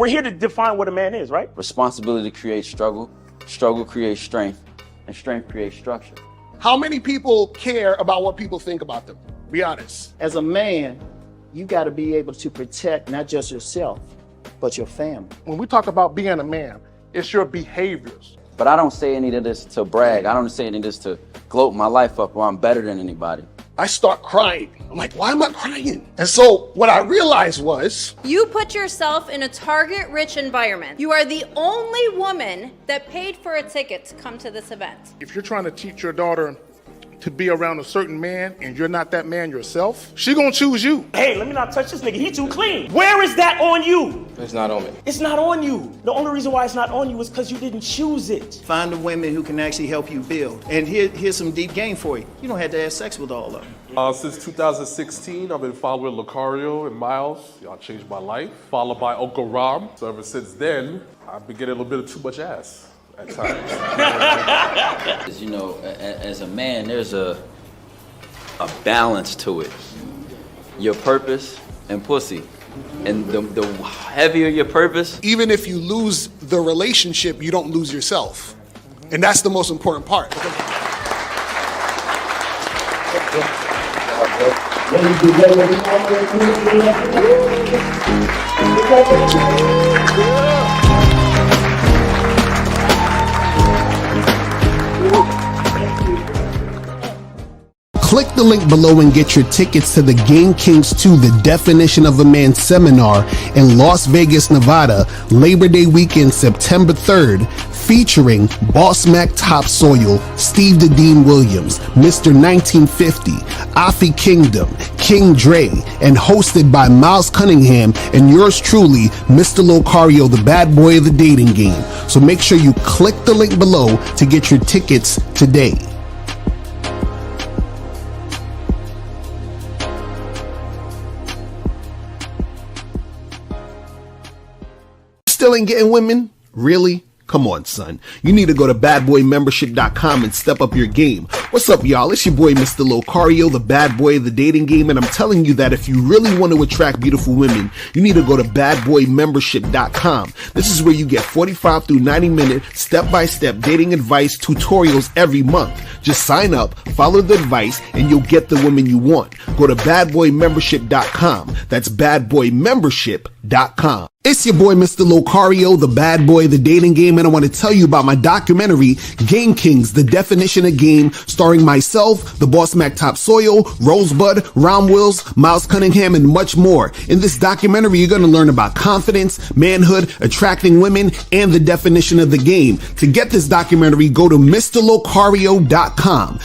We're here to define what a man is, right? Responsibility creates struggle, struggle creates strength, and strength creates structure. How many people care about what people think about them? Be honest. As a man, you got to be able to protect not just yourself, but your family. When we talk about being a man, it's your behaviors. But I don't say any of this to brag. I don't say any of this to gloat my life up or I'm better than anybody. I start crying. I'm like, why am I crying? And so what I realized was, you put yourself in a target-rich environment. You are the only woman that paid for a ticket to come to this event. if you're trying to teach your daughter to be around a certain man and you're not that man yourself, she gonna choose you. Hey, let me not touch this nigga. He too clean. Where is that on you? It's not on me. It's not on you. The only reason why it's not on you is because you didn't choose it. Find the women who can actually help you build. And here's some deep game for you. You don't have to have sex with all of them. Since 2016, I've been following Lucario and Miles. Y'all changed my life. Followed by Uncle Ram. So ever since then, I've been getting a little bit of too much ass at times. You know, as a man, there's a balance to it. Your purpose and pussy. And the heavier your purpose. Even if you lose the relationship, you don't lose yourself. And that's the most important part. Click the link below and get your tickets to the Game Kings 2, The Definition of a Man seminar in Las Vegas, Nevada, Labor Day weekend, September 3rd, featuring Boss Mac Topsoil, Steve the Dean Williams, Mr. 1950, Afi Kingdom, King Dre, and hosted by Miles Cunningham and yours truly, Mr. Locario, the bad boy of the dating game. So make sure you click the link below to get your tickets today. Still ain't getting women? Really? Come on, son. You need to go to badboymembership.com and step up your game. What's up, y'all? It's your boy, Mr. Locario, the bad boy of the dating game, and I'm telling you that if you really want to attract beautiful women, you need to go to badboymembership.com. This is where you get 45 through 90-minute step-by-step dating advice tutorials every month. Just sign up, follow the advice, and you'll get the women you want. Go to badboymembership.com. That's badboymembership.com. It's your boy, Mr. Locario, the bad boy of the dating game, and I want to tell you about my documentary, Game Kings, The Definition of Game, starring myself, the Boss Mac Topsoil, Rosebud, Ron Wills, Miles Cunningham, and much more. In this documentary, you're going to learn about confidence, manhood, attracting women, and the definition of the game. To get this documentary, go to MrLocario.com.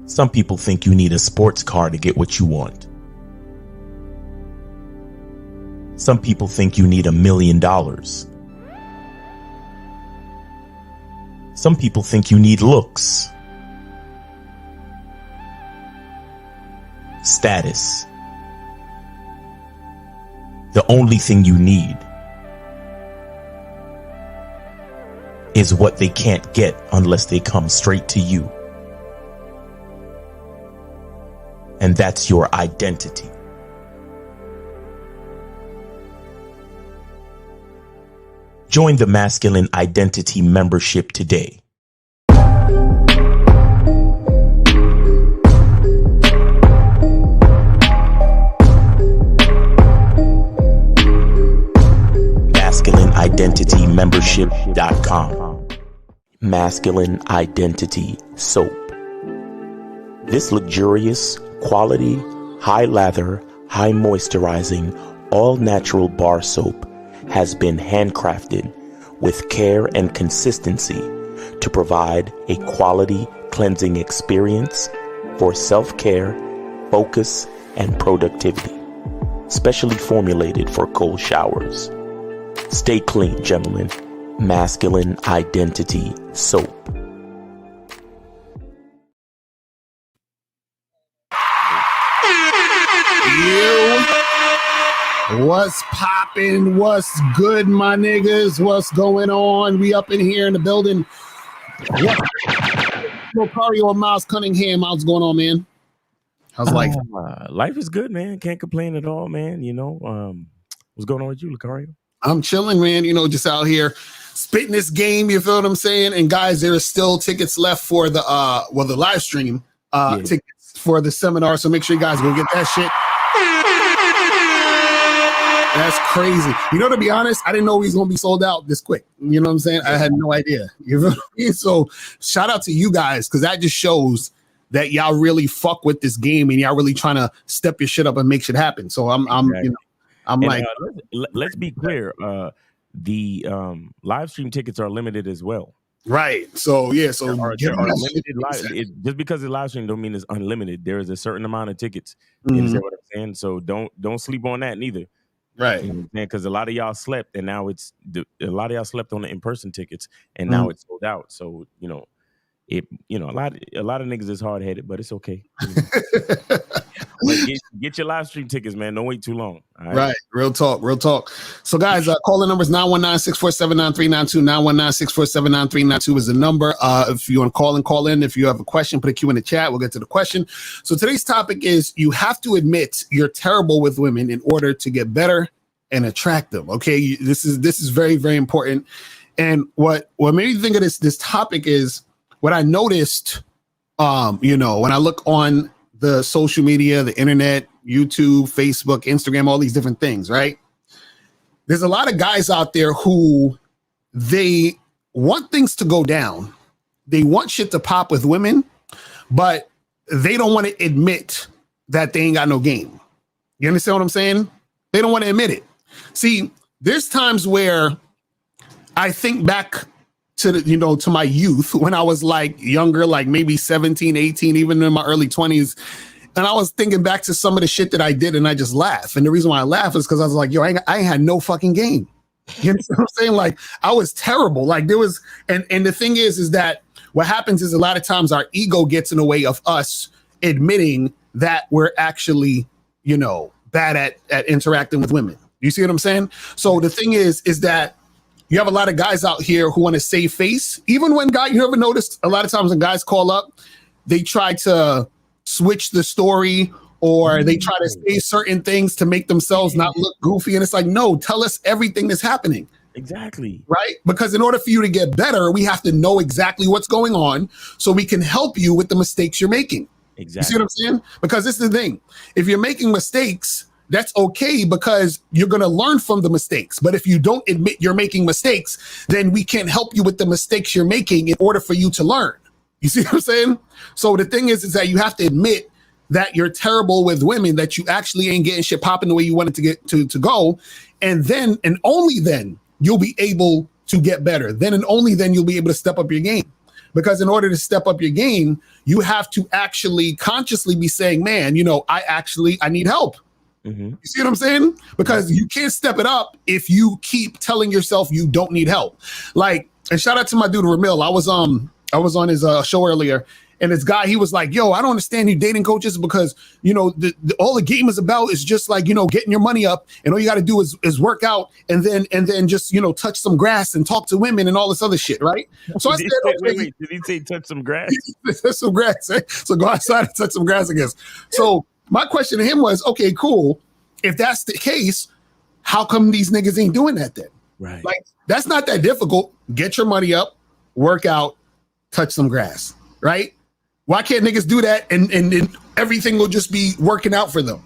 Some people think you need a sports car to get what you want. Some people think you need $1 million. Some people think you need looks, status. The only thing you need is what they can't get unless they come straight to you. And that's your identity. Join the Masculine Identity membership today. MasculineIdentityMembership.com. Masculine Identity Soap. This luxurious, quality, high lather, high moisturizing, all natural bar soap has been handcrafted with care and consistency to provide a quality cleansing experience for self-care, focus, and productivity. Specially formulated for cold showers. Stay clean, gentlemen. Masculine Identity Soap. What's poppin'? What's good, my niggas? What's going on? We up in here in the building. Locario and Miles Cunningham. How's going on, man? How's life? Life is good, man. Can't complain at all, man. You know, what's going on with you, Lucario? I'm chilling, man. You know, just out here spitting this game. You feel what I'm saying? And guys, there are still tickets left for the the live stream tickets for the seminar. So make sure you guys go get that shit. That's crazy. You know, to be honest, I didn't know he was gonna be sold out this quick. You know what I'm saying? I had no idea. You know what I mean? So shout out to you guys, because that just shows that y'all really fuck with this game and y'all really trying to step your shit up and make shit happen. So I'm you know, I'm and, like, let's be clear. The live stream tickets are limited as well. Right. So yeah. So there are limited just because it's live stream don't mean it's unlimited. There is a certain amount of tickets. You understand what I'm saying? So don't sleep on that neither. Right. You know, because a lot of y'all slept, and now it's a lot of y'all slept on the in-person tickets, and now it's sold out. So a lot of niggas is hard headed, but it's okay. Get your live stream tickets, man. Don't wait too long. All right. Real talk. So guys, call the numbers 919-647-9392. 919-647-9392 is the number. If you want to call in. If you have a question, put a Q in the chat. We'll get to the question. So today's topic is, you have to admit you're terrible with women in order to get better and attract them. Okay, this is very, very important. And what made me think of this topic is what I noticed. When I look on the social media, the internet, YouTube, Facebook, Instagram, all these different things, right? There's a lot of guys out there who they want things to go down. They want shit to pop with women, but they don't want to admit that they ain't got no game. You understand what I'm saying? They don't want to admit it. See, there's times where I think back to my youth, when I was like younger, like maybe 17, 18, even in my early 20s. And I was thinking back to some of the shit that I did, and I just laugh. And the reason why I laugh is because I was like, yo, I ain't had no fucking game. You know what I'm saying? Like, I was terrible. Like, there was, and the thing is that what happens is a lot of times our ego gets in the way of us admitting that we're actually, bad at interacting with women. You see what I'm saying? So the thing is that you have a lot of guys out here who want to save face. Even when you ever noticed a lot of times when guys call up, they try to switch the story, or they try to say certain things to make themselves not look goofy. And it's like, no, tell us everything that's happening. Exactly. Right? Because in order for you to get better, we have to know exactly what's going on so we can help you with the mistakes you're making. Exactly. You see what I'm saying? Because this is the thing. If you're making mistakes, that's okay, because you're going to learn from the mistakes. But if you don't admit you're making mistakes, then we can't help you with the mistakes you're making in order for you to learn. You see what I'm saying? So the thing is that you have to admit that you're terrible with women, that you actually ain't getting shit popping the way you want it to get to go. And then, and only then, you'll be able to get better. Then and only then you'll be able to step up your game. Because in order to step up your game, you have to actually consciously be saying, man, I need help. You see what I'm saying? Because you can't step it up if you keep telling yourself you don't need help. Like, and shout out to my dude Ramil. I was on his show earlier, and this guy, he was like, yo, I don't understand you dating coaches, because all the game is about is just like, getting your money up, and all you got to do is work out and then just touch some grass and talk to women and all this other shit, right? So I said, wait, did he say touch some grass? Touch some grass, eh? So go outside and touch some grass, I guess. So my question to him was, okay, cool. If that's the case, how come these niggas ain't doing that then? Right. Like, that's not that difficult. Get your money up, work out, touch some grass, right? Why can't niggas do that and everything will just be working out for them,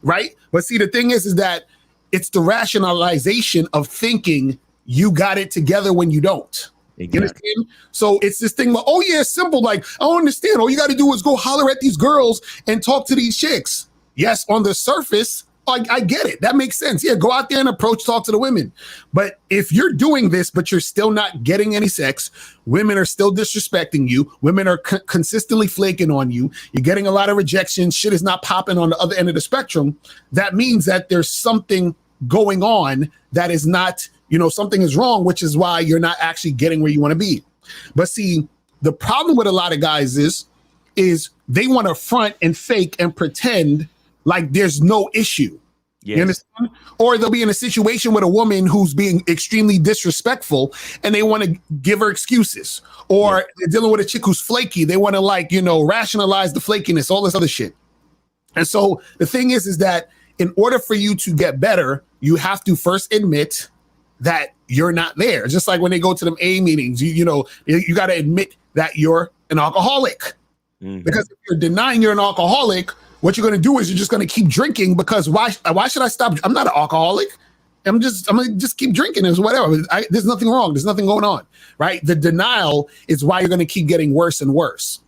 right? But see, the thing is that it's the rationalization of thinking you got it together when you don't. Exactly. You understand? So it's this thing like, oh yeah, it's simple. Like, I don't understand. All you got to do is go holler at these girls and talk to these chicks. Yes, on the surface, I get it. That makes sense. Yeah, go out there and talk to the women. But if you're doing this, but you're still not getting any sex, women are still disrespecting you, women are consistently flaking on you, you're getting a lot of rejection, shit is not popping on the other end of the spectrum, that means that there's something going on that is not, something is wrong, which is why you're not actually getting where you want to be. But see, the problem with a lot of guys is they want to front and fake and pretend like there's no issue. Yes. You understand? Or they'll be in a situation with a woman who's being extremely disrespectful and they want to give her excuses. Or they're dealing with a chick who's flaky. They want to, like, you know, rationalize the flakiness, all this other shit. And so the thing is that in order for you to get better, you have to first admit that you're not there. Just like when they go to them A meetings, you got to admit that you're an alcoholic. Because if you're denying you're an alcoholic, what you're going to do is you're just going to keep drinking, because why should I stop? I'm not an alcoholic. I'm going to just keep drinking. It's whatever. There's nothing wrong. There's nothing going on, right? The denial is why you're going to keep getting worse and worse.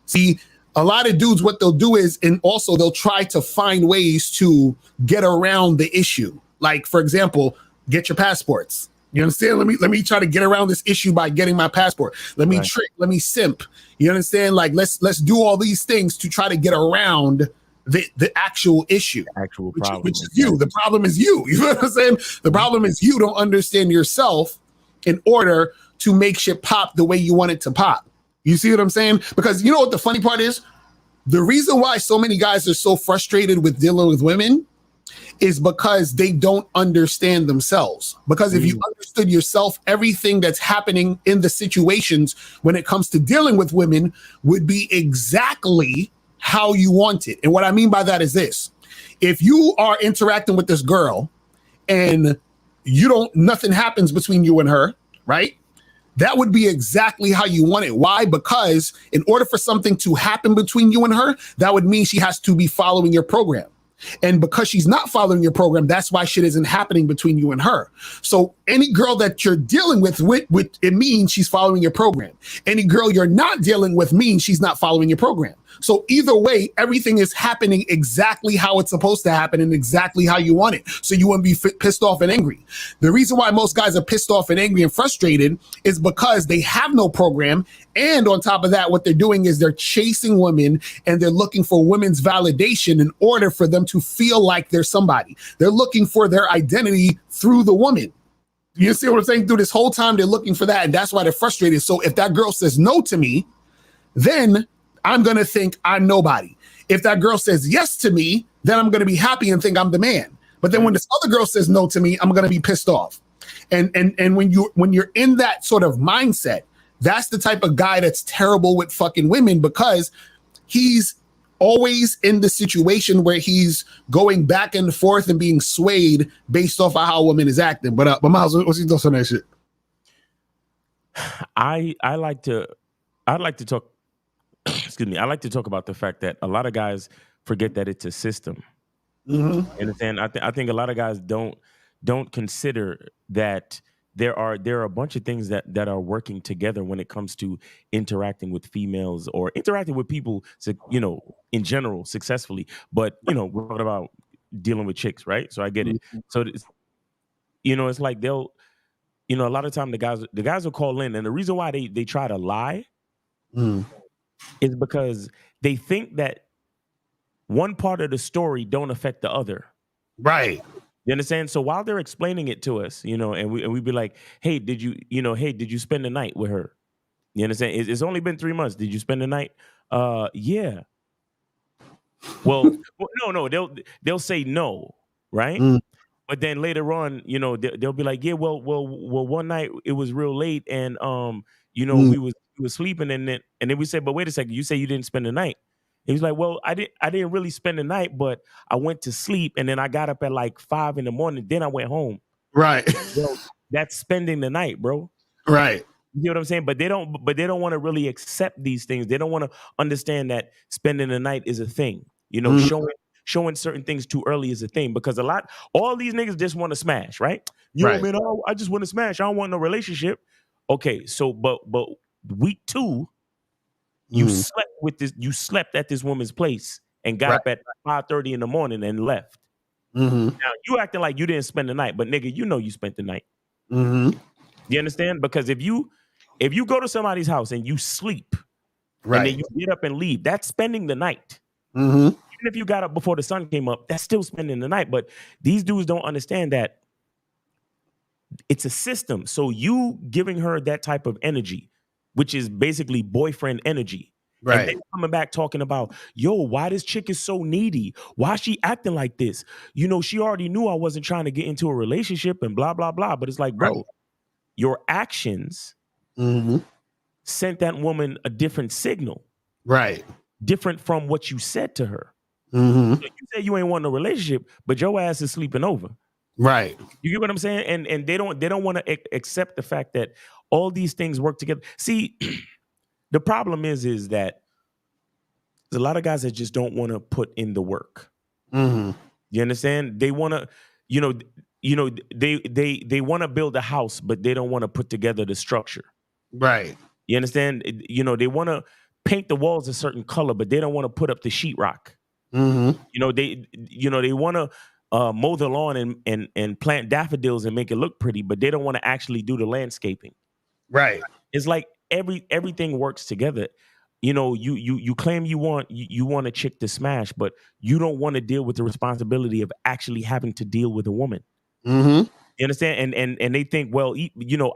See, a lot of dudes, what they'll do is, and also they'll try to find ways to get around the issue. Like, for example, get your passports. You understand? Let me try to get around this issue by getting my passport. Let me trick. Let me simp. You understand? Like, let's do all these things to try to get around the actual issue. The actual problem. Which is you. The problem is you. You know what I'm saying? The problem is you don't understand yourself in order to make shit pop the way you want it to pop. You see what I'm saying? Because you know what the funny part is? The reason why so many guys are so frustrated with dealing with women is because they don't understand themselves. Because if you understood yourself, everything that's happening in the situations when it comes to dealing with women would be exactly how you want it. And what I mean by that is this. If you are interacting with this girl and nothing happens between you and her, right? That would be exactly how you want it. Why? Because in order for something to happen between you and her, that would mean she has to be following your program. And because she's not following your program, that's why shit isn't happening between you and her. So any girl that you're dealing with it means she's following your program. Any girl you're not dealing with means she's not following your program. So either way, everything is happening exactly how it's supposed to happen and exactly how you want it. So you wouldn't be pissed off and angry. The reason why most guys are pissed off and angry and frustrated is because they have no program. And on top of that, what they're doing is they're chasing women and they're looking for women's validation in order for them to feel like they're somebody. They're looking for their identity through the woman. You see what I'm saying? Through this whole time, they're looking for that. And that's why they're frustrated. So if that girl says no to me, then I'm going to think I'm nobody. If that girl says yes to me, then I'm going to be happy and think I'm the man. But then when this other girl says no to me, I'm going to be pissed off. And when you're in that sort of mindset, that's the type of guy that's terrible with fucking women, because he's always in the situation where he's going back and forth and being swayed based off of how a woman is acting. But Miles, what's your thoughts on that shit? I'd like to talk. Excuse me. I like to talk about the fact that a lot of guys forget that it's a system. You understand? I think a lot of guys don't consider that there are a bunch of things that are working together when it comes to interacting with females or interacting with people, in general, successfully. But we're talking about dealing with chicks, right? So I get it. So it's like they'll, a lot of time the guys will call in, and the reason why they try to lie is because they think that one part of the story don't affect the other. Right. You understand? So while they're explaining it to us, and we'd be like, hey, did you spend the night with her? You understand? It's only been 3 months. Did you spend the night? Yeah. Well, no, they'll say no, right? But then later on, they'll be like, yeah, well, one night it was real late, and we was sleeping, and then we said, but wait a second, you say you didn't spend the night. He was like, well, I didn't really spend the night, but I went to sleep, and then I got up at like 5 a.m. Then I went home. Right. Well, that's spending the night, bro. Right. You know what I'm saying? But they don't want to really accept these things. They don't want to understand that spending the night is a thing. Showing certain things too early is a thing, because all these niggas just want to smash, right? Right. Man, I just want to smash. I don't want no relationship. Okay, so but week 2, you slept at this woman's place and got up at 5:30 in the morning and left. Now you acting like you didn't spend the night, but nigga, you spent the night. You understand? Because if you go to somebody's house and you sleep, and then you get up and leave, that's spending the night. Even if you got up before the sun came up, that's still spending the night. But these dudes don't understand that it's a system. So you giving her that type of energy, which is basically boyfriend energy, Right. And then coming back talking about, yo, why this chick is so needy? Why she acting like this? You know, she already knew I wasn't trying to get into a relationship and blah, blah, blah. But it's like, bro, your actions sent that woman a different signal. Right. Different from what you said to her. Mm-hmm. So you said you ain't wanting a relationship, but your ass is sleeping over. Right. You get what I'm saying? And they don't want to accept the fact that all these things work together. See, the problem is that there's a lot of guys that just don't want to put in the work. Mm-hmm. You understand? They want to, they want to build a house, but they don't want to put together the structure. Right. You understand? They want to paint the walls a certain color, but they don't want to put up the sheetrock. Mm-hmm. They want to mow the lawn and plant daffodils and make it look pretty, but they don't want to actually do the landscaping. Right. It's like everything works together. You claim you want a chick to smash, but you don't want to deal with the responsibility of actually having to deal with a woman. Mm-hmm. You understand? And they think, well,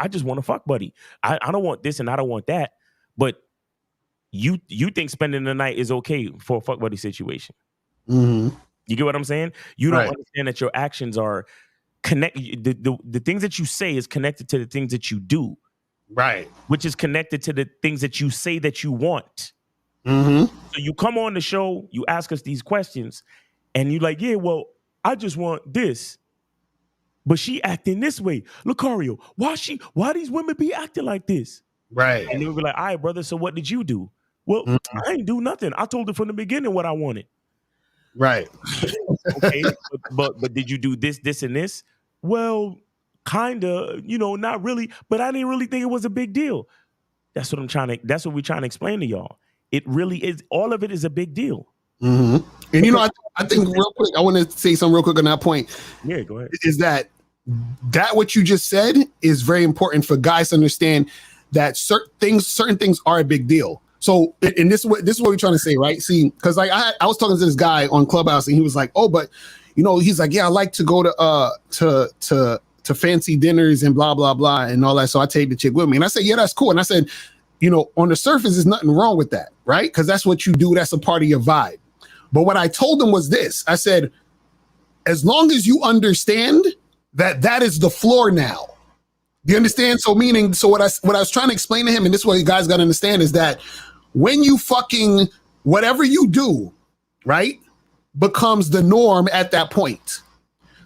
I just want a fuck buddy. I don't want this and I don't want that. But you think spending the night is okay for a fuck buddy situation. Mm-hmm. You get what I'm saying? You don't Right. understand that your actions are the things that you say is connected to the things that you do. Right. Which is connected to the things that you say that you want. Mm-hmm. So you come on the show, you ask us these questions, and you're like, yeah, well, I just want this. But she acting this way. Lucario, why these women be acting like this? Right. And they'll be like, all right, brother, so what did you do? Well, I ain't do nothing. I told her from the beginning what I wanted. Right. Okay, but did you do this, and this? Well, kinda, not really, but I didn't really think it was a big deal. That's what we're trying to explain to y'all. It really is. All of it is a big deal. Mm-hmm. And I think real quick, I want to say something real quick on that point. Yeah, go ahead. Is that what you just said is very important for guys to understand that certain things are a big deal. So, and this is what we're trying to say, right? See, because like I was talking to this guy on Clubhouse, and he was like, "Oh, but he's like, yeah, I like to go to fancy dinners and blah blah blah and all that. So I take the chick with me." And I said, "Yeah, that's cool." And I said, on the surface, there's nothing wrong with that, right? Because that's what you do. That's a part of your vibe. But what I told him was this: I said, as long as you understand that is the floor now. Do you understand? So what I was trying to explain to him, and this is what you guys got to understand, is that when you fucking whatever you do, right, becomes the norm at that point.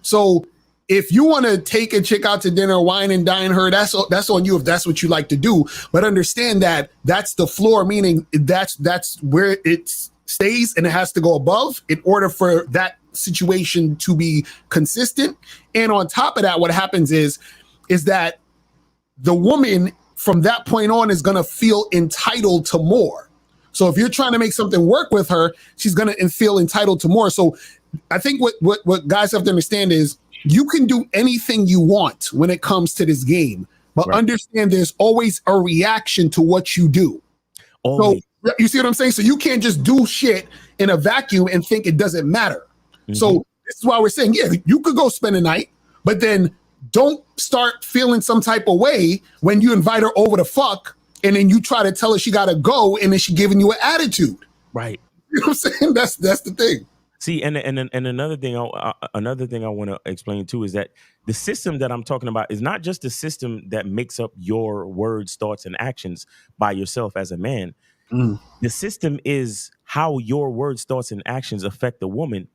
So if you want to take a chick out to dinner, wine and dine her, that's on you if that's what you like to do. But understand that that's the floor, meaning that's where it stays and it has to go above in order for that situation to be consistent. And on top of that, what happens is that the woman from that point on is going to feel entitled to more. So if you're trying to make something work with her, she's going to feel entitled to more. So I think what guys have to understand is you can do anything you want when it comes to this game, but understand there's always a reaction to what you do. Always. So you see what I'm saying? So you can't just do shit in a vacuum and think it doesn't matter. Mm-hmm. So this is why we're saying, yeah, you could go spend a night, but then don't start feeling some type of way when you invite her over to fuck and then you try to tell her she got to go and then she giving you an attitude. Right. You know what I'm saying? That's the thing. See, and another thing I want to explain too is that the system that I'm talking about is not just the system that makes up your words, thoughts, and actions by yourself as a man. Mm. The system is how your words, thoughts, and actions affect the woman.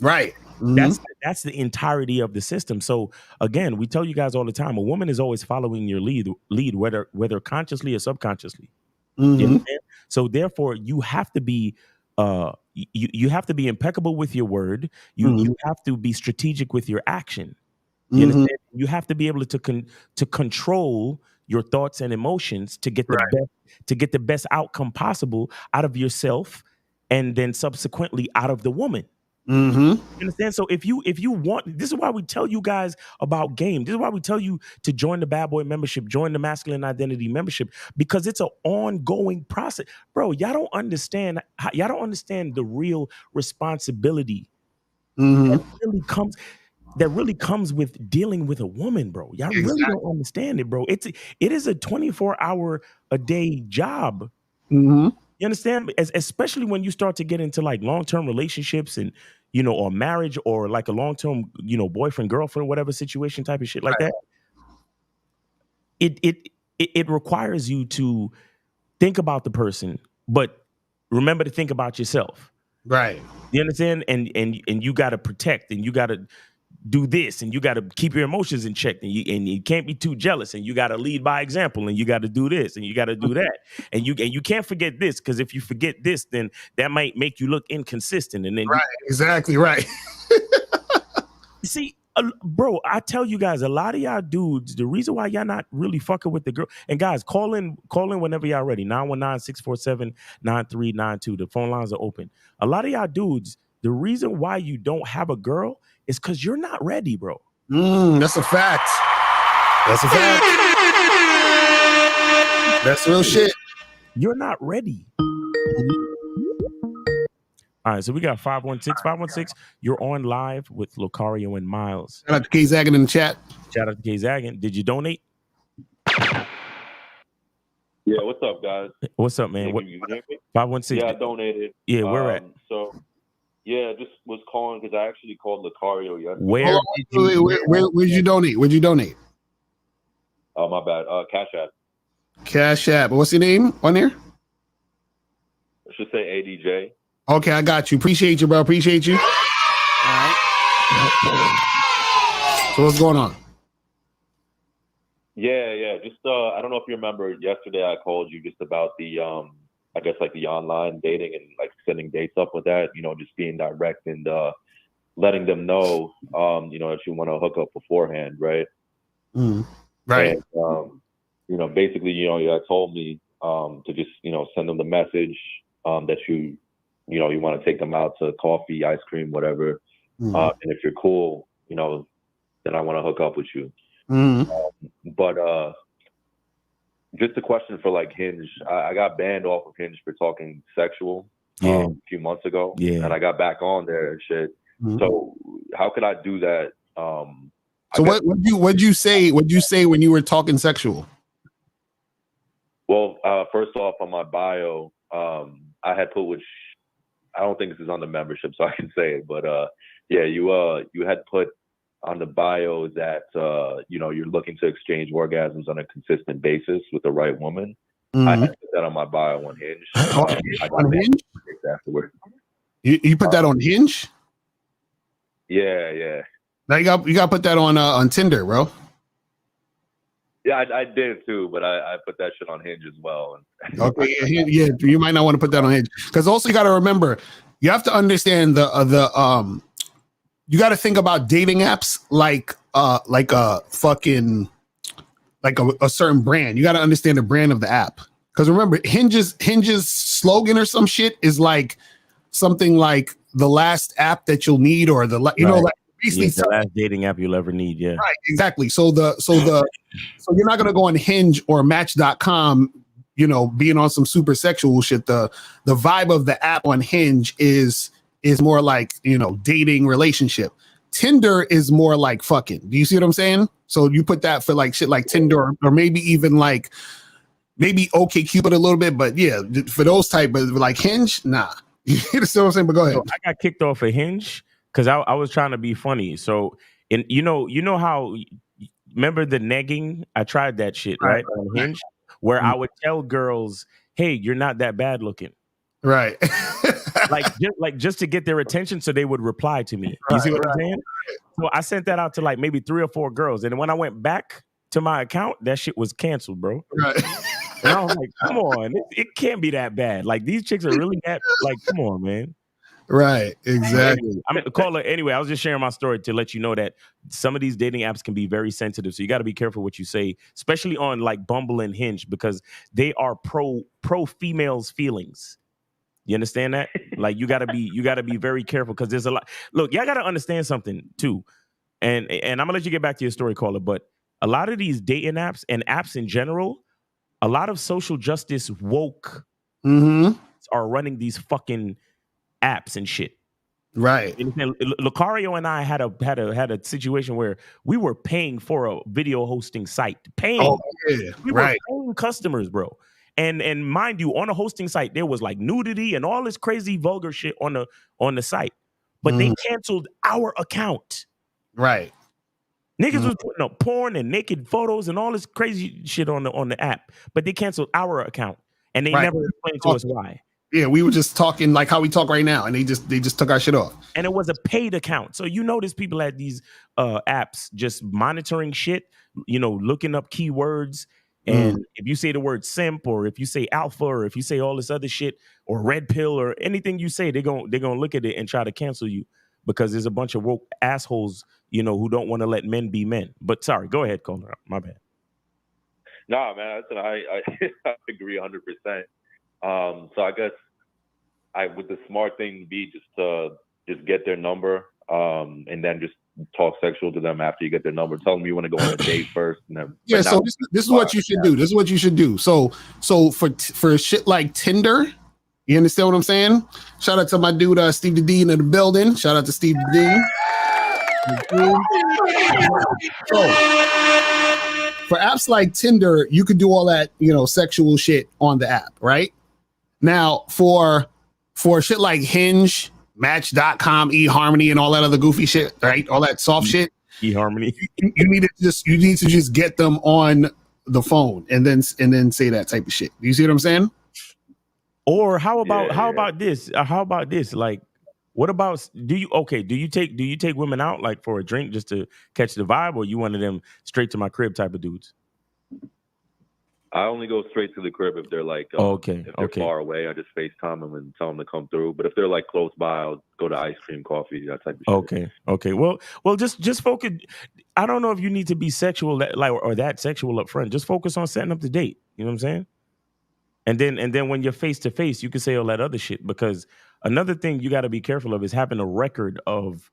Right. Mm-hmm. That's the entirety of the system. So again, we tell you guys all the time, a woman is always following your lead, whether consciously or subconsciously. Mm-hmm. You know? So therefore, you have to be you have to be impeccable with your word. You have to be strategic with your action. You understand? You have to be able to control your thoughts and emotions to get the best outcome possible out of yourself, and then subsequently out of the woman. Mm-hmm. You understand? So if you want, this is why we tell you guys about game. This is why we tell you to join the Bad Boy membership, join the Masculine Identity membership, because it's an ongoing process, bro. Y'all don't understand the real responsibility that really comes with dealing with a woman, bro. Y'all really don't understand it, bro. It is a 24-hour a day job. Mm-hmm. You understand? Especially when you start to get into like long-term relationships and, you know, or marriage or like a long-term, you know, boyfriend, girlfriend, whatever situation type of shit like that. It requires you to think about the person, but remember to think about yourself. Right. You understand? And you got to protect, and you got to do this, and you got to keep your emotions in check, and you can't be too jealous, and you got to lead by example, and you got to do this, and you got to do that, and you can't forget this, because if you forget this, then that might make you look inconsistent, and then right, exactly right. you see. Bro, I tell you guys, a lot of y'all dudes, the reason why y'all not really fucking with the girl, and guys, call in whenever y'all ready. 919-647-9392. The phone lines are open. A lot of y'all dudes, the reason why you don't have a girl is because you're not ready, bro. That's a fact. That's a fact. That's real shit. You're not ready. All right, so we got 516. You're on live with Lucario and Miles. Shout out to K Zaggin in the chat. Shout out to K Zaggin. Did you donate? Yeah, what's up, guys? What's up, man? What, you hear me? 516. Yeah, I donated. Yeah, where at? So, yeah, just was calling because I actually called Lucario yesterday. Where'd you donate? Where'd you donate? Oh, my bad. Cash App. Cash App. What's your name on there? I should say ADJ. Okay, I got you. Appreciate you, bro. Appreciate you. All right. So what's going on? Yeah. Just I don't know if you remember yesterday I called you just about the I guess like the online dating and like setting dates up with that, you know, just being direct and letting them know you know, that you want to hook up beforehand, right? Right. And, you know, basically, you know, you told me to just, you know, send them the message that you want to take them out to coffee, ice cream, whatever. And if you're cool, you know, then I want to hook up with you. But just a question for like Hinge. I got banned off of Hinge for talking sexual a few months ago. Yeah. And I got back on there and shit. So how could I do that? So what'd you say when you were talking sexual? Well, first off, on my bio, I had put, which I don't think this is on the membership, so I can say it, but yeah, you had put on the bio that you know, you're looking to exchange orgasms on a consistent basis with the right woman. I had put that on my bio on Hinge. I got on Hinge? afterward. You put that on Hinge? Yeah. Now you got to put that on Tinder, bro. Yeah, I did too, but I put that shit on Hinge as well. Okay, yeah, you might not want to put that on Hinge, because also you got to remember, you have to understand the you got to think about dating apps like a certain brand. You got to understand the brand of the app, because remember, Hinge's slogan or some shit is like something like the last app that you'll need, or know, like basically the last dating app you'll ever need. Yeah, right, exactly. So you're not gonna go on Hinge or Match.com, you know, being on some super sexual shit. The vibe of the app on Hinge is more like, you know, dating relationship. Tinder is more like fucking. Do you see what I'm saying? So you put that for like shit like Tinder, or maybe even like maybe OkCupid a little bit, but yeah, for those type of like Hinge, nah. You see what I'm saying? But go ahead. So I got kicked off of Hinge because I was trying to be funny. So, and you know how, remember the negging? I tried that shit right on Hinge, where I would tell girls, "Hey, you're not that bad looking." Right. just to get their attention, so they would reply to me. You see what I'm saying? So I sent that out to like maybe 3 or 4 girls, and when I went back to my account, that shit was canceled, bro. Right. And I was like, "Come on, it can't be that bad. Like these chicks are really that. Like, come on, man." Right. Exactly. I'm gonna call her anyway. I was just sharing my story to let you know that some of these dating apps can be very sensitive, so you got to be careful what you say, especially on like Bumble and Hinge, because they are pro females' feelings. You understand that? Like you gotta be very careful, because there's a lot. Look, y'all gotta understand something too, and I'm gonna let you get back to your story, caller. But a lot of these dating apps and apps in general, a lot of social justice woke are running these fucking apps and shit. Right. Lucario and I had a situation where we were paying for a video hosting site. Paying. Oh, yeah. We were paying customers, bro. And mind you, on a hosting site, there was like nudity and all this crazy vulgar shit on the site. But they canceled our account. Right. Niggas was putting up porn and naked photos and all this crazy shit on the app, but they canceled our account and they never explained to us why. Yeah, we were just talking like how we talk right now, and they just took our shit off. And it was a paid account. So you notice people at these apps just monitoring shit, looking up keywords. And if you say the word simp, or if you say alpha, or if you say all this other shit, or red pill, or anything you say, they're gonna look at it and try to cancel you because there's a bunch of woke assholes, who don't want to let men be men. But sorry, go ahead, Colin. My bad. Nah, man, I agree 100%. So I guess would the smart thing be just to get their number, and then just talk sexual to them after you get their number. Tell them you want to go on a date first, and then So this is what you should do. This is what you should do. So for shit like Tinder, you understand what I'm saying? Shout out to my dude Steve the Dean in the building. Shout out to Steve the Dean. So for apps like Tinder, you could do all that, sexual shit on the app, right? Now for shit like Hinge, Match.com, eHarmony, and all that other goofy shit, right? All that soft shit. eHarmony. You need to just get them on the phone and then say that type of shit. You see what I'm saying? Or how about this? How about this? Like, what about do you take women out like for a drink just to catch the vibe, or you one of them straight to my crib type of dudes? I only go straight to the crib if they're like if they're far away. I just FaceTime them and tell them to come through. But if they're like close by, I'll go to ice cream, coffee, that type of shit. Okay. Well, just focus. I don't know if you need to be sexual or that sexual up front. Just focus on setting up the date. You know what I'm saying? And then when you're face to face, you can say all that other shit. Because another thing you got to be careful of is having a record of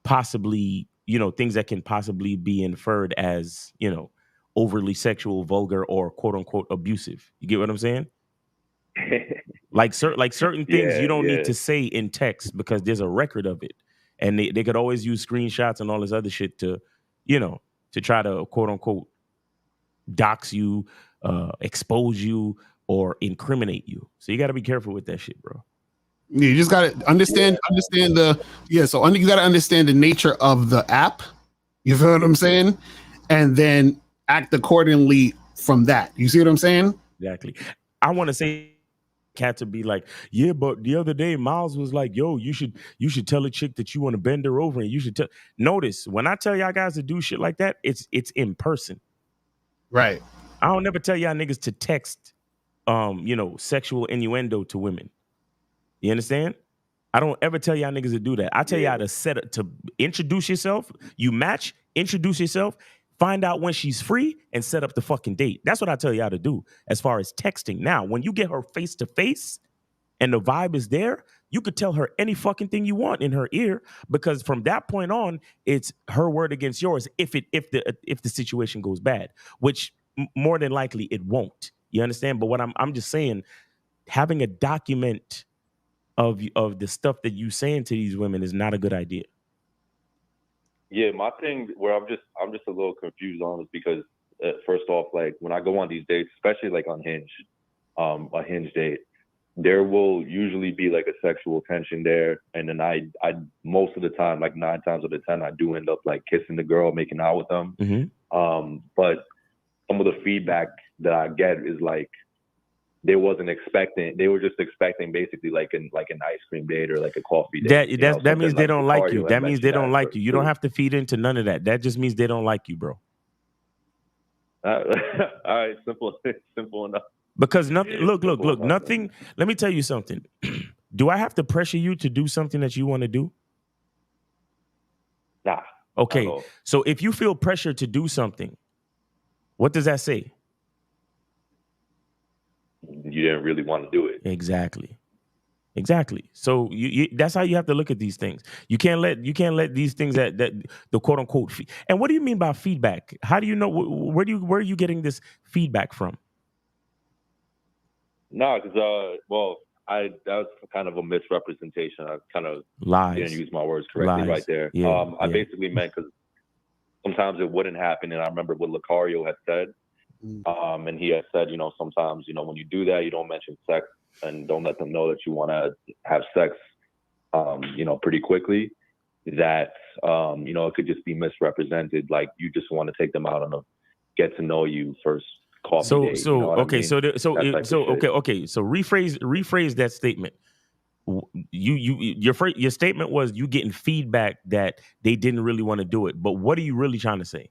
possibly, things that can possibly be inferred as, overly sexual, vulgar, or quote unquote abusive. You get what I'm saying? like certain things you don't need to say in text because there's a record of it. And they could always use screenshots and all this other shit to try to quote unquote dox you, expose you, or incriminate you. So you got to be careful with that shit, bro. Yeah, you just got to understand you got to understand the nature of the app. You feel what I'm saying? And then act accordingly from that. You see what I'm saying? Exactly. I want to say cat to be like, yeah, but the other day Miles was like, yo, you should tell a chick that you want to bend her over, and you should tell. Notice when I tell y'all guys to do shit like that, it's in person. Right. I don't never tell y'all niggas to text sexual innuendo to women. You understand? I don't ever tell y'all niggas to do that. I tell y'all to introduce yourself. You match, introduce yourself, find out when she's free, and set up the fucking date. That's what I tell y'all to do as far as texting. Now, when you get her face to face and the vibe is there, you could tell her any fucking thing you want in her ear, because from that point on, it's her word against yours if the situation goes bad, which more than likely it won't. You understand? But what I'm just saying, having a document of the stuff that you saying to these women is not a good idea. Yeah, my thing where I'm just a little confused on is because first off, like when I go on these dates, especially like on Hinge, a Hinge date, there will usually be like a sexual tension there, and then I most of the time, like 9 times out of 10, I do end up like kissing the girl, making out with them. Mm-hmm. But some of the feedback that I get is like they were just expecting basically like an ice cream date or like a coffee date. That means they don't like you. That means they don't like you. You don't have to feed into none of that. That just means they don't like you, bro. All right, simple enough. Because nothing. Look. Nothing. Let me tell you something. Do I have to pressure you to do something that you want to do? Nah. Okay. So if you feel pressure to do something, what does that say? You didn't really want to do it. Exactly. So you that's how you have to look at these things. You can't let these things that the quote unquote and what do you mean by feedback? How do you know where are you getting this feedback from? No, because that was kind of a misrepresentation. I kind of didn't use my words correctly right there. I basically meant because sometimes it wouldn't happen, and I remember what Lucario had said. And he has said, you know, sometimes, you know, when you do that, you don't mention sex and don't let them know that you want to have sex, you know, pretty quickly. That, you know, it could just be misrepresented. Like you just want to take them out on a get to know you first coffee date. You know what I mean? So rephrase that statement. Your statement was you getting feedback that they didn't really want to do it, but what are you really trying to say?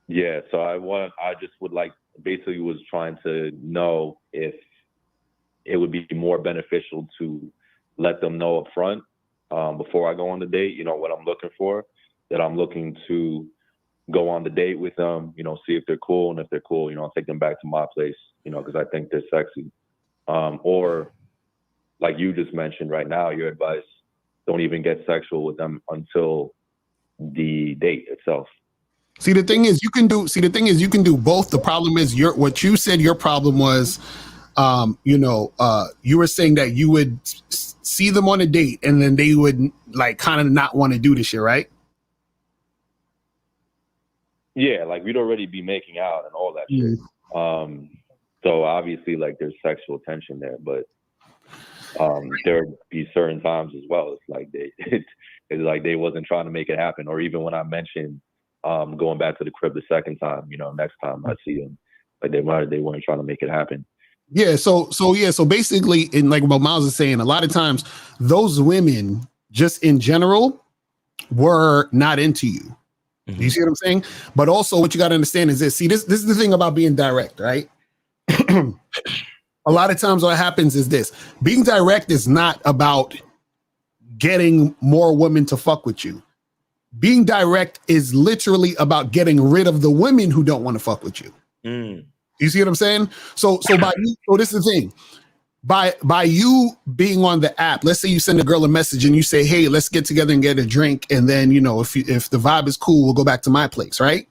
Yeah, so I just would like, basically was trying to know if it would be more beneficial to let them know up front before I go on the date, you know, what I'm looking for, that I'm looking to go on the date with them, you know, see if they're cool. And if they're cool, you know, I'll take them back to my place, you know, because I think they're sexy. Or like you just mentioned right now, your advice, don't even get sexual with them until the date itself. See, the thing is, you can do both. The problem is what you said your problem was, you were saying that you would see them on a date and then they would like kind of not want to do this shit, right? Yeah, like we'd already be making out and all that shit. So obviously like there's sexual tension there, but there'd be certain times as well. It's like it's like they wasn't trying to make it happen. Or even when I mentioned going back to the crib the second time, you know, next time I see them, like they weren't trying to make it happen. Yeah. So basically, in like what Miles is saying, a lot of times those women just in general were not into you. Mm-hmm. You see what I'm saying? But also what you got to understand is this. See, this is the thing about being direct, right? A lot of times what happens is this. Being direct is not about getting more women to fuck with you. Being direct is literally about getting rid of the women who don't want to fuck with you. You see what I'm saying? So this is the thing. By you being on the app, let's say you send a girl a message and you say, hey, let's get together and get a drink. And then, you know, if the vibe is cool, we'll go back to my place, right?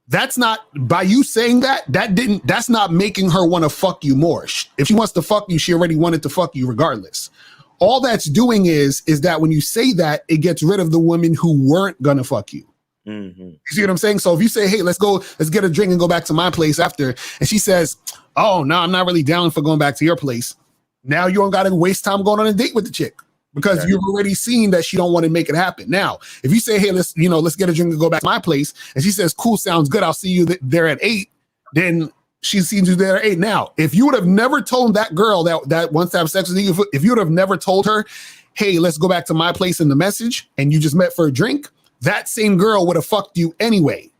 That's not, by you saying that's not making her want to fuck you more. If she wants to fuck you, she already wanted to fuck you regardless. All that's doing is that when you say that, it gets rid of the women who weren't gonna fuck you. Mm-hmm. You see what I'm saying? So if you say, hey, let's get a drink and go back to my place after, and she says, oh, no, I'm not really down for going back to your place. Now you don't got to waste time going on a date with the chick because you've already seen that she don't want to make it happen. Now, if you say, hey, let's get a drink and go back to my place, and she says, cool, sounds good, I'll see you there at 8, then she sees you there at 8. Now, if you would have never told that girl that wants to have sex with you, if you would have never told her, hey, let's go back to my place in the message, and you just met for a drink, that same girl would have fucked you anyway.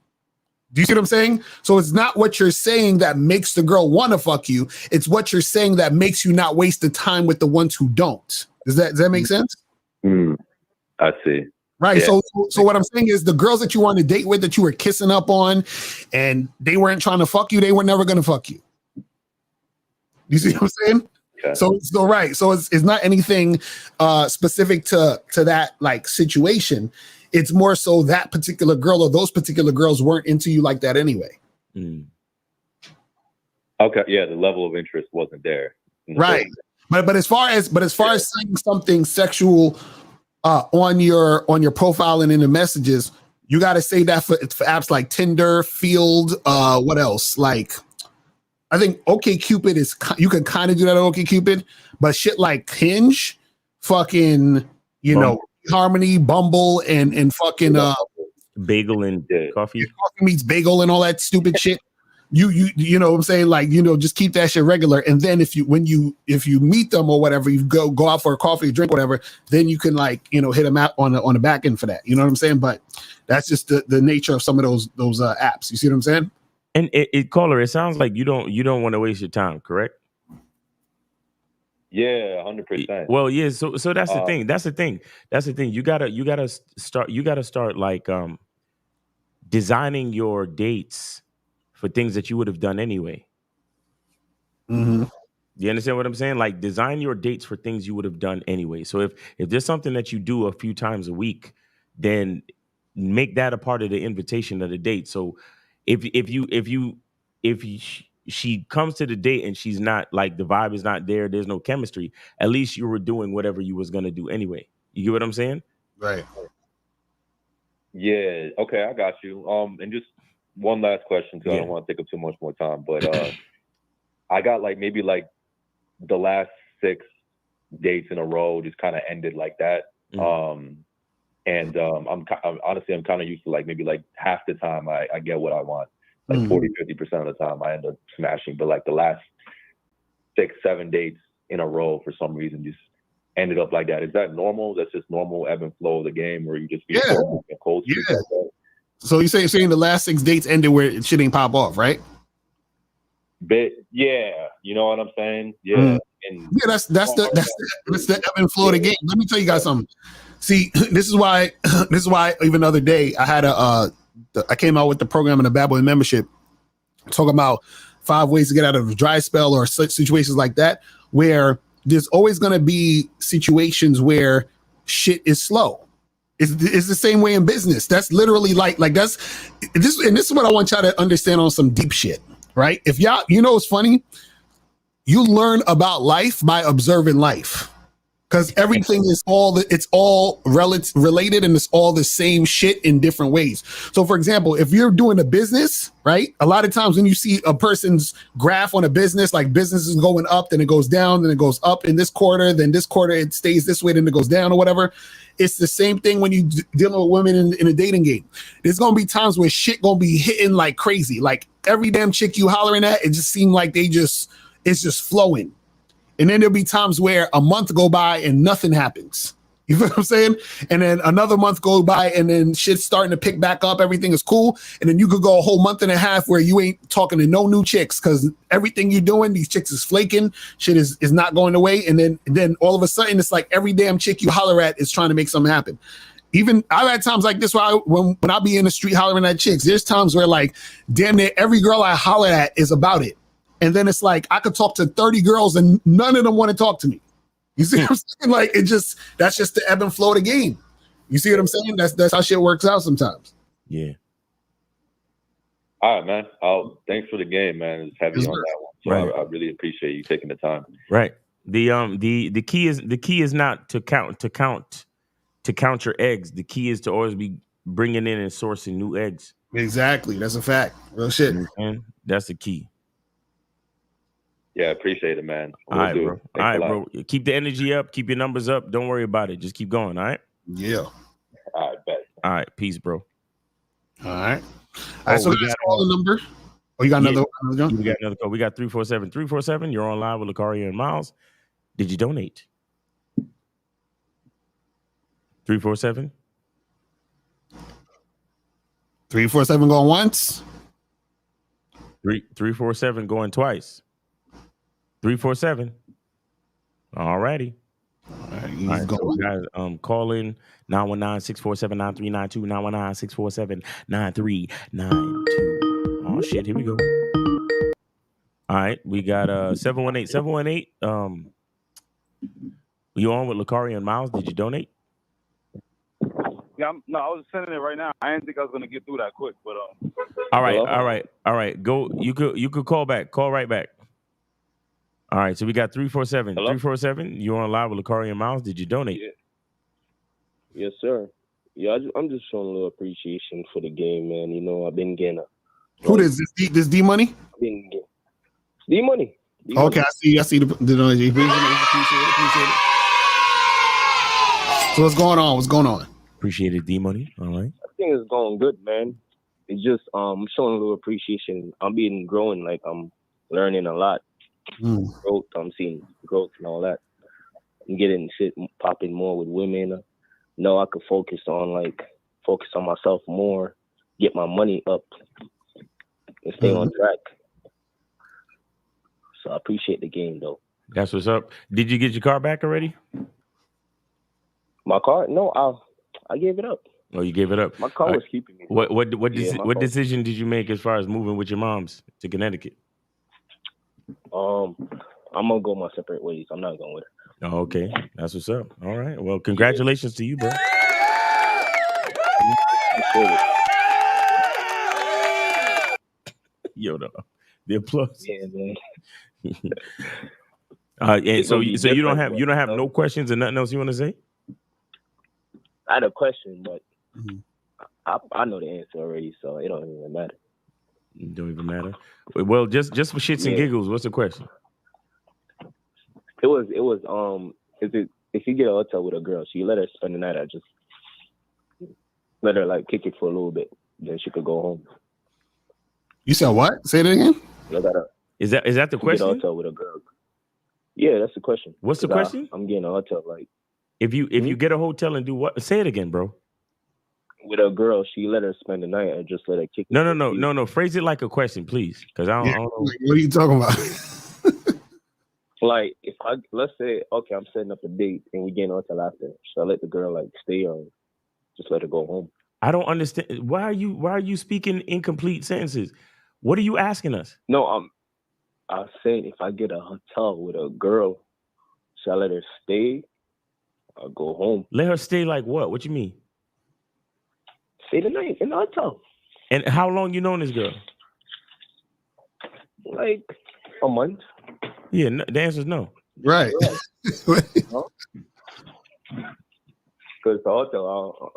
Do you see what I'm saying? So it's not what you're saying that makes the girl want to fuck you. It's what you're saying that makes you not waste the time with the ones who don't. Does that make sense? I see. Right. Yeah. So what I'm saying is the girls that you were on a date with, that you were kissing up on, and they weren't trying to fuck you, they were never going to fuck you. You see what I'm saying? Yeah. So right. So it's not anything specific to that like situation. It's more so that particular girl or those particular girls weren't into you like that anyway. Okay. Yeah. The level of interest wasn't there. Right. But as far as saying something sexual on your profile and in the messages, you got to say that for apps like Tinder, Field, what else? Like, I think OkCupid you can kind of do that on OkCupid, but shit like Hinge, fucking, Harmony, Bumble, and fucking Bagel and coffee. Coffee meets bagel and all that stupid shit. You know what I'm saying? Like, just keep that shit regular. And then if you meet them or whatever, you go out for a coffee, drink, whatever, then you can hit them out on the back end for that. You know what I'm saying? But that's just the nature of some of those apps. You see what I'm saying? And caller, it sounds like you don't want to waste your time, correct? Yeah, 100%. Well, yeah. So that's the thing. That's the thing. You gotta start like designing your dates for things that you would have done anyway. Mm-hmm. You understand what I'm saying? Like, design your dates for things you would have done anyway. So if there's something that you do a few times a week, then make that a part of the invitation of the date. So if she comes to the date and she's not, like, the vibe is not there, there's no chemistry, at least you were doing whatever you was gonna do anyway. You get what I'm saying? Right. Yeah. Okay, I got you. And just one last question too. I don't want to take up too much more time, but I got like maybe like the last 6 dates in a row just kind of ended like that. And I'm honestly kind of used to like maybe like half the time I get what I want, like 40-50% of the time I end up smashing, but like the last 6-7 dates in a row for some reason just ended up like that. Is that normal? That's just normal ebb and flow of the game, where you just be cold streaks like that? So you saying the last 6 dates ended where shit ain't pop off, right? But yeah, you know what I'm saying? Yeah. And that's the ebb and flow of the game. Let me tell you guys something. See, this is why even the other day I had I came out with the program in the Bad Boy membership talking about 5 ways to get out of a dry spell or such situations like that, where there's always going to be situations where shit is slow. It's the same way in business. That's literally like that's this, and this is what I want y'all to understand on some deep shit, right? If y'all, you know, it's funny, you learn about life by observing life, because everything is all related, and it's all the same shit in different ways. So, for example, if you're doing a business, right? A lot of times when you see a person's graph on a business, like business is going up, then it goes down, then it goes up in this quarter, then this quarter it stays this way, then it goes down or whatever. It's the same thing when you dealing with women in a dating game. There's gonna be times where shit gonna be hitting like crazy. Like every damn chick you hollering at, it just seemed like it's just flowing. And then there'll be times where a month go by and nothing happens. You feel what I'm saying? And then another month go by and then shit's starting to pick back up. Everything is cool. And then you could go a whole month and a half where you ain't talking to no new chicks, because everything you're doing, these chicks is flaking. Shit is not going away. And then all of a sudden it's like every damn chick you holler at is trying to make something happen. Even I've had times like this where when I be in the street hollering at chicks, there's times where like damn near every girl I holler at is about it. And then it's like I could talk to 30 girls and none of them want to talk to me. You see what I'm saying? Like that's just the ebb and flow of the game. You see what I'm saying? That's how shit works out sometimes. Yeah. All right, man. Thanks for the game, man. It's heavy on that one. So right. I really appreciate you taking the time. Right. The key is not to count your eggs. The key is to always be bringing in and sourcing new eggs. Exactly. That's a fact. Real shit. And that's the key. Yeah, appreciate it, man. All right, bro. All right, bro. Keep the energy up. Keep your numbers up. Don't worry about it. Just keep going. All right. Yeah. All right, bet. All right, peace, bro. All right. All right. So we got all the number. Oh, you got another one? We got another call. We got 347. 347. You're on live with Lucario and Miles. Did you donate? 347. 347 going once. 347 going twice. 347. All righty. All right, so guys, call in 919-647-9392, 919-647-9392. Oh shit, here we go. All right, we got 718. 718. You on with Lucario and Miles? Did you donate? Yeah, no, I was sending it right now. I didn't think I was gonna get through that quick, but all right. Go. You could call back. Call right back. All right, so we got 347. Hello? 347. You're on live with Lucario and Miles. Did you donate? Yeah. Yes, sir. Yeah, I'm just showing a little appreciation for the game, man. You know, I've been getting Who is this D Money? I've been getting D Money. Okay, I see the donation. Appreciate it. So what's going on? Appreciate it, D Money. All right. I think it's going good, man. It's just I'm showing a little appreciation. I'm being growing, like I'm learning a lot. Growth, I'm seeing growth and all that. I'm getting shit popping more with women. No, I could focus on myself more, get my money up, and stay on track. So I appreciate the game, though. That's what's up. Did you get your car back already? My car? No, I gave it up. Oh, you gave it up. My car was keeping me. What decision did you make as far as moving with your moms to Connecticut? I'm gonna go my separate ways. I'm not going with her. Oh, okay, that's what's up. All right. Well, congratulations to you, bro. Yo, the applause. Yeah, man. And so you don't have no questions and nothing else you want to say? I had a question, but I know the answer already, so it don't even matter. Don't even matter. Well, just for shits and Yeah. giggles, what's the question? It was if you get a hotel with a girl, so you let her spend the night, I just let her like kick it for a little bit, then she could go home. You said what? Say it again. You gotta, Is that the you get a question? hotel with a girl. Yeah, that's the question. What's the 'Cause question? I'm getting a hotel like If you get a hotel and do what? Say it again, bro. with a girl, she let her spend the night and just let her kick it. No. Phrase it like a question, please, because I don't know. Like, what are you talking about? Like let's say, okay, I'm setting up a date and we get an hotel after. Should I let the girl like stay or just let her go home? I don't understand. Why are you speaking incomplete sentences? What are you asking us? No, I'm saying if I get a hotel with a girl, should I let her stay or go home? Let her stay like what? What you mean? Stay the night in the hotel. And how long you known this girl? Like a month. Yeah, no, the answer is no. Right. Because the hotel,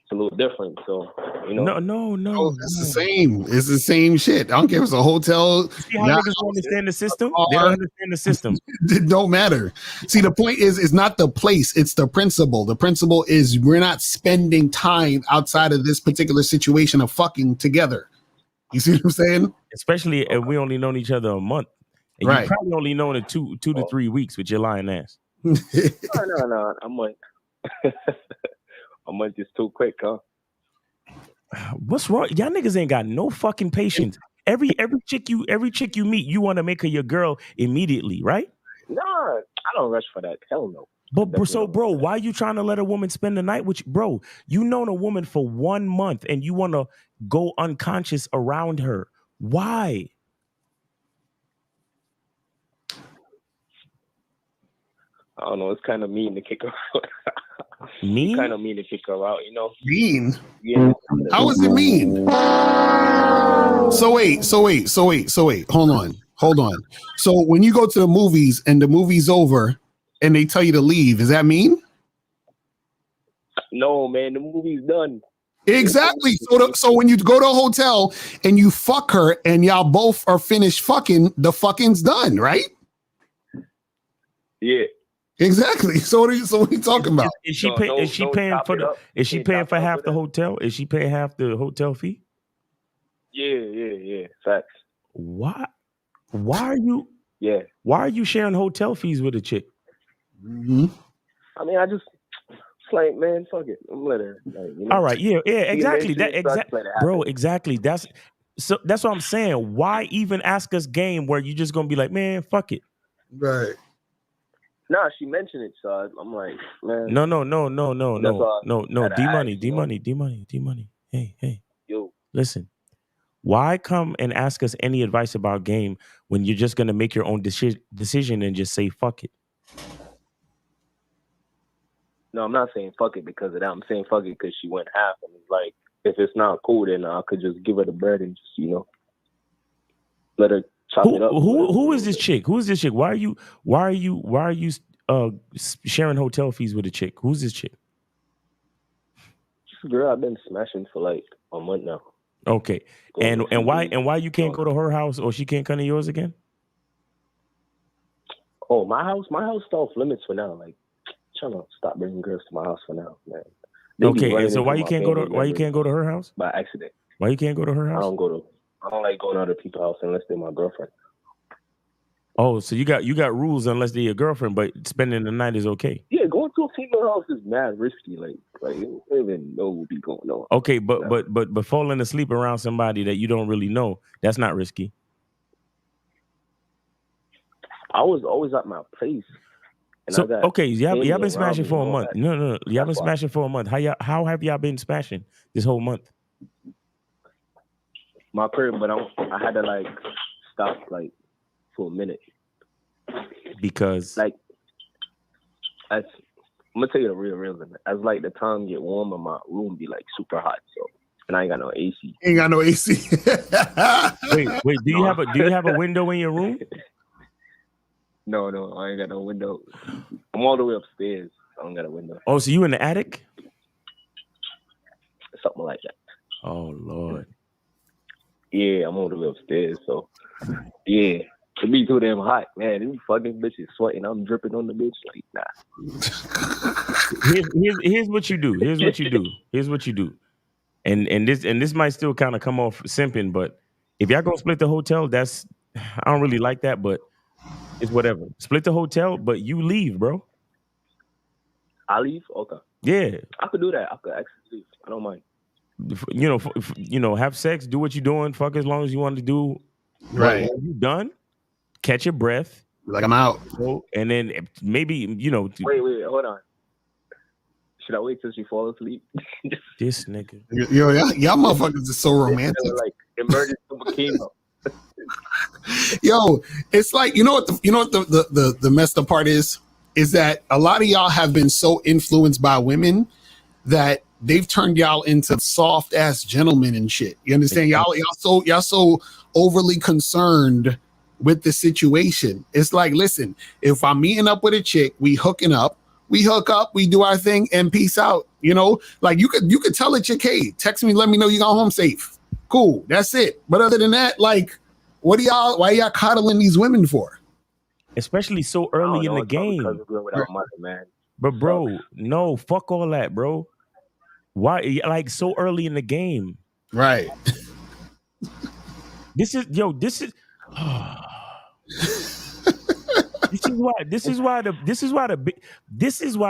it's a little different. So, you know. No. It's the same. It's the same shit. I don't care if it's a hotel. See how niggas don't understand the system? They don't understand the system. It don't matter. See, the point is, it's not the place, it's the principle. The principle is we're not spending time outside of this particular situation of fucking together. You see what I'm saying? Especially if we only known each other a month. And Right. you probably only known it two to 3 weeks with your lying ass. No. A month. A month is too quick, huh? What's wrong? Y'all niggas ain't got no fucking patience. Every chick you meet, you want to make her your girl immediately, right? Nah, I don't rush for that. Hell no. Bro, why are you trying to let a woman spend the night with you? Bro, you known a woman for 1 month and you want to go unconscious around her. Why? I don't know. It's kind of mean to kick her out. Mean? Kind of mean to kick her out, you know? Mean? Yeah. How is it mean? So wait. Hold on. So when you go to the movies and the movie's over and they tell you to leave, is that mean? No, man. The movie's done. Exactly. So when you go to a hotel and you fuck her and y'all both are finished fucking, the fucking's done, right? Yeah. Exactly. So what are you talking about? Is she paying for half the hotel? Is she paying half the hotel fee? Yeah. Facts. Why are you? Yeah. Why are you sharing hotel fees with a chick? Mm-hmm. I mean, it's like, man, fuck it. I'm let her. Like, you know, all right. Yeah. Exactly. Bro. Happen. Exactly. That's what I'm saying. Why even ask us game where you just gonna be like, man, fuck it. Right. Nah, she mentioned it, so I'm like, man. No. D money. Hey. Yo. Listen. Why come and ask us any advice about game when you're just gonna make your own decision and just say fuck it? No, I'm not saying fuck it because of that. I'm saying fuck it because she went half, and it's like, if it's not cool, then I could just give her the bread and just, you know, let her chop it up. Who is this chick? Who is this chick? Why are you sharing hotel fees with a chick? Who's this chick? Girl, I've been smashing for like a month now. Okay. And why you can't go to her house or she can't come to yours again? Oh, my house off limits for now. Like, trying to stop bringing girls to my house for now, man. Okay, and so why you can't go to her house? By accident. Why you can't go to her house? I don't like going to other people's house unless they're my girlfriend. Oh, so you got rules unless they're your girlfriend, but spending the night is okay. Yeah, going to a female house is mad risky. Like you don't even know what be going on. Okay, but falling asleep around somebody that you don't really know, that's not risky. I was always at my place. So okay, y'all been smashing for a month. No, y'all been smashing for a month. How have y'all been smashing this whole month? My crib, but I had to like stop like for a minute because like I'm gonna tell you the real reason. As like the time get warmer, my room be like super hot. So and I ain't got no AC. Ain't got no AC. wait. Do you have a window in your room? No, I ain't got no window. I'm all the way upstairs. I don't got a window. Oh, so you in the attic? something like that. Oh Lord. Yeah, I'm on the way upstairs, so yeah. To be too damn hot, man. These fucking bitches sweating. I'm dripping on the bitch. Like, nah. Here's what you do. Here's what you do. Here's what you do. And this might still kind of come off simping, but if y'all gonna split the hotel, that's I don't really like that, but it's whatever. Split the hotel, but you leave, bro. I leave? Okay. Yeah. I could do that. I could actually leave. I don't mind. Have sex, do what you're doing, fuck as long as you want to do. Right. When you done, catch your breath. Like, I'm out. And then maybe, Wait, hold on. Should I wait till she falls asleep? This nigga. Yo, y'all motherfuckers are so romantic. Like emergency chemo. Yo, it's like, you know what the messed up part is that a lot of y'all have been so influenced by women that they've turned y'all into soft ass gentlemen and shit. You understand? Y'all so overly concerned with the situation. It's like, listen, if I'm meeting up with a chick, we hook up, we do our thing and peace out. You know, like you could tell a chick, hey, text me, let me know you got home safe. Cool. That's it. But other than that, like, why are y'all coddling these women for? Especially so early in the game. But bro, no, fuck all that, bro. Why, like, so early in the game? Right. This is why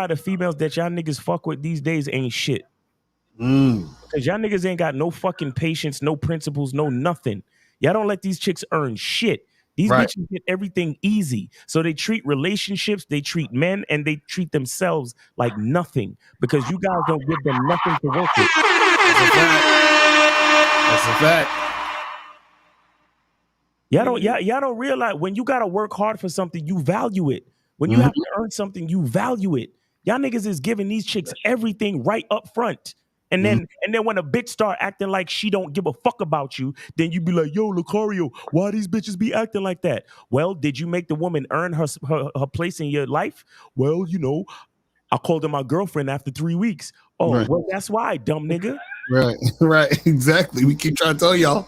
the females that y'all niggas fuck with these days ain't shit. Because y'all niggas ain't got no fucking patience, no principles, no nothing. Y'all don't let these chicks earn shit. These bitches get everything easy. So they treat relationships, they treat men, and they treat themselves like nothing because you guys don't give them nothing to work with. That's a fact. Y'all don't realize when you gotta work hard for something, you value it. When you have to earn something, you value it. Y'all niggas is giving these chicks everything right up front. And then when a bitch start acting like she don't give a fuck about you, then you be like, yo, Lucario, why these bitches be acting like that? Well, did you make the woman earn her place in your life? Well, I called her my girlfriend after 3 weeks. Oh, well, that's why, dumb nigga. Right, exactly. We keep trying to tell y'all.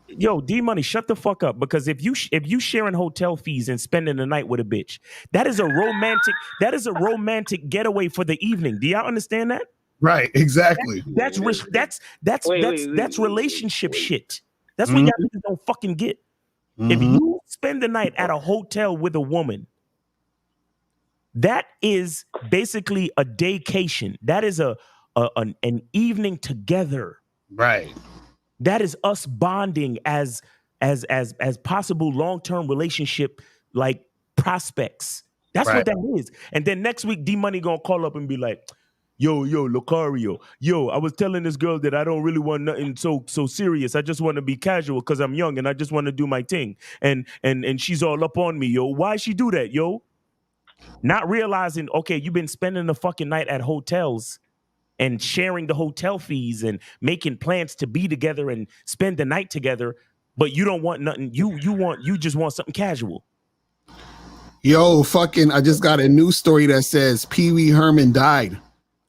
Yo, D-Money, shut the fuck up. Because if you sharing hotel fees and spending the night with a bitch, that is a romantic getaway for the evening. Do y'all understand that? Right, exactly. That's relationship shit. That's what y'all niggas don't fucking get. If you spend the night at a hotel with a woman, that is basically a daycation. That is an evening together. Right. That is us bonding as possible long-term relationship like prospects. That's what that is. And then next week, D-Money gonna call up and be like, yo, Lucario, I was telling this girl that I don't really want nothing so serious. I just want to be casual because I'm young and I just want to do my thing. And she's all up on me, yo. Why she do that, yo? Not realizing, okay, you've been spending the fucking night at hotels and sharing the hotel fees and making plans to be together and spend the night together, but you don't want nothing. You just want something casual. Yo, I just got a news story that says Pee Wee Herman died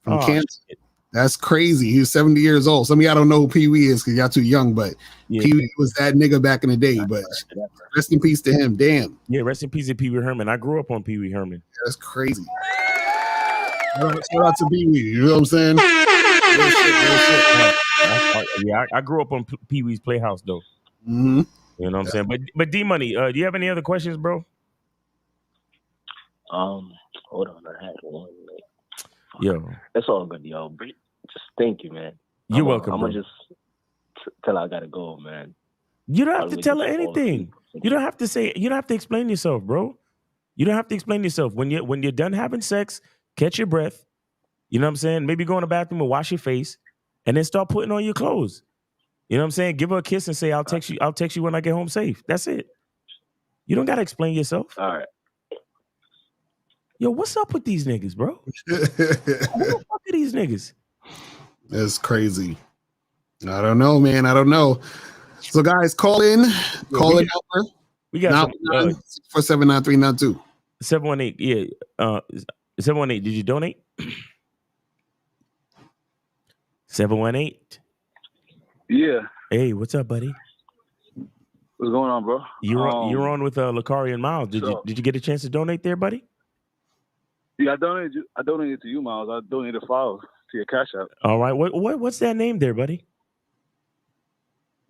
from cancer. Shit. That's crazy. He was 70 years old. Some of y'all don't know who Pee Wee is because y'all too young, but Pee Wee was that nigga back in the day. But rest in peace to him. Damn. Yeah, rest in peace to Pee Wee Herman. I grew up on Pee Wee Herman. That's crazy. Shout out to Pee Wee. You know what I'm saying? Real shit. Yeah, I grew up on Pee Wee's Playhouse though. Mm-hmm. You know what I'm saying? But D-Money, do you have any other questions, bro? Hold on, I had one. Yo, it's all good, yo. Just thank you, man. You're welcome. I'm gonna just tell her I gotta go, man. You don't have to tell her anything. You don't have to say. You don't have to explain yourself, bro. You don't have to explain yourself. When you're done having sex, catch your breath. You know what I'm saying? Maybe go in the bathroom and wash your face, and then start putting on your clothes. You know what I'm saying? Give her a kiss and say, "I'll text you when I get home safe." That's it. You don't gotta explain yourself. All right. Yo, what's up with these niggas, bro? Who the fuck are these ngniggas? That's crazy. I don't know, man. I don't know. So, guys, call in. Call in number. We got 479-392. 718. Yeah. 718. Did you donate? 718. Yeah. Hey, what's up, buddy? What's going on, bro? You're on with Lakari and Miles. Did you get a chance to donate there, buddy? Yeah, I donated to you, Miles. I donated $5 to your Cash App. All right. What's that name there, buddy?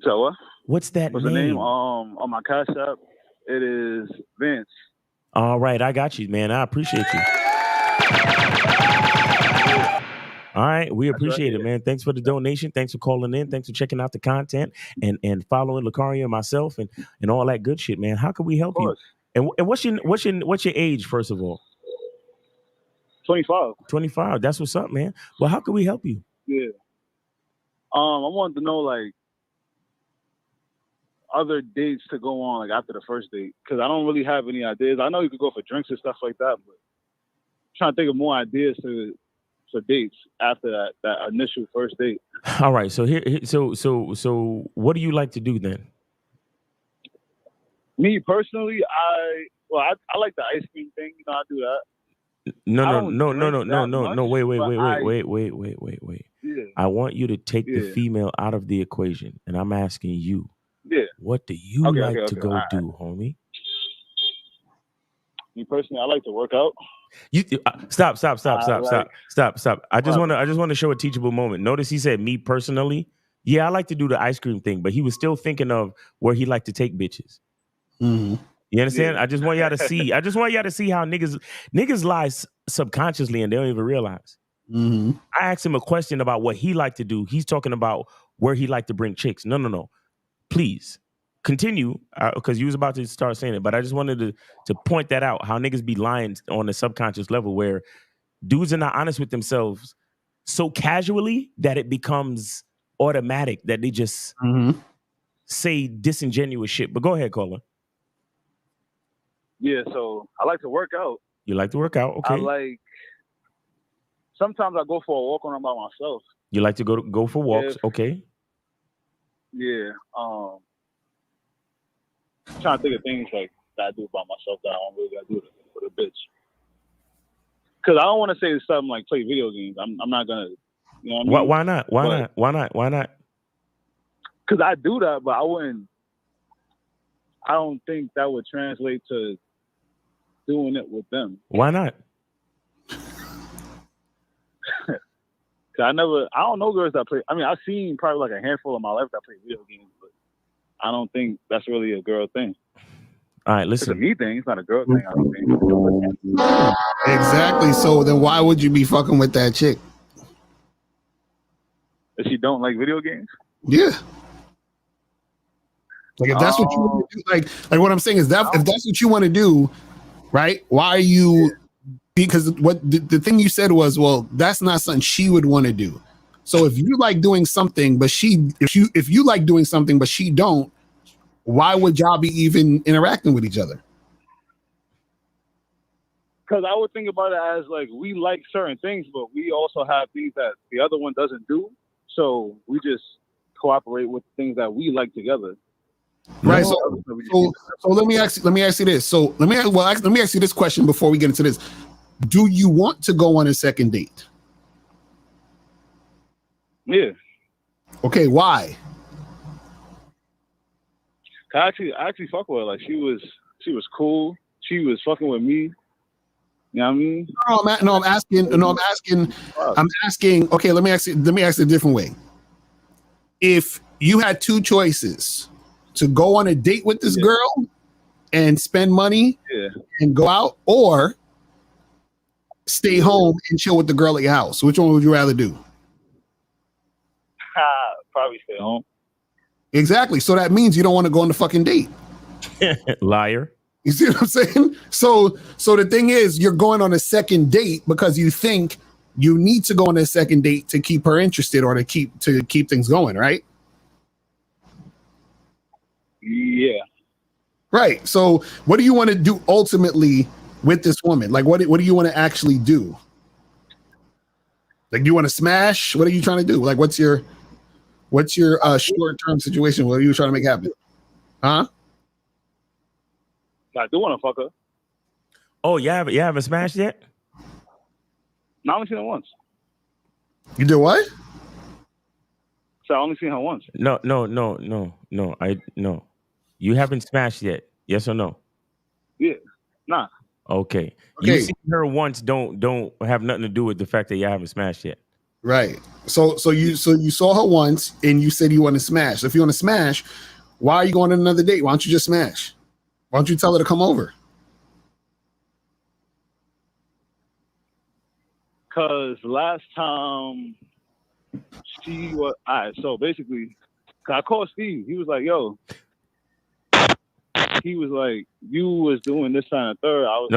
So what? What's that What's name? the name? On my Cash App, it is Vince. All right, I got you, man. I appreciate you. All right, we appreciate it, man. Thanks for the donation. Thanks for calling in. Thanks for checking out the content and following Lakari and myself and all that good shit, man. How can we help you? And what's your age, first of all? 25. 25. That's what's up, man. Well, how can we help you? Yeah. I wanted to know like other dates to go on like after the first date because I don't really have any ideas. I know you could go for drinks and stuff like that, but I'm trying to think of more ideas for dates after that initial first date. All right. So so what do you like to do then? Me personally, I like the ice cream thing. You know, I do that. No. Wait. Yeah. I want you to take the female out of the equation, and I'm asking you. Yeah. What do you like to go do, homie? Me personally, I like to work out. You stop. I just want to show a teachable moment. Notice he said me personally. Yeah, I like to do the ice cream thing, but he was still thinking of where he liked to take bitches. Mm-hmm. You understand? Yeah. I just want y'all to see. I just want y'all to see how niggas lie subconsciously and they don't even realize. Mm-hmm. I asked him a question about what he liked to do. He's talking about where he liked to bring chicks. No. Please continue because you was about to start saying it, but I just wanted to point that out. How niggas be lying on the subconscious level where dudes are not honest with themselves so casually that it becomes automatic that they just say disingenuous shit. But go ahead, caller. Yeah, so I like to work out. You like to work out, okay? Sometimes I go for a walk when I'm by myself. You like to go for walks, okay? Yeah. I'm trying to think of things like that I do by myself that I don't really gotta do with a bitch. Because I don't want to say something like play video games. I'm not gonna. You know what I mean? Why not? Because I do that, but I wouldn't. I don't think that would translate to doing it with them. Why not? I don't know girls that play. I mean, I've seen probably like a handful of my life that play video games, but I don't think that's really a girl thing. All right, listen. It's a me thing. It's not a girl thing. I don't think. Exactly. So then why would you be fucking with that chick? If she don't like video games? Yeah. Like if that's what you want to do, like what I'm saying is that if that's what you want to do, right? Why are you? Because what the thing you said was, well, that's not something she would want to do. So if you like doing something, but if you like doing something, but she don't, why would y'all be even interacting with each other? Because I would think about it as like we like certain things, but we also have things that the other one doesn't do. So we just cooperate with things that we like together. Right. So let me ask you this. So let me ask you this question before we get into this. Do you want to go on a second date? Yeah. Okay. Why? I actually fuck with her. Like she was cool. She was fucking with me. You know what I mean? I'm asking. Okay, let me ask it a different way. If you had two choices to go on a date with this girl and spend money and go out, or stay home and chill with the girl at your house, which one would you rather do? Probably stay home. Exactly. So that means you don't want to go on the fucking date. Liar. You see what I'm saying? So the thing is, you're going on a second date because you think you need to go on a second date to keep her interested or to keep things going, right? Yeah. Right. So what do you want to do ultimately with this woman? Like, what do you want to actually do? Like, you want to smash? What are you trying to do? Like, what's your short-term situation? What are you trying to make happen? Huh? I do want to fuck her. Oh, you haven't smashed yet? No, I only seen it once. You did what? So I only seen her once. No. You haven't smashed yet. Yes or no? Yeah. Nah. Okay. You see her once don't have nothing to do with the fact that you haven't smashed yet. Right. So you saw her once and you said you want to smash. So if you want to smash, why are you going on another date? Why don't you just smash? Why don't you tell her to come over? Cause last time she was all right, so basically I called Steve. He was like, yo. He was like, you was doing this time and third. I was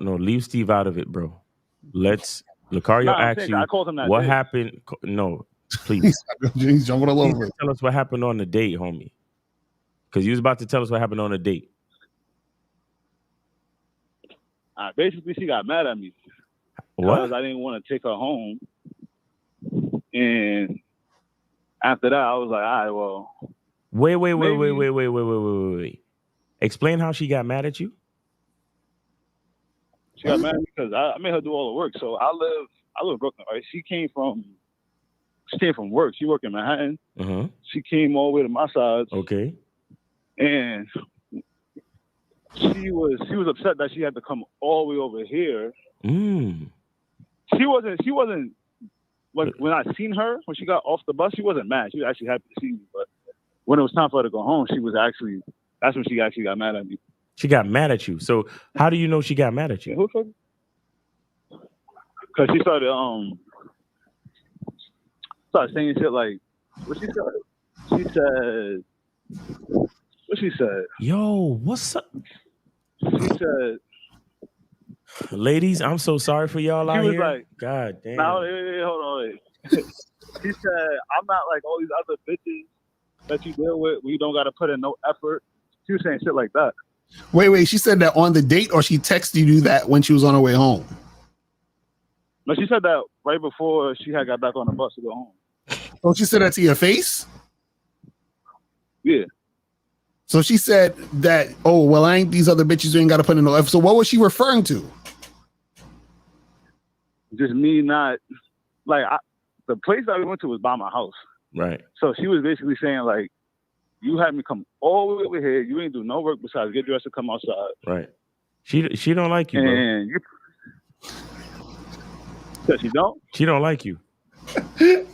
No. Leave Steve out of it, bro. Let's Lucario ask you I called him that what day. happened. No, please. He's jumping all over. Tell us what happened on the date, homie. Because you was about to tell us what happened on the date. Basically, she got mad at me. What? Because I didn't want to take her home. And after that, I was like, all right, well. Wait. Explain how she got mad at you. She got mad because I made her do all the work. So I live in Brooklyn, right? She came from work. She worked in Manhattan. Uh-huh. She came all the way to my side. Okay. And she was upset that she had to come all the way over here. She wasn't when I seen her when she got off the bus, she wasn't mad. She was actually happy to see me. But when it was time for her to go home, that's when she actually got mad at me. She got mad at you. So how do you know she got mad at you? Because she started saying shit like what she said. She said, yo, what's up? She said, ladies, I'm so sorry for y'all out was here. Like, God damn. Now, hold on. She said, I'm not like all these other bitches that you deal with where you don't got to put in no effort. She was saying shit like that. Wait. She said that on the date, or she texted you that when she was on her way home? No, she said that right before she had got back on the bus to go home. Oh, she said that to your face? Yeah. So she said that, oh, well, I ain't these other bitches who ain't got to put in no effort. So what was she referring to? Just me not, like, the place that we went to was by my house. Right. So she was basically saying, like, you had me come all the way over here. You ain't do no work besides get dressed to come outside. Right. She don't like you, bro. And she don't? She don't like you.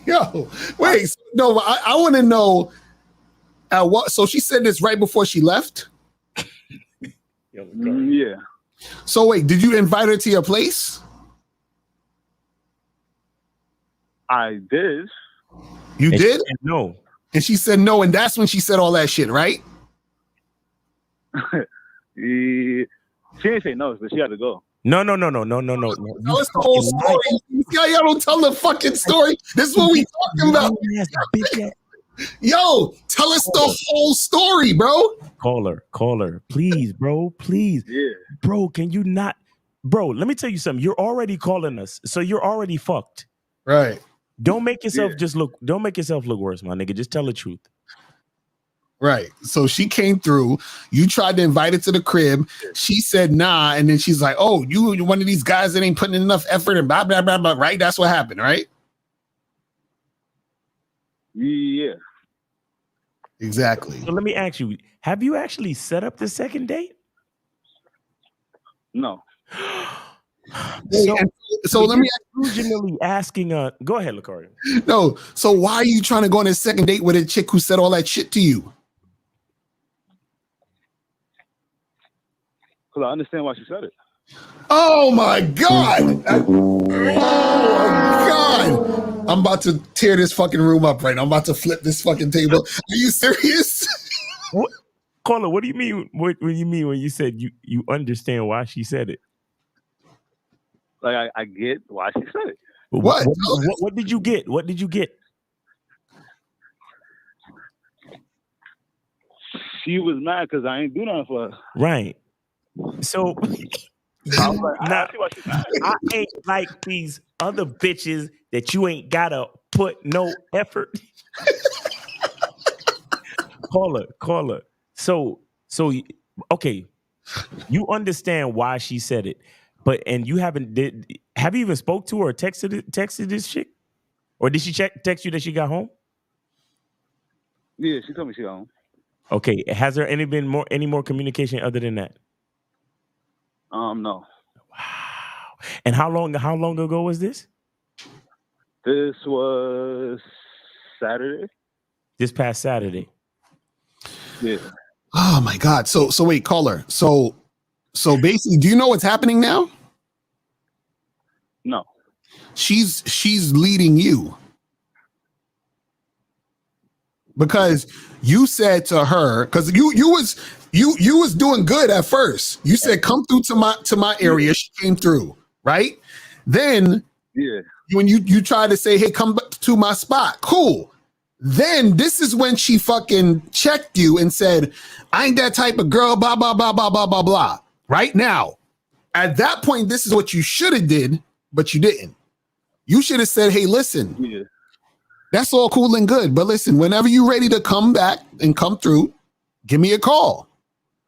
Yo, wait. No, I want to know at what. So she said this right before she left? Yeah. So wait, did you invite her to your place? I did. You did? No. And she said no, and that's when she said all that shit, right? Yeah. She didn't say no, but she had to go. No. Tell us the whole story. Y'all don't tell the fucking story. This is what we talking about. Yo, tell us the whole story, bro. Call her. Please, bro. Please. Yeah. Bro, can you not? Bro, let me tell you something. You're already calling us, so you're already fucked. Right. Don't make yourself don't make yourself look worse, my nigga. Just tell the truth. Right. So she came through. You tried to invite her to the crib. She said nah, and then she's like, "Oh, you one of these guys that ain't putting enough effort and blah blah blah blah." Right? That's what happened, right? Yeah. Exactly. So let me ask you: have you actually set up the second date? No. So let me originally asking. Go ahead, Lucario. No. So why are you trying to go on a second date with a chick who said all that shit to you? Because I understand why she said it. Oh my God. Oh my God. I'm about to tear this fucking room up right now. I'm about to flip this fucking table. Are you serious? What? Caller, what do you mean? What do you mean when you said you understand why she said it? Like I get why she said it. What did you get? What did you get? She was mad because I ain't do nothing for her. Right. So I was like, I see why she's mad. I ain't like these other bitches that you ain't gotta put no effort. Call her. So okay, you understand why she said it, but and you have you even spoke to her or texted this chick? Or did she text you that she got home? Yeah, she told me she got home. Okay. Has there been any more communication other than that? No. Wow. And how long ago was this? This was Saturday. This past Saturday. Yeah. Oh my God. So wait, caller. So basically, do you know what's happening now? No. She's leading you. Because you said to her, because you was doing good at first. You said, come through to my area. She came through, right? Then when you tried to say, hey, come to my spot, cool. Then this is when she fucking checked you and said, I ain't that type of girl, blah, blah, blah, blah, blah, blah, blah. Right now, at that point, this is what you should have did, but you didn't. You should have said, hey, listen, that's all cool and good. But listen, whenever you're ready to come back and come through, give me a call.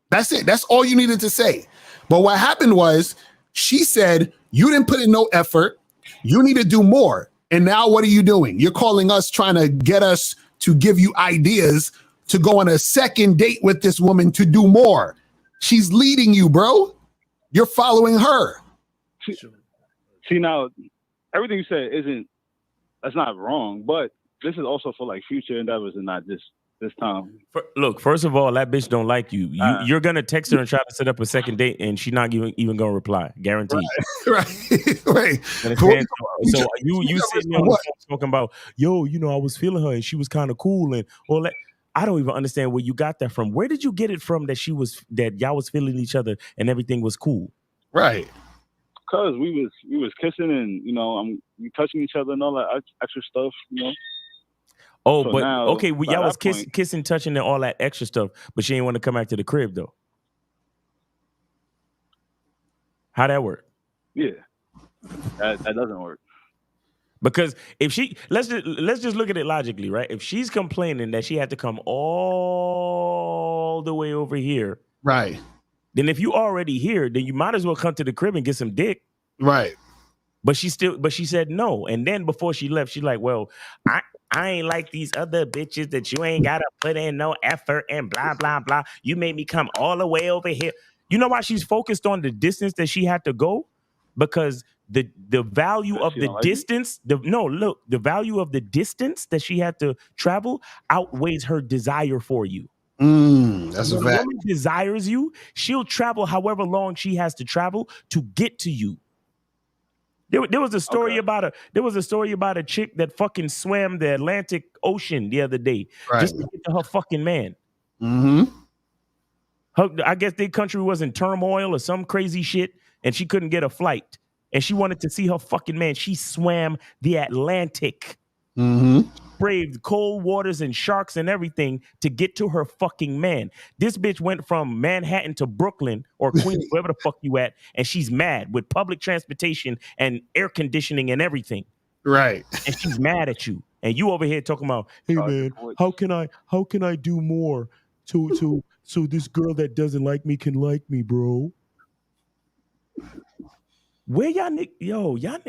That's it. That's all you needed to say. But what happened was she said, you didn't put in no effort. You need to do more. And now what are you doing? You're calling us, trying to get us to give you ideas to go on a second date with this woman to do more. She's leading you, bro. You're following her. See, now, everything you said that's not wrong, but this is also for like future endeavors and not just this time. Look, first of all, that bitch don't like you. You're gonna text her and try to set up a second date, and she's not even gonna reply. Guaranteed. Right. So you sitting there on the phone talking about, yo, I was feeling her and she was kind of cool and all that. I don't even understand where you got that from. Where did you get it from that y'all was feeling each other and everything was cool? Right. Cause we was kissing and we touching each other and all that extra stuff, Oh, so but now, okay, y'all was kissing, touching, and all that extra stuff, but she ain't want to come back to the crib though. How that work? Yeah, that doesn't work. Because if let's just look at it logically, right? If she's complaining that she had to come all the way over here, right? Then if you already here, then you might as well come to the crib and get some dick, right? But she said no, and then before she left, she's like, "Well, I ain't like these other bitches that you ain't gotta put in no effort and blah blah blah. You made me come all the way over here." You know why she's focused on the distance that she had to go? Because the value of the distance, the value of the distance that she had to travel outweighs her desire for you. That's a fact. When a woman desires you, she'll travel however long she has to travel to get to you. There was a story about a chick that fucking swam the Atlantic Ocean the other day just to get to her fucking man. Mm-hmm. I guess their country was in turmoil or some crazy shit, and she couldn't get a flight. And she wanted to see her fucking man. She swam the Atlantic. Mm-hmm. Braved cold waters and sharks and everything to get to her fucking man. This bitch went from Manhattan to Brooklyn or Queens, wherever the fuck you at, and she's mad with public transportation and air conditioning and everything. Right. And she's mad at you. And you over here talking about, hey man, how can I do more so this girl that doesn't like me can like me, bro? Where y'all y'all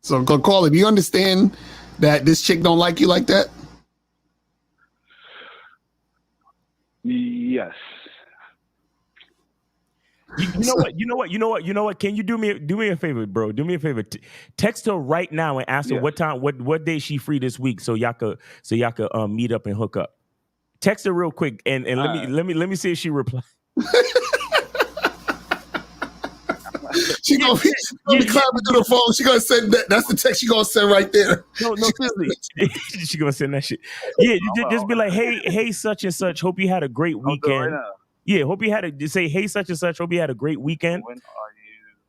So call it. Do you understand that this chick don't like you like that? Yes. You know what? Can you do me a favor, bro? Do me a favor. Text her right now and ask her what day she free this week so y'all could meet up and hook up. Text her real quick and let me see if she replies. She gonna be clapping through the phone. She gonna send that. That's the text she gonna send right there. No, seriously. She gonna send that shit. Yeah, you just be like, hey, such and such. Hope you had a great weekend. Yeah, hope you had say, hey, such and such. Hope you had a great weekend. When are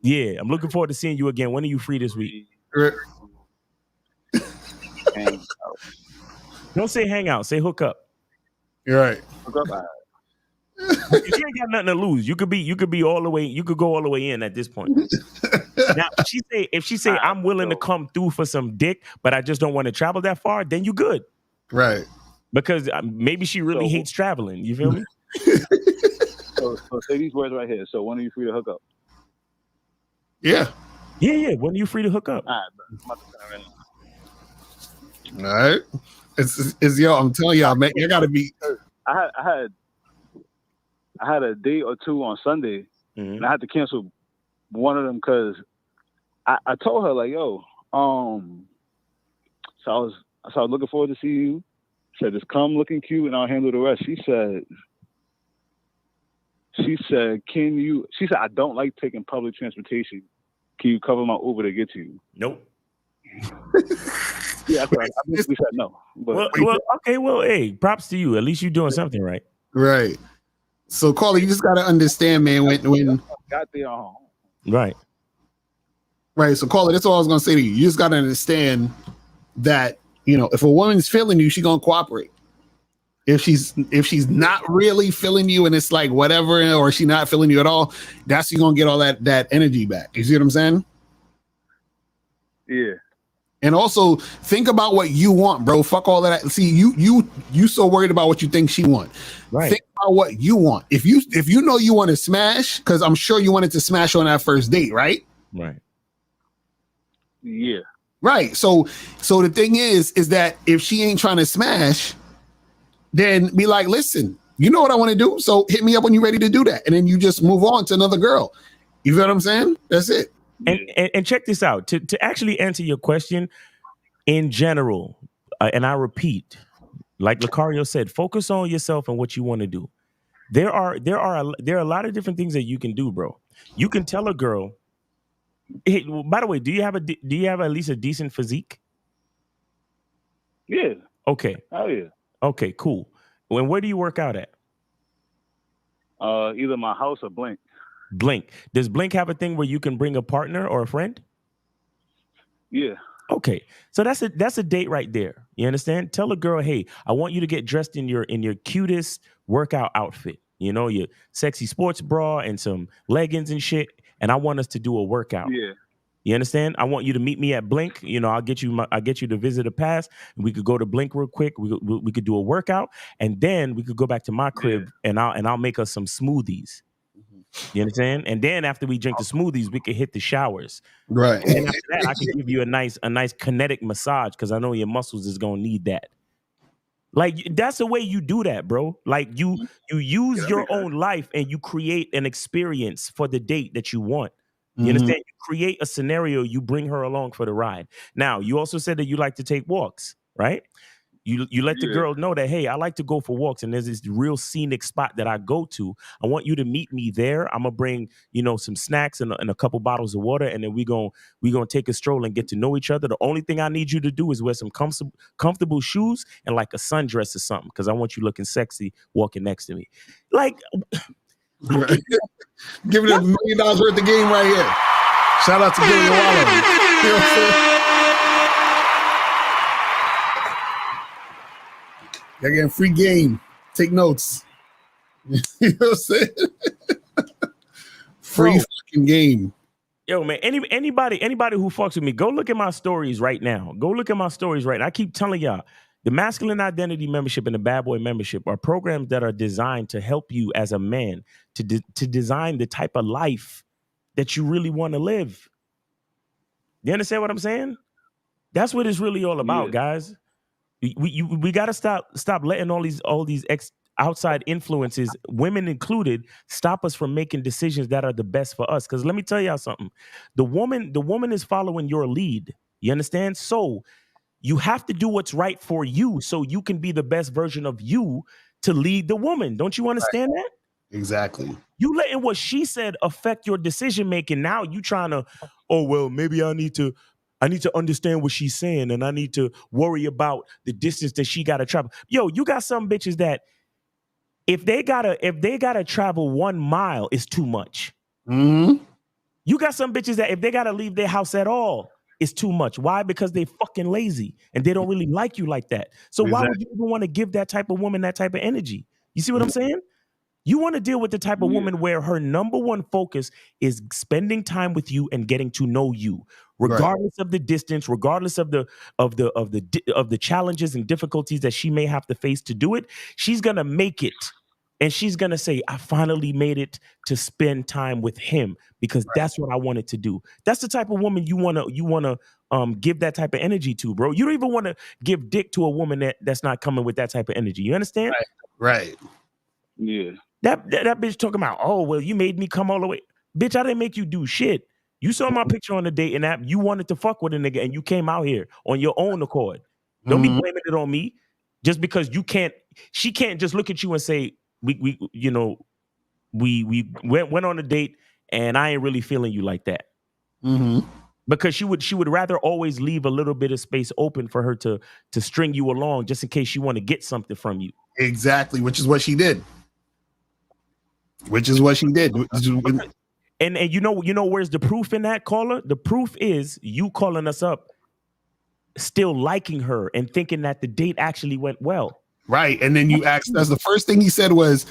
you? Yeah, I'm looking forward to seeing you again. When are you free this week? Hang out. Don't say hang out. Say hook up. You're right. Hook up. You ain't got nothing to lose. You could be all the way. You could go all the way in at this point. Now, if she say I'm willing to come through for some dick, but I just don't want to travel that far, then you good, right? Because maybe she really hates traveling. You feel me? So say these words right here. So when are you free to hook up? Yeah. When are you free to hook up? All right, bro. I'm about to send it right now. All right. It's yo. I'm telling y'all, man, you gotta be. I had a date or two on Sunday, and I had to cancel one of them because I told her like, yo, so I was looking forward to see you. Said just come looking cute and I'll handle the rest. She said, can you? She said I don't like taking public transportation. Can you cover my Uber to get to you? Nope. Yeah, I basically said no. But Well, hey, props to you. At least you're doing something right. Right. So, Carly, you just got to understand, man, when got there home. Right. Right. So, Carly, that's all I was going to say to you. You just got to understand that, you know, if a woman's feeling you, she's going to cooperate. If she's not really feeling you and it's like whatever, or she's not feeling you at all, that's you're going to get all that energy back. You see what I'm saying? Yeah. And also think about what you want, bro. Fuck all that. See, you so worried about what you think she want. Right. Think about what you want. If you know you want to smash, because I'm sure you wanted to smash on that first date, right? Right. Yeah. Right. So the thing is that if she ain't trying to smash, then be like, listen, you know what I want to do, so hit me up when you're ready to do that, and then you just move on to another girl. You feel what I'm saying? That's it. And check this out. To actually answer your question, in general, and I repeat, like Lucario said, focus on yourself and what you want to do. There are a lot of different things that you can do, bro. You can tell a girl. Hey, by the way, do you have at least a decent physique? Yeah. Okay. Oh yeah. Okay. Cool. And where do you work out at? Either my house or Blink. Blink. Does Blink have a thing where you can bring a partner or a friend? Yeah. Okay. So that's a date right there. You understand? Tell a girl, hey, I want you to get dressed in your cutest workout outfit. You know, your sexy sports bra and some leggings and shit. And I want us to do a workout. Yeah. You understand? I want you to meet me at Blink. You know, I'll get you to visit a pass. We could go to Blink real quick. We could do a workout, and then we could go back to my crib and I'll make us some smoothies. You understand? And then after we drink the smoothies, we could hit the showers. Right. And then after that, I can give you a nice kinetic massage because I know your muscles is gonna need that. Like that's the way you do that, bro. Like you use your own life and you create an experience for the date that you want. You understand? You create a scenario, you bring her along for the ride. Now, you also said that you like to take walks, right? You let the girl know that, hey, I like to go for walks and there's this real scenic spot that I go to. I want you to meet me there. I'm gonna bring, some snacks and a couple bottles of water, and then we gonna take a stroll and get to know each other. The only thing I need you to do is wear some comfortable shoes and like a sundress or something, because I want you looking sexy walking next to me. Like right. Giving it $1 million worth of game right here. Shout out to Billy Wallow. You know what I'm saying? Y'all getting free game. Take notes. You know what I'm saying? Free fucking game. Yo, man, anybody who fucks with me, go look at my stories right now. Go look at my stories right now. I keep telling y'all, the Masculine Identity Membership and the Bad Boy Membership are programs that are designed to help you as a man to design the type of life that you really want to live. You understand what I'm saying? That's what it's really all about, guys. We got to stop letting all these outside influences, women included, stop us from making decisions that are the best for us. Because let me tell y'all something. The woman is following your lead. You understand? So you have to do what's right for you so you can be the best version of you to lead the woman. Don't you understand that? Exactly. You letting what she said affect your decision making. Now you trying to, maybe I need to understand what she's saying, and I need to worry about the distance that she got to travel. Yo, you got some bitches that if they gotta travel 1 mile, it's too much. Mm-hmm. You got some bitches that if they gotta leave their house at all, it's too much. Why? Because they fucking lazy and they don't really like you like that. So why would you even want to give that type of woman that type of energy? You see what I'm saying? You want to deal with the type of woman where her number one focus is spending time with you and getting to know you, regardless of the distance, regardless of the challenges and difficulties that she may have to face to do it. She's gonna make it, and she's gonna say, "I finally made it to spend time with him because that's what I wanted to do." That's the type of woman you wanna give that type of energy to, bro. You don't even want to give dick to a woman that's not coming with that type of energy. You understand? Right. Yeah. That bitch talking about, oh, well, you made me come all the way. Bitch, I didn't make you do shit. You saw my picture on the dating app. You wanted to fuck with a nigga and you came out here on your own accord. Don't be blaming it on me just because she can't just look at you and say, we went on a date and I ain't really feeling you like that. Because she would rather always leave a little bit of space open for her to string you along just in case she want to get something from you. Exactly, which is what she did. And you know where's the proof in that, caller? The proof is you calling us up, still liking her and thinking that the date actually went well. Right. And then you asked us, the first thing he said was,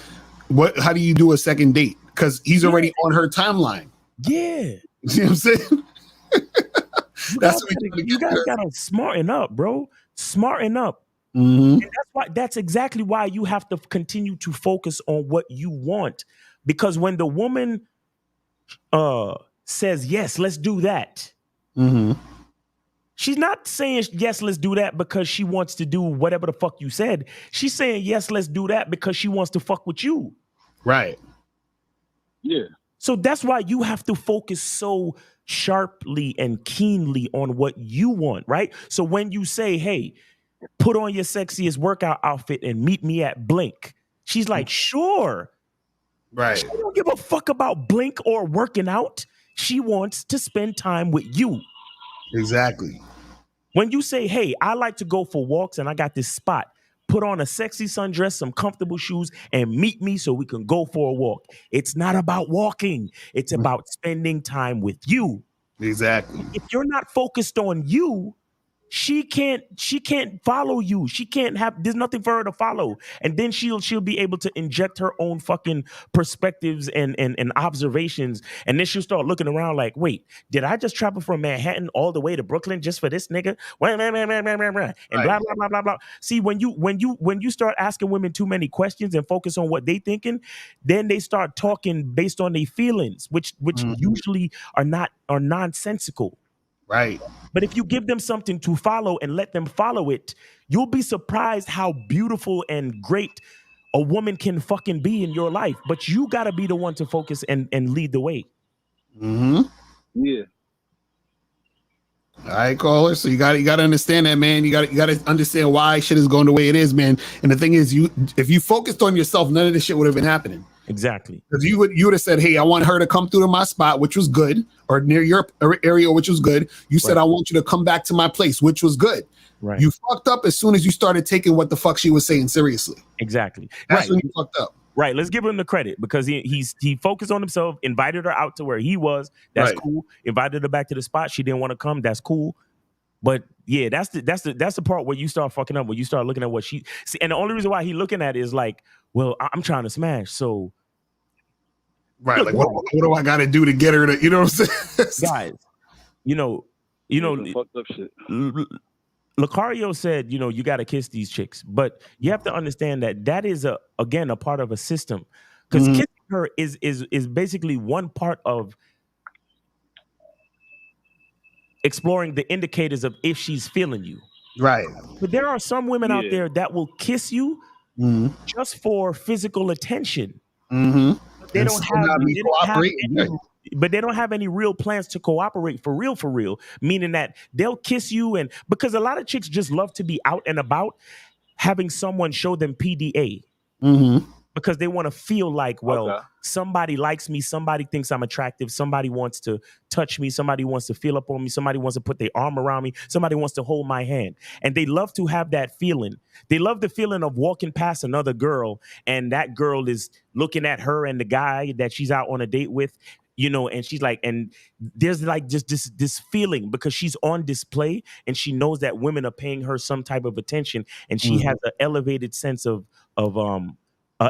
how do you do a second date? Because he's already on her timeline. Yeah. You see what I'm saying? You guys gotta smarten up, bro. Smarten up. Mm-hmm. And that's exactly why you have to continue to focus on what you want. Because when the woman says, yes, let's do that. Mm-hmm. She's not saying, yes, let's do that because she wants to do whatever the fuck you said. She's saying, yes, let's do that because she wants to fuck with you. Right. Yeah. So that's why you have to focus so sharply and keenly on what you want, right? So when you say, hey, put on your sexiest workout outfit and meet me at Blink, she's like, sure. Right. She don't give a fuck about Blink or working out. She wants to spend time with you. Exactly. When you say, hey, I like to go for walks and I got this spot, put on a sexy sundress, some comfortable shoes, and meet me so we can go for a walk. It's not about walking. It's about spending time with you. Exactly. If you're not focused on you, she can't follow you. She can't there's nothing for her to follow. And then she'll be able to inject her own fucking perspectives and observations. And then she'll start looking around like, wait, did I just travel from Manhattan all the way to Brooklyn just for this nigga? And blah, blah, blah, blah, blah. See, when you start asking women too many questions and focus on what they thinking, then they start talking based on their feelings, which usually are nonsensical. Right. But if you give them something to follow and let them follow it, you'll be surprised how beautiful and great a woman can fucking be in your life. But you got to be the one to focus and lead the way. Mm-hmm. Yeah. All right, caller. So you got to understand that, man. You got to understand why shit is going the way it is, man. And the thing is, if you focused on yourself, none of this shit would have been happening. Exactly. Because you would have said, hey, I want her to come through to my spot, which was good, or near your area, which was good. You said, I want you to come back to my place, which was good. Right. You fucked up as soon as you started taking what the fuck she was saying seriously. Exactly. That's when you fucked up. Right. Let's give him the credit because he focused on himself, invited her out to where he was. That's cool. Invited her back to the spot. She didn't want to come. That's cool. But yeah, that's the part where you start fucking up, where you start looking at what she see. And the only reason why he looking at it is like, well, I'm trying to smash. So right, like what do I got to do to get her to, you know what I'm saying? Guys, you know, fucked up shit. Lucario said, you got to kiss these chicks, but you have to understand that is again a part of a system, because kissing her is basically one part of exploring the indicators of if she's feeling you. Right. But there are some women out there that will kiss you just for physical attention. Mm-hmm. They don't have any real plans to cooperate for real, meaning that they'll kiss you, and because a lot of chicks just love to be out and about, having someone show them PDA. Mm-hmm. Because they want to feel like, somebody likes me, somebody thinks I'm attractive, somebody wants to touch me, somebody wants to feel up on me, somebody wants to put their arm around me, somebody wants to hold my hand. And they love to have that feeling. They love the feeling of walking past another girl and that girl is looking at her and the guy that she's out on a date with, and she's like, and there's like just this feeling because she's on display and she knows that women are paying her some type of attention, and she has an elevated sense of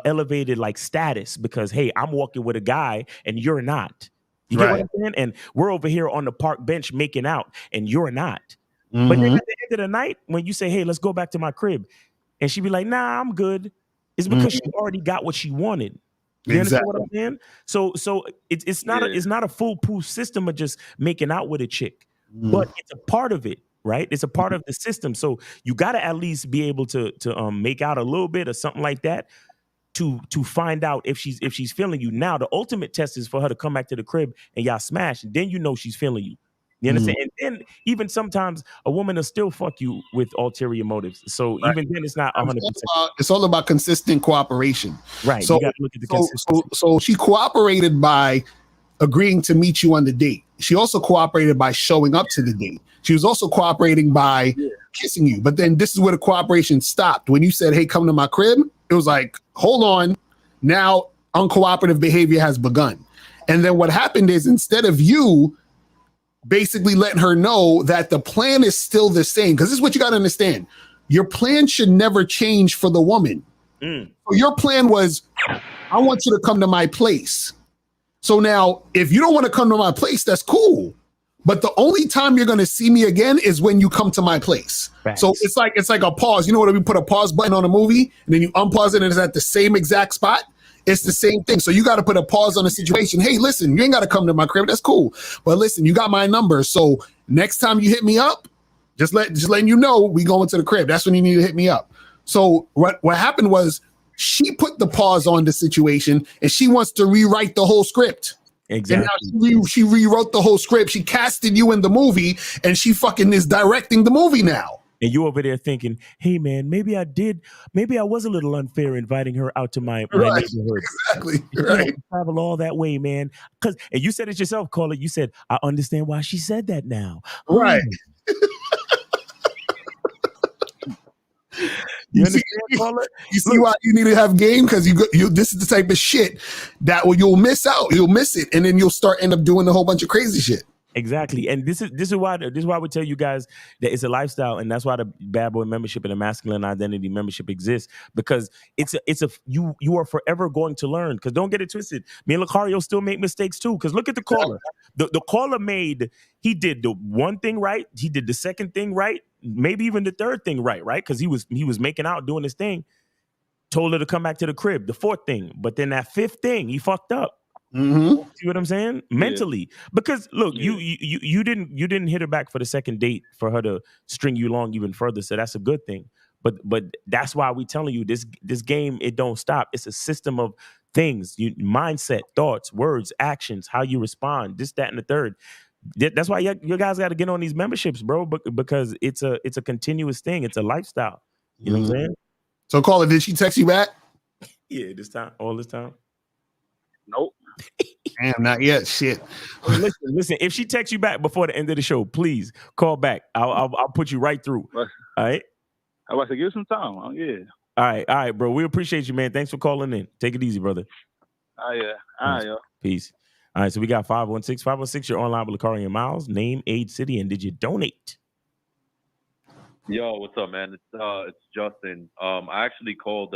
elevated like status because, hey, I'm walking with a guy and you're not. You get what I'm saying? And we're over here on the park bench making out and you're not. But then at the end of the night, when you say, hey, let's go back to my crib, and she be like, nah, I'm good, it's because she already got what she wanted. You understand what I'm saying? So it's not a foolproof system of just making out with a chick. but it's a part of it, right? It's a part of the system. So you got to at least be able to make out a little bit or something like that to find out if she's feeling you. Now the ultimate test is for her to come back to the crib and y'all smash, and then you know she's feeling you. You understand? And then even sometimes a woman will still fuck you with ulterior motives. So even then it's not 100%. It's all about consistent cooperation. Right. So, you got to look at the consistency. so she cooperated by agreeing to meet you on the date. She also cooperated by showing up to the date. She was also cooperating by kissing you. But then this is where the cooperation stopped. When you said, hey, come to my crib, it was like, hold on. Now uncooperative behavior has begun. And then what happened is instead of you basically letting her know that the plan is still the same, because this is what you got to understand. Your plan should never change for the woman. So your plan was, I want you to come to my place. So now, if you don't want to come to my place, that's cool. But the only time you're going to see me again is when you come to my place. Facts. So it's like a pause. You know what? We put a pause button on a movie and then you unpause it and it's at the same exact spot. It's the same thing. So you got to put a pause on the situation. Hey, listen, you ain't got to come to my crib. That's cool. But listen, you got my number. So next time you hit me up, just letting you know we going to the crib. That's when you need to hit me up. So what happened was she put the pause on the situation and she wants to rewrite the whole script. Exactly. And now she rewrote the whole script. She casted you in the movie and she fucking is directing the movie now. And you over there thinking, hey man, maybe I was a little unfair inviting her out to my neighborhood. Exactly. Right. Travel all that way, man. And you said it yourself, caller. You said, I understand why she said that now. Right. You understand, caller? You see why you need to have game? Because you this is the type of shit that you'll miss out. You'll miss it, and then you'll end up doing a whole bunch of crazy shit. Exactly, and this is why we tell you guys that it's a lifestyle, and that's why the Bad Boy membership and the Masculine Identity membership exists, because you are forever going to learn. Because don't get it twisted, me and Lucario still make mistakes too. Because look at the caller. The caller he did the one thing right, he did the second thing right, maybe even the third thing right, because he was making out doing his thing. Told her to come back to the crib, the fourth thing, but then that fifth thing he fucked up. Mm-hmm. See what I'm saying? Mentally, because look, you didn't hit her back for the second date for her to string you along even further. So that's a good thing. But that's why we telling you this game, it don't stop. It's a system of things, mindset, thoughts, words, actions, how you respond, this, that, and the third. That's why you guys got to get on these memberships, bro. Because it's a continuous thing. It's a lifestyle. You know what I'm saying? So, caller, did she text you back? Yeah, all this time. Nope. Damn, not yet. Shit. Listen. If she texts you back before the end of the show, please call back. I'll put you right through. All right. I about to give some time. Yeah. All right, bro. We appreciate you, man. Thanks for calling in. Take it easy, brother. Yeah. All right, yo. Peace. All right, so we got 516. 516, you're online with Lucario and Miles. Name, age, city, and did you donate? Yo, what's up, man? It's Justin. I actually called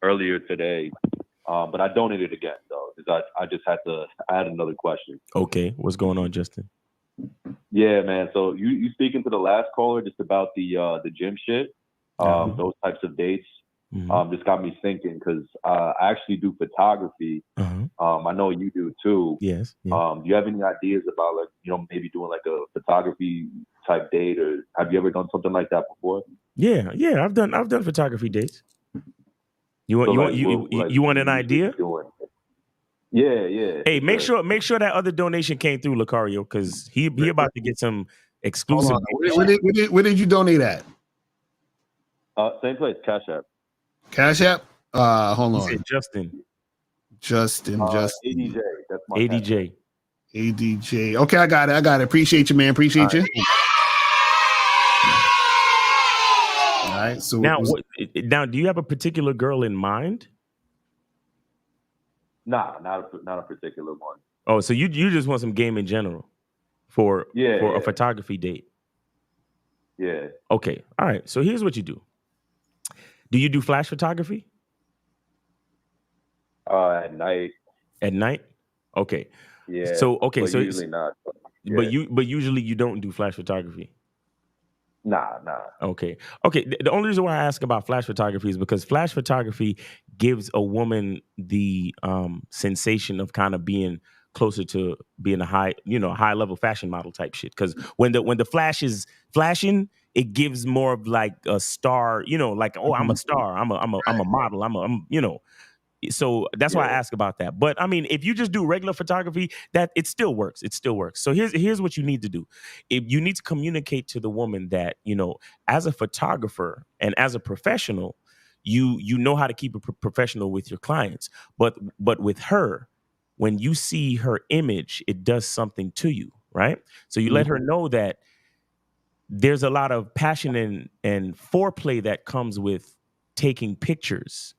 earlier today, but I donated again though, because I had another question. Okay, what's going on, Justin? Yeah, man. So you speaking to the last caller just about the gym shit, those types of dates. Just got me thinking, because I actually do photography. I know you do too. Yes. Do you have any ideas about, like, maybe doing like a photography type date, or have you ever done something like that before? Yeah. I've done photography dates. You want an idea? Yeah. Hey, make sure that other donation came through, Lucario, because he about to get some exclusive. Where did you donate at? Same place, Cash App. Cash App? Hold on. Justin. ADJ. That's my ADJ. Okay, I got it. Appreciate you, man. Appreciate you. All right. So now, do you have a particular girl in mind? Nah, not a particular one. Oh, so you just want some game in general for a photography date? Yeah. Okay. All right. So here's what you do. Do you do flash photography? At night. At night? Okay. Yeah. So usually not. But usually you don't do flash photography. Nah. Okay. The only reason why I ask about flash photography is because flash photography gives a woman the sensation of kind of being closer to being a high level fashion model type shit. Because when the flash is flashing, it gives more of like a star, like, oh, I'm a star, I'm a model, I'm So that's why I ask about that. But I mean, if you just do regular photography, that it still works. It still works. So here's what you need to do. If you need to communicate to the woman that, as a photographer and as a professional, you know how to keep it professional with your clients. But with her, when you see her image, it does something to you, right? So you let her know that there's a lot of passion and foreplay that comes with taking pictures.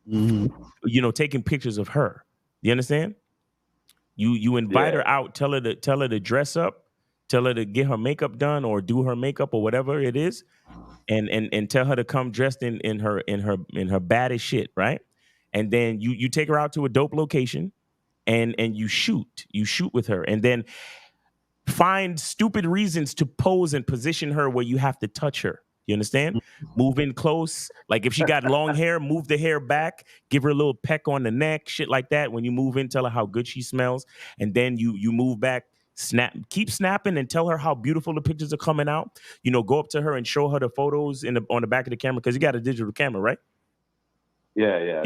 Taking pictures of her. You understand? You invite her out, tell her to dress up, tell her to get her makeup done or do her makeup or whatever it is, and tell her to come dressed in her baddest shit, right? And then you take her out to a dope location and you shoot with her, and then find stupid reasons to pose and position her where you have to touch her. You understand? Move in close. Like if she got long hair, move the hair back, give her a little peck on the neck, shit like that. When you move in, tell her how good she smells. And then you move back, keep snapping and tell her how beautiful the pictures are coming out. Go up to her and show her the photos on the back of the camera, because you got a digital camera, right? Yeah.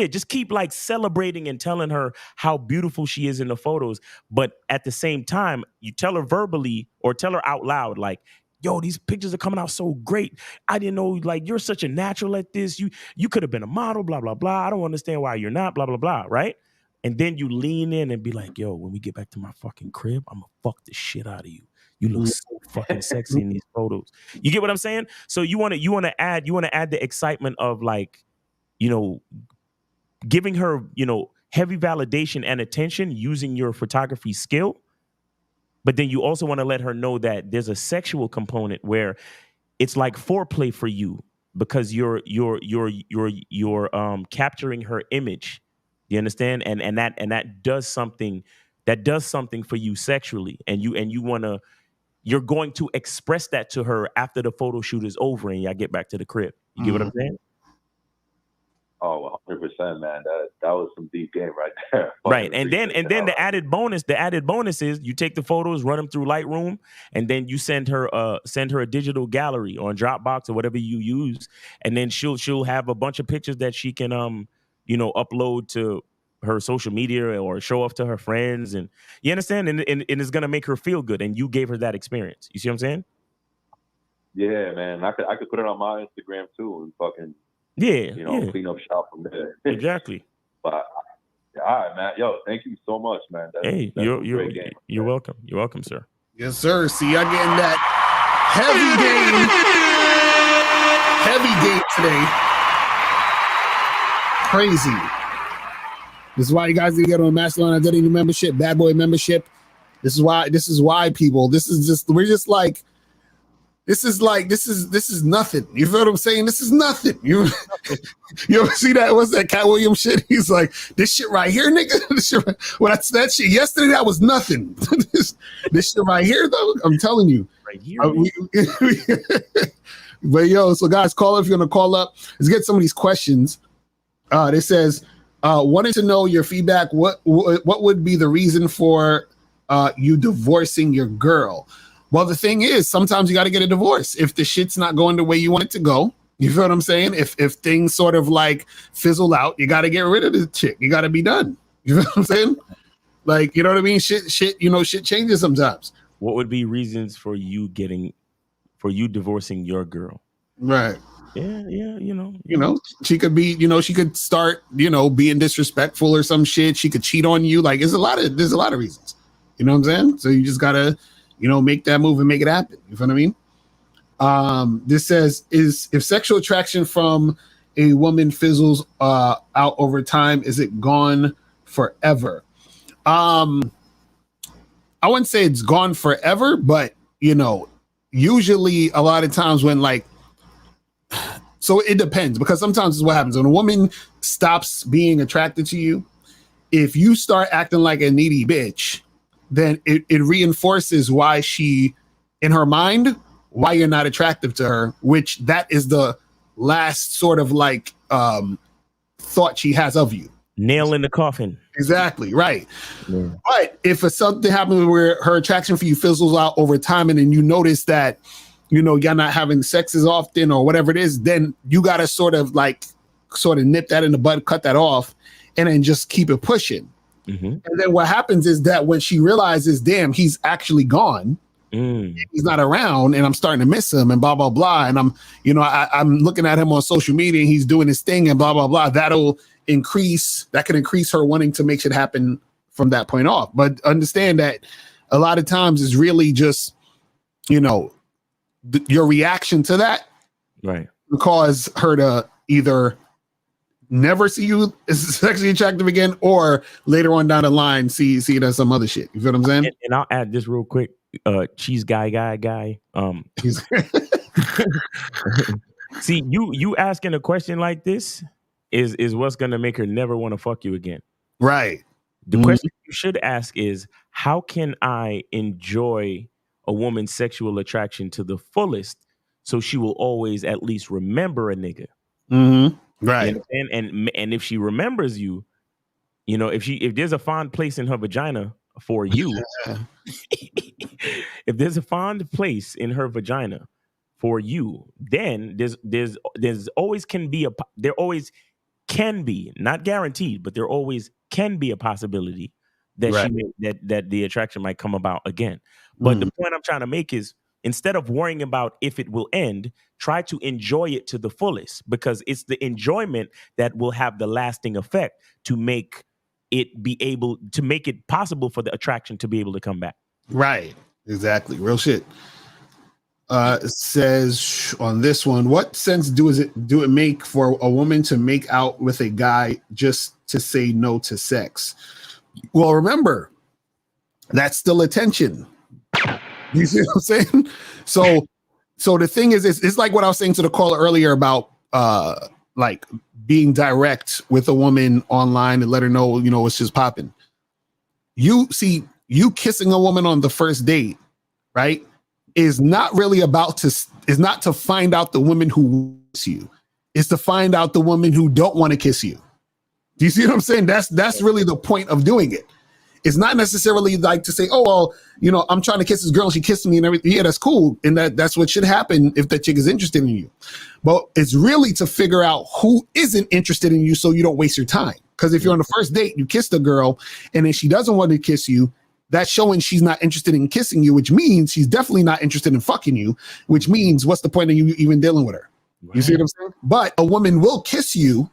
Just keep like celebrating and telling her how beautiful she is in the photos. But at the same time, you tell her verbally or tell her out loud, like, yo, these pictures are coming out so great. I didn't know, like, you're such a natural at this. You could have been a model, blah, blah, blah. I don't understand why you're not, blah, blah, blah, right? And then you lean in and be like, yo, when we get back to my fucking crib, I'm going to fuck the shit out of you. You look so fucking sexy in these photos. You get what I'm saying? So you want to add the excitement of, like, giving her, heavy validation and attention using your photography skill. But then you also want to let her know that there's a sexual component where it's like foreplay for you, because you're capturing her image. You understand? And that does something for you sexually. And you're going to express that to her after the photo shoot is over and y'all get back to the crib. You get what I'm saying? Oh, 100%, man. That was some deep game right there. Right. And then the added bonus is you take the photos, run them through Lightroom, and then you send her a digital gallery on Dropbox or whatever you use. And then she'll have a bunch of pictures that she can upload to her social media or show off to her friends. And you understand? And it's gonna make her feel good. And you gave her that experience. You see what I'm saying? Yeah, man. I could put it on my Instagram too and fucking clean up shop from there. Exactly. But all right, man. Yo, thank you so much, man. That's a great game. You're welcome. You're welcome, sir. Yes, sir. See, y'all getting that heavy game today. Crazy. This is why you guys need to get on a Mastodon Identity membership, Bad Boy membership. This is why people. This is nothing. You feel what I'm saying? This is nothing. You ever see that? What's that Cat Williams shit? He's like, this shit right here, nigga. That shit yesterday, that was nothing. this shit right here, though, I'm telling you. Right here. But yo, so guys, call if you're gonna call up. Let's get some of these questions. It says, wanted to know your feedback. What would be the reason for you divorcing your girl? Well, the thing is, sometimes you got to get a divorce if the shit's not going the way you want it to go. You feel what I'm saying? If things sort of like fizzle out, you got to get rid of the chick. You got to be done. You feel what I'm saying? Like, you know what I mean? Shit changes sometimes. What would be reasons for you divorcing your girl? Right. Yeah, she could be, she could start, being disrespectful or some shit. She could cheat on you. Like, there's a lot of reasons. You know what I'm saying? So you just gotta, make that move and make it happen. You feel what I mean? This says, if sexual attraction from a woman fizzles out over time, is it gone forever? I wouldn't say it's gone forever, but usually a lot of times when so it depends, because sometimes it's what happens when a woman stops being attracted to you. If you start acting like a needy bitch, then it reinforces why she, in her mind, why you're not attractive to her, which that is the last sort of thought she has of you. Nail in the coffin. Exactly, right. Yeah. But if something happens where her attraction for you fizzles out over time, and then you notice that, you're not having sex as often or whatever it is, then you got to sort of nip that in the bud, cut that off, and then just keep it pushing. Mm-hmm. And then what happens is that when she realizes, damn, he's actually gone, he's not around, and I'm starting to miss him, and blah blah blah, and I'm looking at him on social media, and he's doing his thing, and blah blah blah. That can increase her wanting to make shit happen from that point off. But understand that a lot of times it's really just, your reaction to that, right, cause her to either never see you as sexually attractive again, or later on down the line see it as some other shit. You feel what I'm saying? And I'll add this real quick. Cheese guy. See, you asking a question like this is what's gonna make her never want to fuck you again. Right. The question you should ask is, how can I enjoy a woman's sexual attraction to the fullest so she will always at least remember a nigga? Right. And if she remembers you, if there's a fond place in her vagina for you, if there's a fond place in her vagina for you, then there always can be, not guaranteed, but there always can be a possibility that that the attraction might come about again. But the point I'm trying to make is, instead of worrying about if it will end, try to enjoy it to the fullest, because it's the enjoyment that will have the lasting effect to make it possible for the attraction to be able to come back. Right. Exactly. Real shit. It says on this one, what sense do it make for a woman to make out with a guy just to say no to sex? Well, remember, that's still attention. You see what I'm saying? So the thing is, it's like what I was saying to the caller earlier about like being direct with a woman online and let her know, it's just popping. You kissing a woman on the first date, right, is not to find out the woman who wants you. It's to find out the woman who don't want to kiss you. Do you see what I'm saying? That's really the point of doing it. It's not necessarily like to say, oh, well, I'm trying to kiss this girl and she kissed me and everything. Yeah, that's cool. And that's what should happen if that chick is interested in you. But it's really to figure out who isn't interested in you so you don't waste your time. Because if you're on the first date, you kissed a girl and then she doesn't want to kiss you, that's showing she's not interested in kissing you, which means she's definitely not interested in fucking you, which means what's the point of you even dealing with her? Right. You see what I'm saying? But a woman will kiss you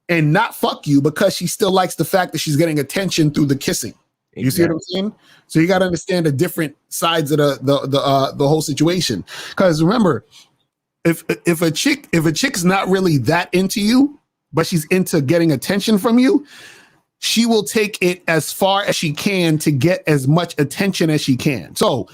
and not fuck you because she still likes the fact that she's getting attention through the kissing. Exactly. You see what I'm saying? So you got to understand the different sides of the whole situation. Because remember, if a chick's not really that into you, but she's into getting attention from you, she will take it as far as she can to get as much attention as she can. So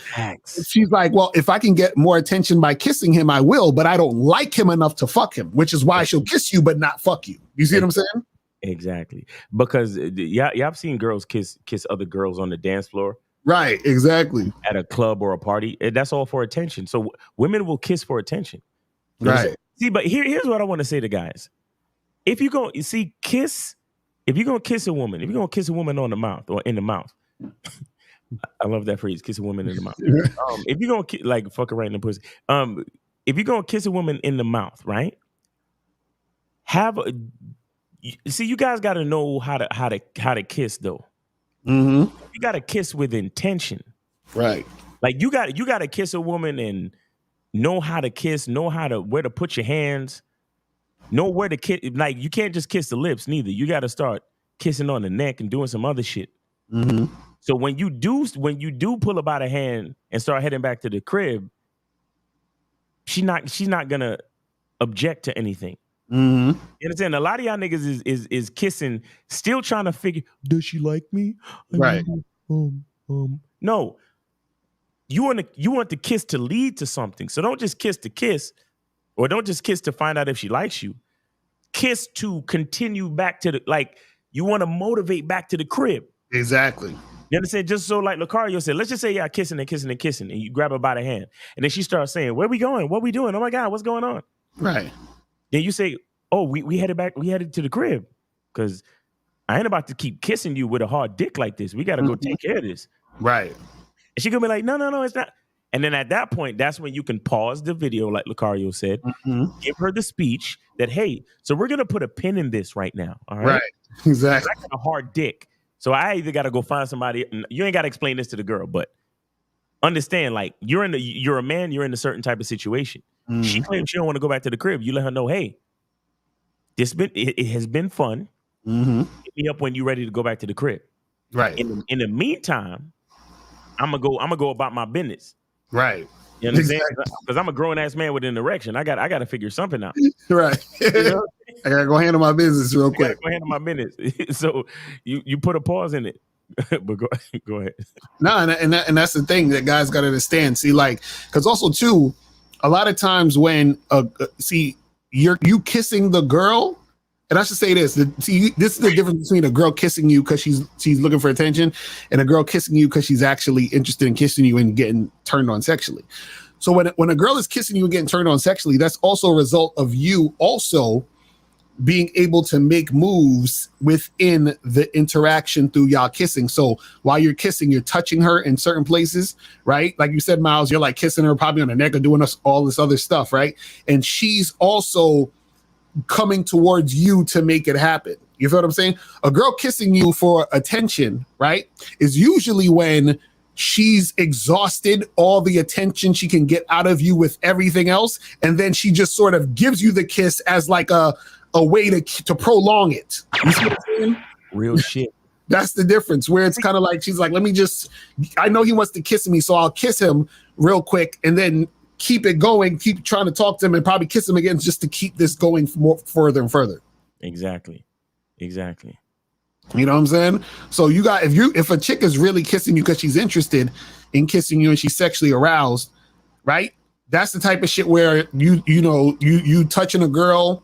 she's like, well, if I can get more attention by kissing him, I will, but I don't like him enough to fuck him, which is why she'll kiss you, but not fuck you. You see what I'm saying? Exactly. Because I've seen girls kiss other girls on the dance floor. Right. Exactly. At a club or a party. That's all for attention. So women will kiss for attention. Right. See, but here's what I want to say to guys. If you're going to kiss a woman, if you're going to kiss a woman on the mouth or in the mouth, I love that phrase, kiss a woman in the mouth. If you're going to fuck her right in the pussy, if you're going to kiss a woman in the mouth, right? You guys got to know how to kiss though. You got to kiss with intention. Right. Like you got to kiss a woman and know how to kiss, know where to put your hands. Know where to kiss. Like you can't just kiss the lips neither. You got to start kissing on the neck and doing some other shit. So when you do pull her by the hand and start heading back to the crib, she's not gonna object to anything. You understand? A lot of y'all niggas is kissing, still trying to figure, does she like me? Right. No. You want the kiss to lead to something. So don't just kiss to kiss. Or don't just kiss to find out if she likes you. Kiss to continue back to you want to motivate back to the crib. Exactly. You understand? Just so like Lucario said, let's just say y'all kissing and you grab her by the hand. And then she starts saying, where we going? What we doing? Oh my God, what's going on? Right. Then you say, oh, we headed to the crib. Because I ain't about to keep kissing you with a hard dick like this. We got to go take care of this. Right. And she gonna be like, no, it's not. And then at that point, that's when you can pause the video, like Lucario said, give her the speech that, hey, so we're gonna put a pin in this right now. All right. Right. Exactly. I got a hard dick. So I either gotta go find somebody. You ain't gotta explain this to the girl, but understand, like, you're a man, you're in a certain type of situation. She claims she don't want to go back to the crib. You let her know, hey, it has been fun. Hit me up when you're ready to go back to the crib. Right. In the meantime, I'm gonna go about my business. Right. You understand? Because I'm a grown ass man with an erection. I got to figure something out. Right. You know? I gotta go handle my business real quick. Go handle my business. So you put a pause in it. But go ahead. No, and that's the thing that guys got to understand. See, like, because also too, a lot of times when you kissing the girl, and I should say this. This is the difference between a girl kissing you because she's looking for attention, and a girl kissing you because she's actually interested in kissing you and getting turned on sexually. So when a girl is kissing you and getting turned on sexually, that's also a result of you also being able to make moves within the interaction through y'all kissing. So while you're kissing, you're touching her in certain places, right? Like you said, Miles, you're like kissing her probably on the neck or doing all this other stuff, right? And she's also coming towards you to make it happen. You feel what I'm saying? A girl kissing you for attention, right, is usually when she's exhausted all the attention she can get out of you with everything else, and then she just sort of gives you the kiss as like a way to prolong it. You see what I'm saying? Real shit. That's the difference, where it's kind of like she's like, I know he wants to kiss me, so I'll kiss him real quick and then keep it going, keep trying to talk to him and probably kiss him again just to keep this going further and further. Exactly. You know what I'm saying? So if a chick is really kissing you because she's interested in kissing you and she's sexually aroused, right? That's the type of shit where you touching a girl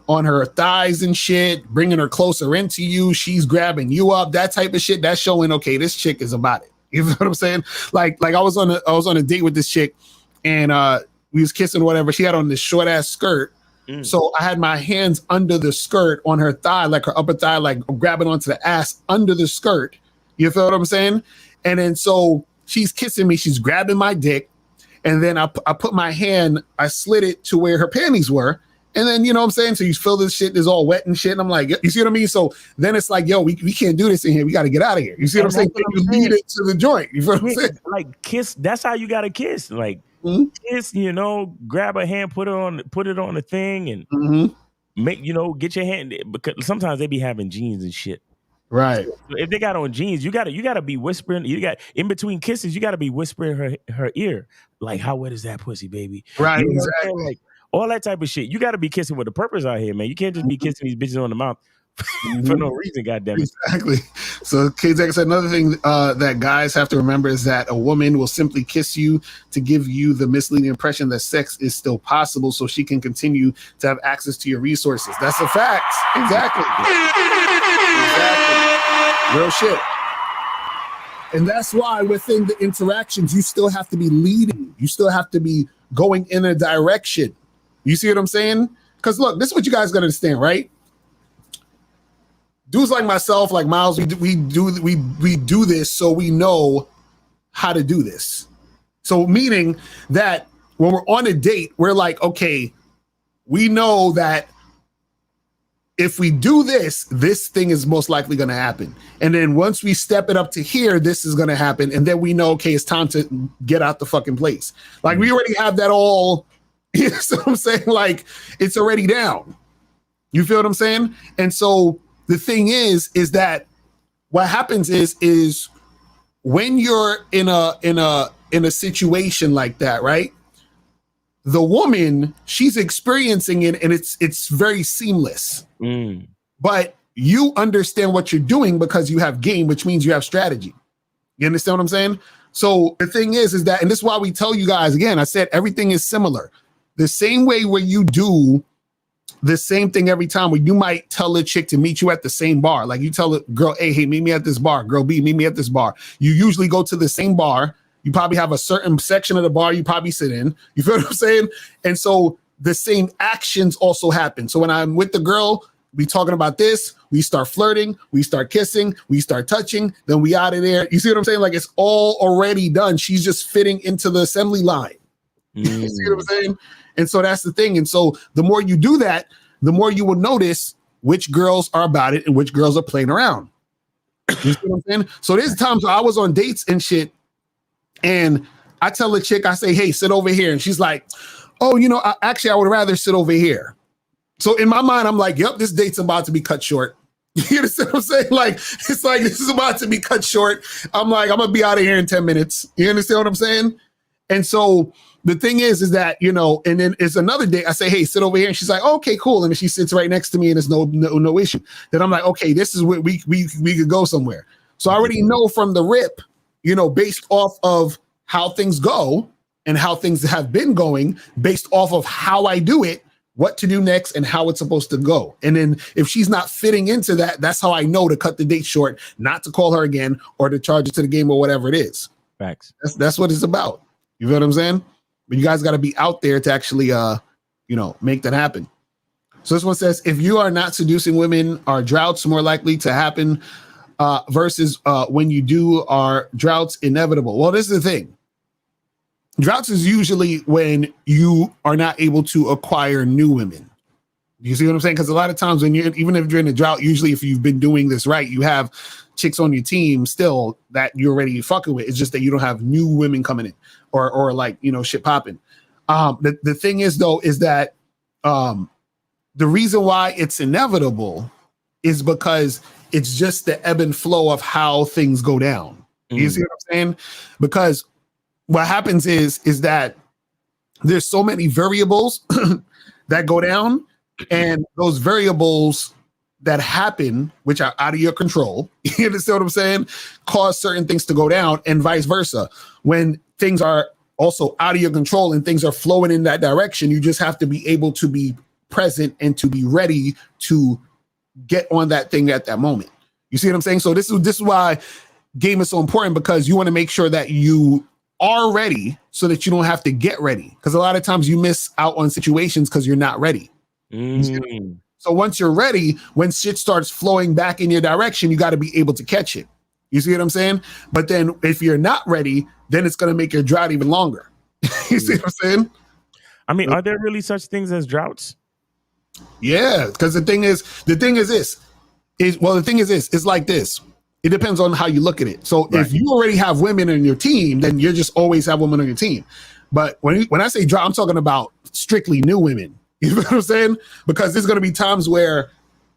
on her thighs and shit, bringing her closer into you, she's grabbing you up, that type of shit. That's showing, okay, this chick is about it. You know what I'm saying? Like I was on a date with this chick, and we was kissing, whatever. She had on this short ass skirt. So I had my hands under the skirt on her thigh, like her upper thigh, like grabbing onto the ass under the skirt. You feel what I'm saying? And then so she's kissing me, she's grabbing my dick, and then I put my hand, I slid it to where her panties were. And then, you know what I'm saying? So you feel this shit is all wet and shit. And I'm like, you see what I mean? So then it's like, yo, we can't do this in here. We got to get out of here. You see what I'm saying? You lead it to the joint. You feel what I'm saying? Like kiss, that's how you got to kiss. Like kiss, grab a hand, put it on the thing and make, get your hand, because sometimes they be having jeans and shit. Right. So if they got on jeans, you gotta be whispering. You got in between kisses, you gotta be whispering her ear. Like, how wet is that pussy, baby? Right, exactly. Like, all that type of shit. You got to be kissing with a purpose out here, man. You can't just be kissing these bitches on the mouth for no reason, goddammit. Exactly. So, K-Tech said another thing that guys have to remember is that a woman will simply kiss you to give you the misleading impression that sex is still possible so she can continue to have access to your resources. That's a fact. Exactly. Real shit. And that's why within the interactions, you still have to be leading. You still have to be going in a direction. You see what I'm saying? Because look, this is what you guys got to understand, right? Dudes like myself, like Miles, we do this so we know how to do this. So meaning that when we're on a date, we're like, okay, we know that if we do this, this thing is most likely going to happen. And then once we step it up to here, this is going to happen. And then we know, okay, it's time to get out the fucking place. Like we already have that all. You know what I'm saying? Like it's already down. You feel what I'm saying? And so the thing is that what happens is when you're in a situation like that, right? The woman, she's experiencing it and it's very seamless. But you understand what you're doing because you have game, which means you have strategy. You understand what I'm saying? So the thing is that, and this is why we tell you guys, again, I said everything is similar. The same way where you do the same thing every time, where you might tell a chick to meet you at the same bar. Like you tell a girl, hey, meet me at this bar. Girl B, meet me at this bar. You usually go to the same bar. You probably have a certain section of the bar you probably sit in. You feel what I'm saying? And so the same actions also happen. So when I'm with the girl, we talking about this. we start flirting, we start kissing, we start touching, then we out of there. You see what I'm saying? Like, it's all already done. She's just fitting into the assembly line. You see what I'm saying? And so that's the thing. And so the more you do that, the more you will notice which girls are about it and which girls are playing around. You see what I'm saying? So there's times where I was on dates and shit, and I tell the chick, I say, hey, sit over here. And she's like, oh, you know, I would rather sit over here. So in my mind, I'm like, yep, this date's about to be cut short. You understand what I'm saying? Like, it's like, this is about to be cut short. I'm like, I'm going to be out of here in 10 minutes. You understand what I'm saying? And so the thing is that, you know, and then it's another day I say, hey, sit over here. And she's like, okay, cool. And then she sits right next to me and there's no issue. Then I'm like, okay, this is where we could go somewhere. So I already know from the rip, you know, based off of how things go and how things have been going, based off of how I do it, what to do next and how it's supposed to go. And then if she's not fitting into that, that's how I know to cut the date short, not to call her again or to charge it to the game or whatever it is. Facts. That's what it's about. You feel what I'm saying? But you guys got to be out there to actually, you know, make that happen. So this one says, if you are not seducing women, are droughts more likely to happen versus when you do, are droughts inevitable? Well, this is the thing. Droughts is usually when you are not able to acquire new women. You see what I'm saying? Because a lot of times when even if you're in a drought, usually if you've been doing this right, you have chicks on your team still that you're already fucking with. It's just that you don't have new women coming in or like, you know, shit popping. The thing is though, is that the reason why it's inevitable is because it's just the ebb and flow of how things go down. You see what I'm saying? Because what happens is that there's so many variables that go down, and those variables that happen, which are out of your control, you understand what I'm saying, cause certain things to go down, and vice versa. When things are also out of your control and things are flowing in that direction, you just have to be able to be present and to be ready to get on that thing at that moment. You see what I'm saying? So this is why game is so important, because you want to make sure that you are ready so that you don't have to get ready. Because a lot of times you miss out on situations because you're not ready. So once you're ready, when shit starts flowing back in your direction, you got to be able to catch it. You see what I'm saying? But then if you're not ready, then it's going to make your drought even longer. You see what I'm saying? I mean, are there really such things as droughts? Yeah, because the thing is this. It's like this. It depends on how you look at it. So if you already have women on your team, then you just always have women on your team. But when I say drought, I'm talking about strictly new women. You know what I'm saying? Because there's going to be times where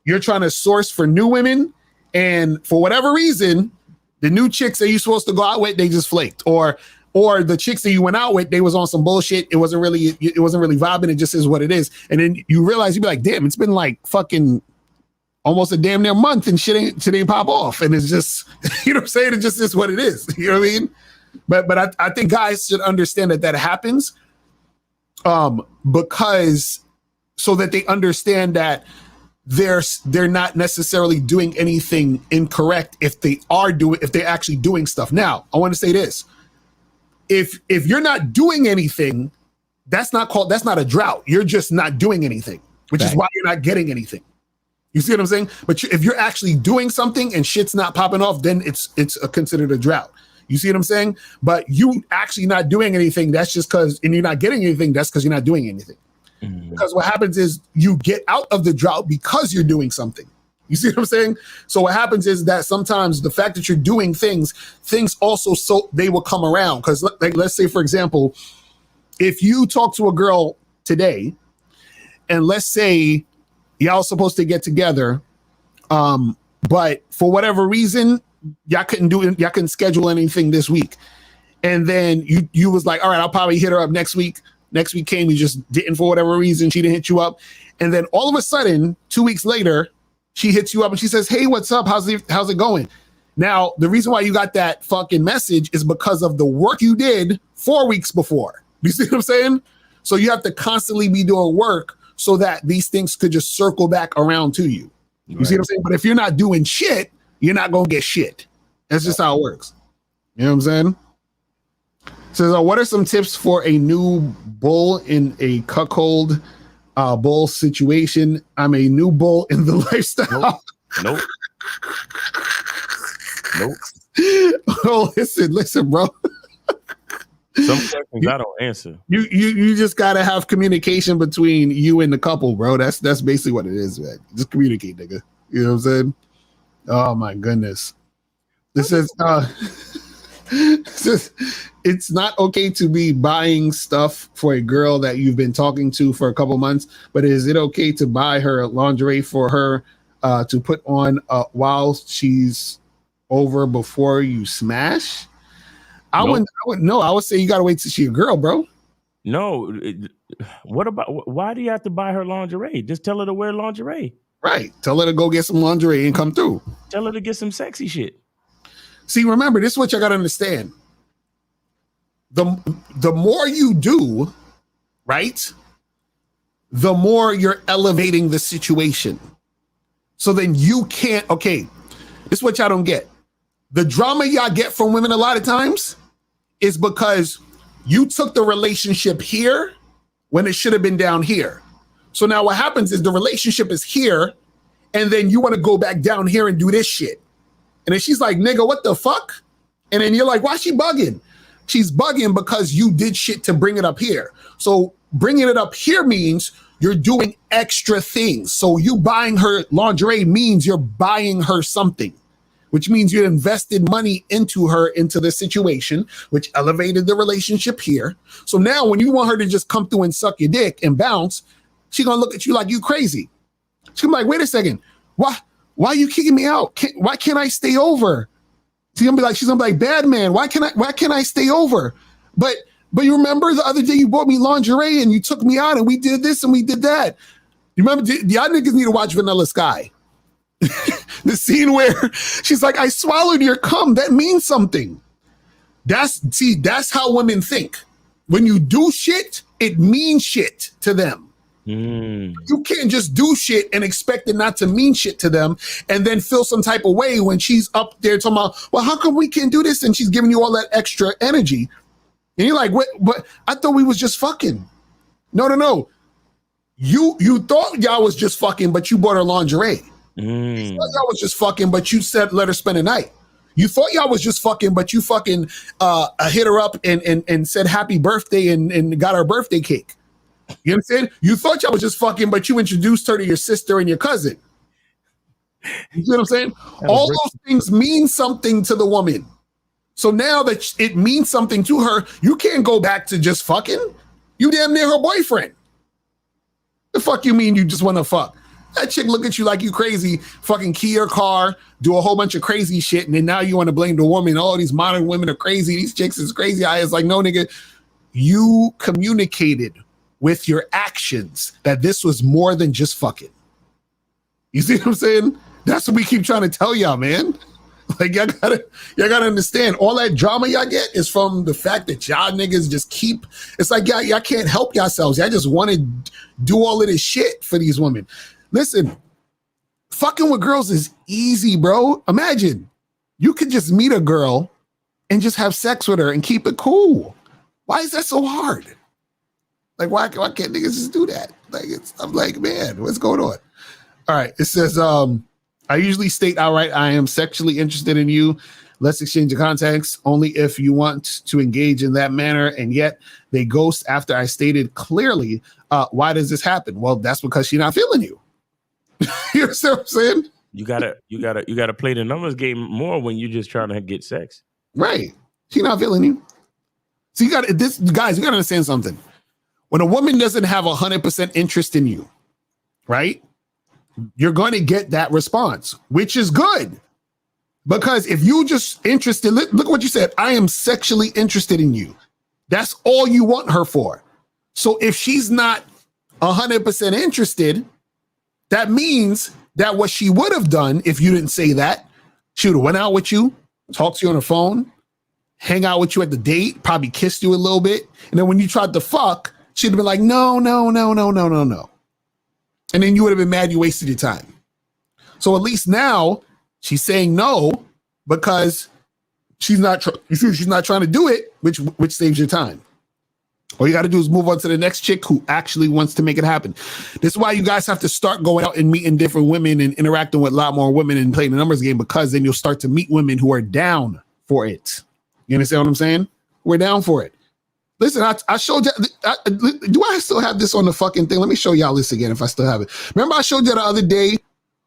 you're trying to source for new women, and for whatever reason, the new chicks that you're supposed to go out with, they just flaked. Or the chicks that you went out with, they was on some bullshit. It wasn't really vibing. It just is what it is. And then you realize, you'd be like, damn, it's been like fucking almost a damn near month and shit ain't pop off. And it's just, you know what I'm saying? It just is what it is. You know what I mean? But I think guys should understand that happens because so that they understand that they're not necessarily doing anything incorrect if they're actually doing stuff. Now, I want to say this. If you're not doing anything, that's not a drought. You're just not doing anything, which is why you're not getting anything. You see what I'm saying? But if you're actually doing something and shit's not popping off, then it's considered a drought. You see what I'm saying? But you actually not doing anything, that's just because, and you're not getting anything, that's because you're not doing anything. Because what happens is you get out of the drought because you're doing something. You see what I'm saying? So what happens is that sometimes the fact that you're doing things also, so they will come around. Because like, let's say, for example, if you talk to a girl today, and let's say y'all supposed to get together, but for whatever reason, y'all couldn't schedule anything this week. And then you was like, all right, I'll probably hit her up next week. Next week came, you just didn't, for whatever reason, she didn't hit you up. And then all of a sudden, 2 weeks later, she hits you up and she says, hey, what's up? How's it going? Now, the reason why you got that fucking message is because of the work you did 4 weeks before. You see what I'm saying? So you have to constantly be doing work so that these things could just circle back around to you. You see what I'm saying? But if you're not doing shit, you're not going to get shit. That's just how it works. You know what I'm saying? So what are some tips for a new bull in a cuckold bull situation? I'm a new bull in the lifestyle. Nope. Nope. Oh, listen, bro. Some questions I don't answer. You just gotta have communication between you and the couple, bro. That's basically what it is, man. Just communicate, nigga. You know what I'm saying? Oh my goodness. This is it's not okay to be buying stuff for a girl that you've been talking to for a couple months, but is it okay to buy her lingerie for her to put on while she's over before you smash? I wouldn't know. I would say you gotta wait till she's a girl, bro. No. What about why do you have to buy her lingerie? Just tell her to wear lingerie. Right. Tell her to go get some lingerie and come through. Tell her to get some sexy shit. See, remember, this is what you gotta understand. The more you do, right, the more you're elevating the situation. So then you can't, okay, this is what y'all don't get. The drama y'all get from women a lot of times is because you took the relationship here when it should have been down here. So now what happens is the relationship is here, and then you want to go back down here and do this shit. And then she's like, nigga, what the fuck? And then you're like, why she bugging? She's bugging because you did shit to bring it up here. So bringing it up here means you're doing extra things. So you buying her lingerie means you're buying her something, which means you invested money into her, into the situation, which elevated the relationship here. So now when you want her to just come through and suck your dick and bounce, she's gonna look at you like you crazy. She's gonna be like, wait a second, why are you kicking me out? Why can't I stay over? She's gonna be like, bad man, why can't I stay over? But you remember the other day you bought me lingerie and you took me out and we did this and we did that. You remember, y'all niggas need to watch Vanilla Sky. The scene where she's like, I swallowed your cum. That means something. That's how women think. When you do shit, it means shit to them. You can't just do shit and expect it not to mean shit to them and then feel some type of way when she's up there talking about, well, how come we can't do this? And she's giving you all that extra energy. And you're like, what? But I thought we was just fucking. No. You thought y'all was just fucking, but you bought her lingerie. You thought y'all was just fucking, but you said let her spend a night. You thought y'all was just fucking, but you fucking hit her up and said happy birthday and got her birthday cake. You understand? You thought y'all was just fucking, but you introduced her to your sister and your cousin. You see what I'm saying? All those things mean something to the woman. So now that it means something to her, you can't go back to just fucking. You damn near her boyfriend. The fuck you mean you just want to fuck? That chick look at you like you crazy, fucking key your car, do a whole bunch of crazy shit, and then now you want to blame the woman. Oh, these modern women are crazy. These chicks is crazy. I was like, no, nigga, you communicated with your actions that this was more than just fucking. You see what I'm saying? That's what we keep trying to tell y'all, man. Like y'all gotta understand, all that drama y'all get is from the fact that y'all niggas just keep, it's like y'all can't help yourselves. Y'all just want to do all of this shit for these women. Listen, fucking with girls is easy, bro. Imagine you could just meet a girl and just have sex with her and keep it cool. Why is that so hard? Like, why can't niggas just do that? Like, I'm like, man, what's going on? All right, it says, I usually state outright I am sexually interested in you. Let's exchange the contacts only if you want to engage in that manner. And yet they ghost after I stated clearly, why does this happen? Well, that's because she's not feeling you. You know what I'm saying? You gotta play the numbers game more when you're just trying to get sex. Right. She's not feeling you. So guys, you gotta understand something. When a woman doesn't have 100% interest in you, right? You're going to get that response, which is good. Because if you just interested, look at what you said. I am sexually interested in you. That's all you want her for. So if she's not 100% interested, that means that what she would have done if you didn't say that, she would have went out with you, talked to you on the phone, hang out with you at the date, probably kissed you a little bit. And then when you tried to fuck, she'd have been like, no. And then you would have been mad you wasted your time. So at least now she's saying no because she's not trying to do it, which saves your time. All you got to do is move on to the next chick who actually wants to make it happen. This is why you guys have to start going out and meeting different women and interacting with a lot more women and playing the numbers game, because then you'll start to meet women who are down for it. You understand what I'm saying? We're down for it. Listen, I showed you. Do I still have this on the fucking thing? Let me show y'all this again if I still have it. Remember I showed you the other day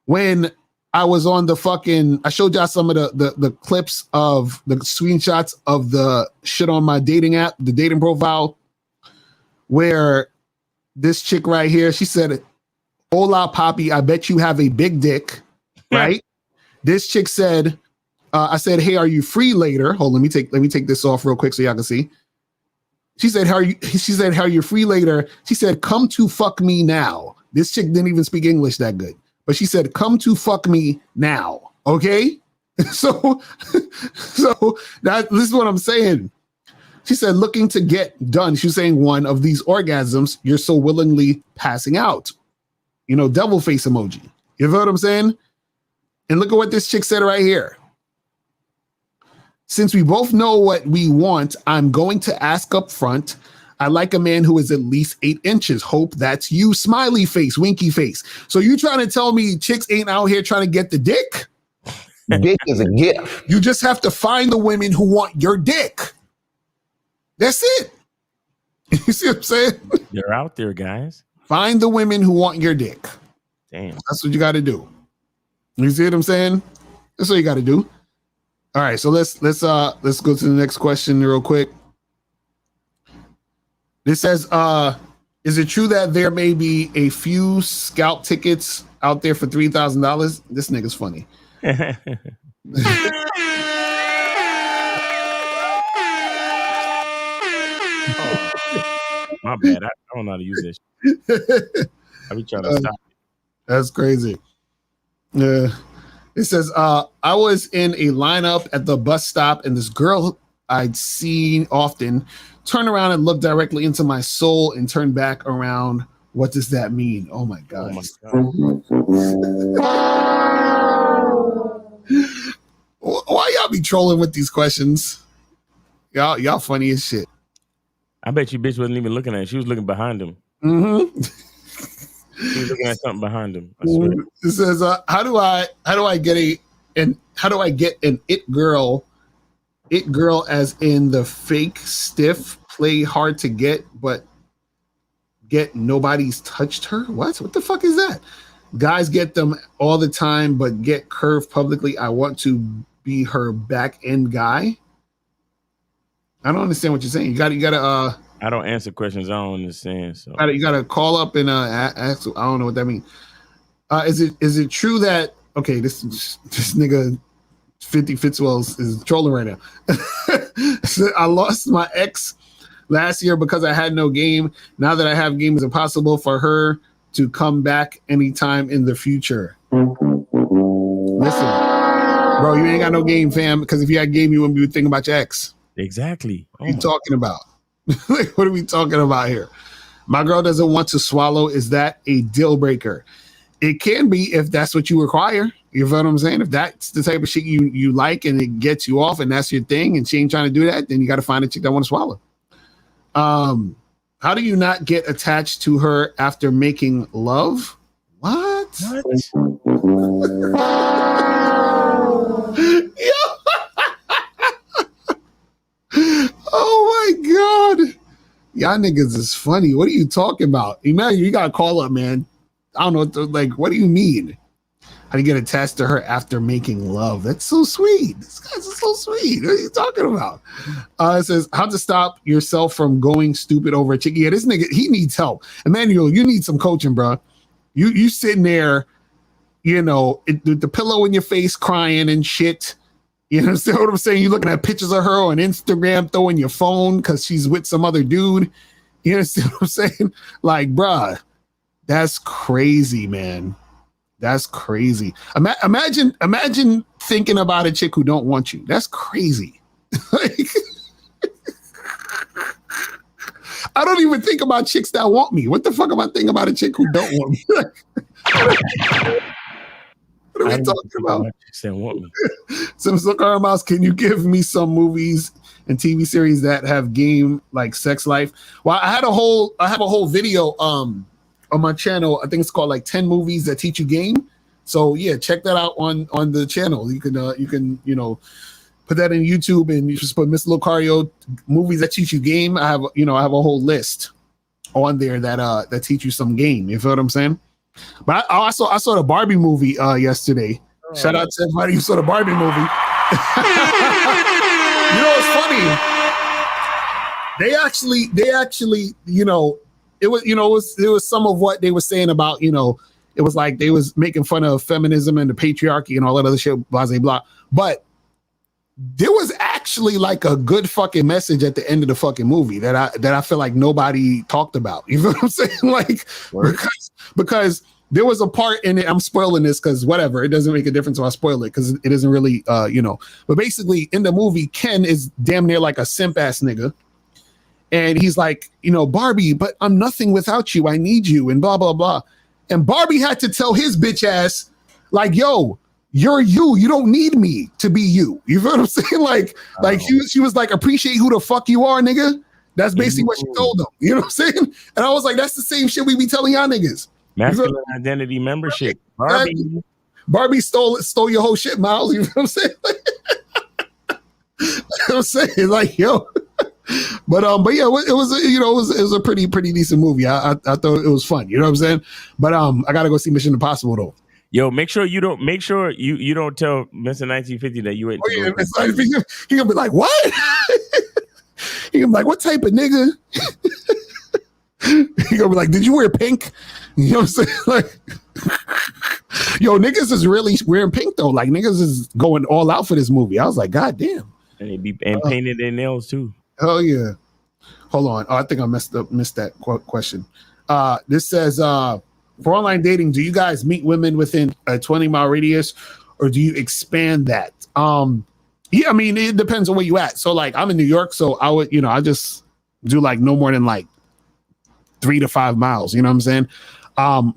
when I was on the fucking, I showed y'all some of the clips of the screenshots of the shit on my dating app, the dating profile, where this chick right here, she said, "Hola, Poppy, I bet you have a big dick," right? This chick said, I said, "Hey, are you free later?" Hold on, let me take this off real quick so y'all can see. She said, "How are you?" She said, "How are you free later?" She said, "Come to fuck me now." This chick didn't even speak English that good, but she said, "Come to fuck me now." Okay, so this is what I'm saying. She said, "Looking to get done." She's saying one of these orgasms you're so willingly passing out. You know, devil face emoji. You know what I'm saying? And look at what this chick said right here. "Since we both know what we want, I'm going to ask up front. I like a man who is at least 8 inches. Hope that's you." Smiley face, winky face. So you trying to tell me chicks ain't out here trying to get the dick? Dick is a gift. You just have to find the women who want your dick. That's it. You see what I'm saying? They're out there, guys. Find the women who want your dick. Damn. That's what you got to do. You see what I'm saying? That's what you got to do. All right, so let's go to the next question real quick. This says, is it true that there may be a few scalp tickets out there for $3,000? This nigga's funny. My bad. I don't know how to use this. I be trying to stop it. That's crazy. Yeah. It says, I was in a lineup at the bus stop, and this girl I'd seen often turned around and looked directly into my soul and turned back around. What does that mean? Oh my God. Why y'all be trolling with these questions? Y'all funny as shit. I bet you bitch wasn't even looking at it. She was looking behind him. Mm-hmm. She was looking at something behind him. I swear. It says, how do I get an it girl as in the fake stiff, play hard to get, but get nobody's touched her? What the fuck is that? Guys get them all the time, but get curved publicly. I want to be her back end guy. I don't understand what you're saying. You gotta I don't answer questions I don't understand. So you gotta call up and ask. I don't know what that means. Is it true that this nigga 50 Fitzwell is trolling right now? So I lost my ex last year because I had no game. Now that I have game, it's impossible for her to come back anytime in the future. Listen, bro, you ain't got no game, fam. Because if you had game, you wouldn't be thinking about your ex. Exactly. What are you talking about? Like, what are we talking about here? My girl doesn't want to swallow. Is that a deal breaker? It can be if that's what you require. You know what I'm saying? If that's the type of shit you like and it gets you off and that's your thing and she ain't trying to do that, then you got to find a chick that want to swallow. How do you not get attached to her after making love? What? Oh my God. Y'all niggas is funny. What are you talking about? Imagine you got to call up, man. I don't know. What do you mean? How do you get attached to her after making love? That's so sweet. This guy's so sweet. What are you talking about? It says, how to stop yourself from going stupid over a chick. Yeah, this nigga, he needs help. Emmanuel, you need some coaching, bro. You sitting there, the pillow in your face crying and shit. You understand what I'm saying? You're looking at pictures of her on Instagram, throwing your phone because she's with some other dude. You understand what I'm saying? Like, bruh, that's crazy, man. That's crazy. Imagine thinking about a chick who don't want you. That's crazy. I don't even think about chicks that want me. What the fuck am I thinking about a chick who don't want me? What are we talking about? Saying want me. So, Mr. Mouse, can you give me some movies and TV series that have game like sex life? Well, I have a whole video on my channel. I think it's called like 10 movies that teach you game. So yeah, check that out on the channel. You can put that in YouTube and you just put Mr. Lucario movies that teach you game. I have a whole list on there that teach you some game. You feel what I'm saying? But I saw the Barbie movie yesterday. Shout out to everybody who saw the Barbie movie. You know what's funny? They actually, it was some of what they were saying about, it was like they was making fun of feminism and the patriarchy and all that other shit, blah, blah, blah. But there was actually like a good fucking message at the end of the fucking movie that I feel like nobody talked about. You know what I'm saying? Like, because there was a part in it, I'm spoiling this because whatever, it doesn't make a difference if I spoil it because it isn't really, but basically in the movie, Ken is damn near like a simp ass nigga. And he's like, Barbie, but I'm nothing without you. I need you and blah, blah, blah. And Barbie had to tell his bitch ass, like, yo, you're you. You don't need me to be you. You feel what I'm saying? Like she was like, appreciate who the fuck you are, nigga. That's basically what she told him. You know what I'm saying? And I was like, that's the same shit we be telling y'all niggas. Masculine identity membership. Barbie stole your whole shit, Miles. You know what I'm saying? I'm saying, like, yo. But yeah, it was a pretty decent movie. I thought it was fun. You know what I'm saying? But I gotta go see Mission Impossible though. Yo, make sure you don't tell Mr. 1950 that you ain't. Oh, yeah, he gonna be like, what? He gonna be like, what type of nigga? He gonna be like, did you wear pink? You know what I'm saying? Like, yo, niggas is really wearing pink though. Like, niggas is going all out for this movie. I was like, God damn. And they be painted their nails too. Oh yeah. Hold on. Oh, I think I missed that question. This says, for online dating, do you guys meet women within a 20-mile radius, or do you expand that? Yeah, I mean, it depends on where you at. So like, I'm in New York, so I would, I just do like no more than like 3 to 5 miles. You know what I'm saying?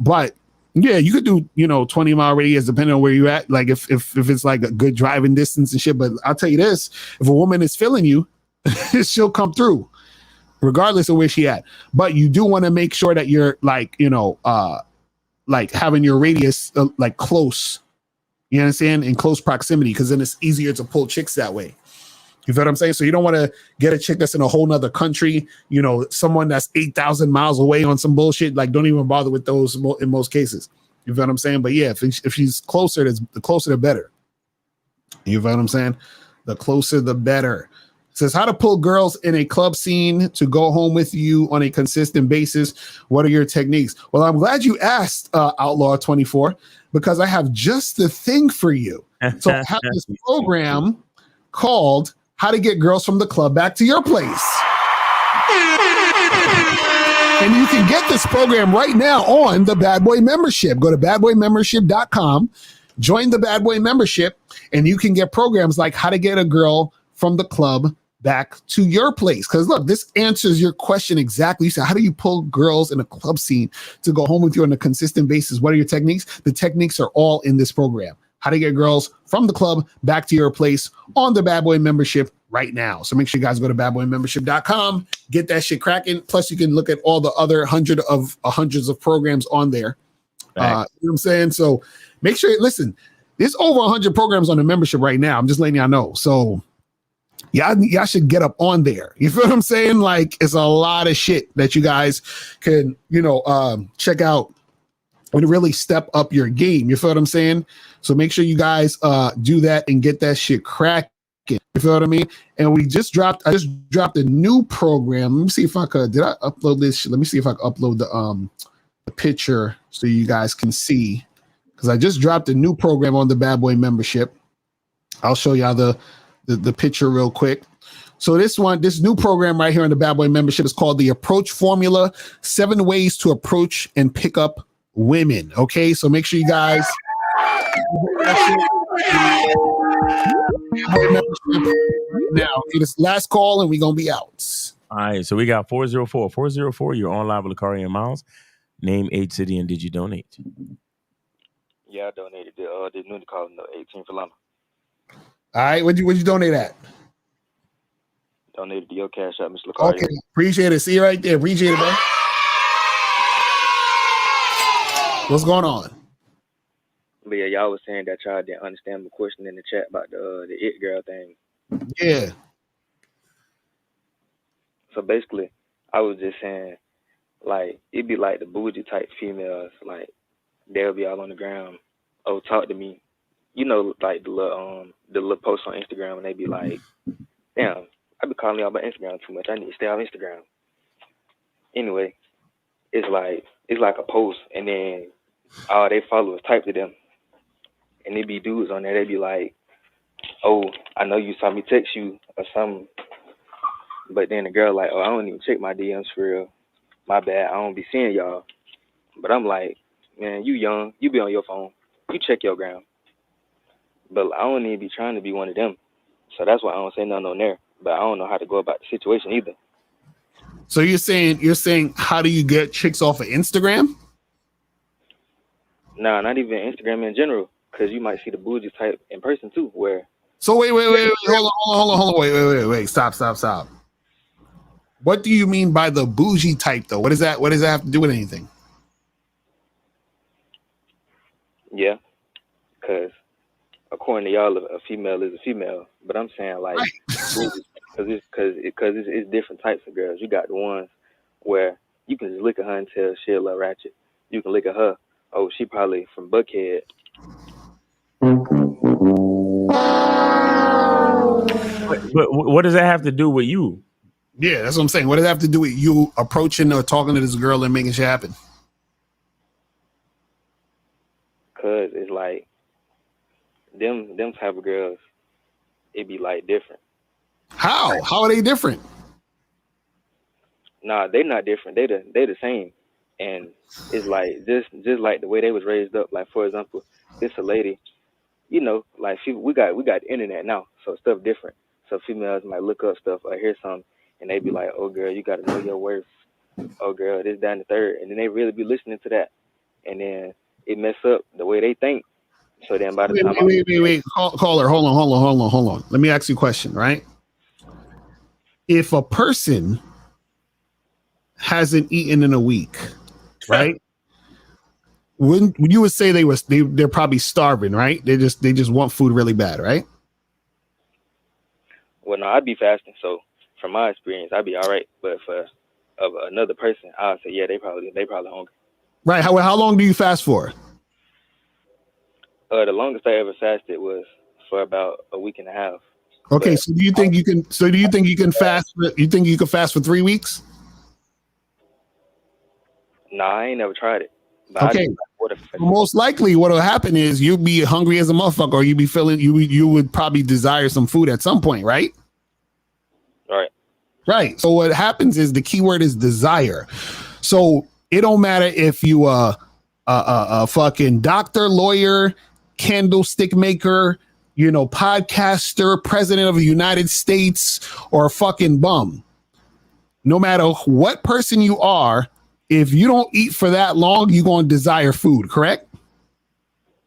But yeah, you could do 20-mile radius depending on where you at. Like if it's like a good driving distance and shit. But I'll tell you this: if a woman is feeling you, she'll come through, regardless of where she at. But you do want to make sure that you're like like having your radius like close. You understand? In close proximity, because then it's easier to pull chicks that way. You feel what I'm saying? So you don't want to get a chick that's in a whole nother country, someone that's 8,000 miles away on some bullshit. Like, don't even bother with those in most cases. You feel what I'm saying? But yeah, if she's closer, the closer the better. You feel what I'm saying? The closer the better. It says how to pull girls in a club scene to go home with you on a consistent basis. What are your techniques? Well, I'm glad you asked, Outlaw 24, because I have just the thing for you. So I have this program called How to Get Girls from the Club Back to Your Place. And you can get this program right now on the Bad Boy membership. Go to badboymembership.com, join the Bad Boy membership, and you can get programs like How to Get a Girl from the Club Back to Your Place. Because look, this answers your question exactly. You said, how do you pull girls in a club scene to go home with you on a consistent basis? What are your techniques? The techniques are all in this program. How to get girls from the club back to your place on the Bad Boy membership right now. So make sure you guys go to badboymembership.com, get that shit cracking. Plus you can look at all the other hundreds of programs on there. You know what I'm saying? So make sure, listen, there's over 100 programs on the membership right now. I'm just letting y'all know. So y'all should get up on there. You feel what I'm saying? Like, it's a lot of shit that you guys can, check out and really step up your game. You feel what I'm saying? So make sure you guys do that and get that shit cracking. You feel what I mean? And I just dropped a new program. Let me see if I could. Did I upload this? Let me see if I can upload the picture so you guys can see. Because I just dropped a new program on the Bad Boy membership. I'll show y'all the picture real quick. So this new program right here on the Bad Boy membership is called the Approach Formula: 7 Ways to Approach and Pick Up Women. Okay, so make sure you guys now this last call and we're gonna be out. All right, so we got 404. You're on live with Lucari and Miles. Name, age, city, and did you donate? Yeah, I donated the new car, no 18 for Lama. All right, what'd you donate at? Donated to your cash out, Mr. Lucario. Okay, appreciate it. See you right there. Appreciate it, man. What's going on? But yeah, y'all was saying that y'all didn't understand the question in the chat about the it girl thing. Yeah. So basically, I was just saying, like, it'd be like the bougie type females, like, they'll be all on the ground, oh, talk to me. You know, like the little posts on Instagram, and they be like, damn, I be calling y'all about Instagram too much. I need to stay off Instagram. Anyway, it's like a post, and then all they followers type to them, and they be dudes on there. They be like, oh, I know you saw me text you or something. But then the girl like, oh, I don't even check my DMs for real. My bad. I don't be seeing y'all. But I'm like, man, you young. You be on your phone. You check your gram. But I don't even be trying to be one of them. So that's why I don't say nothing on there. But I don't know how to go about the situation either. So you're saying how do you get chicks off of Instagram? Nah, not even Instagram in general. Because you might see the bougie type in person too. Where. So wait. Hold on. Wait. Stop. What do you mean by the bougie type, though? What does that have to do with anything? Yeah, because according to y'all, a female is a female. But I'm saying like, because it's different types of girls. You got the ones where you can just look at her and tell she a little ratchet. You can look at her, oh, she probably from Buckhead. But what does that have to do with you? Yeah, that's what I'm saying. What does that have to do with you approaching or talking to this girl and making shit happen? Cause it's like them type of girls, it be like different. How? How are they different? Nah, they not different. They the same. And it's like just like the way they was raised up. Like for example, this a lady, you know, like we got the internet now, so stuff different. So females might look up stuff or hear something, and they be like, "Oh, girl, you got to know your worth. Oh, girl, this, that, and the third." And then they really be listening to that, and then it mess up the way they think. So then by the time wait, caller, hold on. Let me ask you a question, right? If a person hasn't eaten in a week, right? When you would say they're probably starving, right? They just want food really bad, right? Well, no, I'd be fasting. So from my experience, I'd be all right. But for another person, I'd say, yeah, they probably hungry. Right. How long do you fast for? The longest I ever fasted was for about a week and a half. Okay, so do you think you can? So do you think you can fast? You think you can fast for 3 weeks? Nah, I ain't never tried it. But Okay. Most likely, what will happen is you'll be hungry as a motherfucker, or you be feeling you would probably desire some food at some point, right? Right. Right. So what happens is the key word is desire. So it don't matter if you a fucking doctor, lawyer, candlestick maker, you know, podcaster, president of the United States, or a fucking bum. No matter what person you are, if you don't eat for that long, you're going to desire food, correct?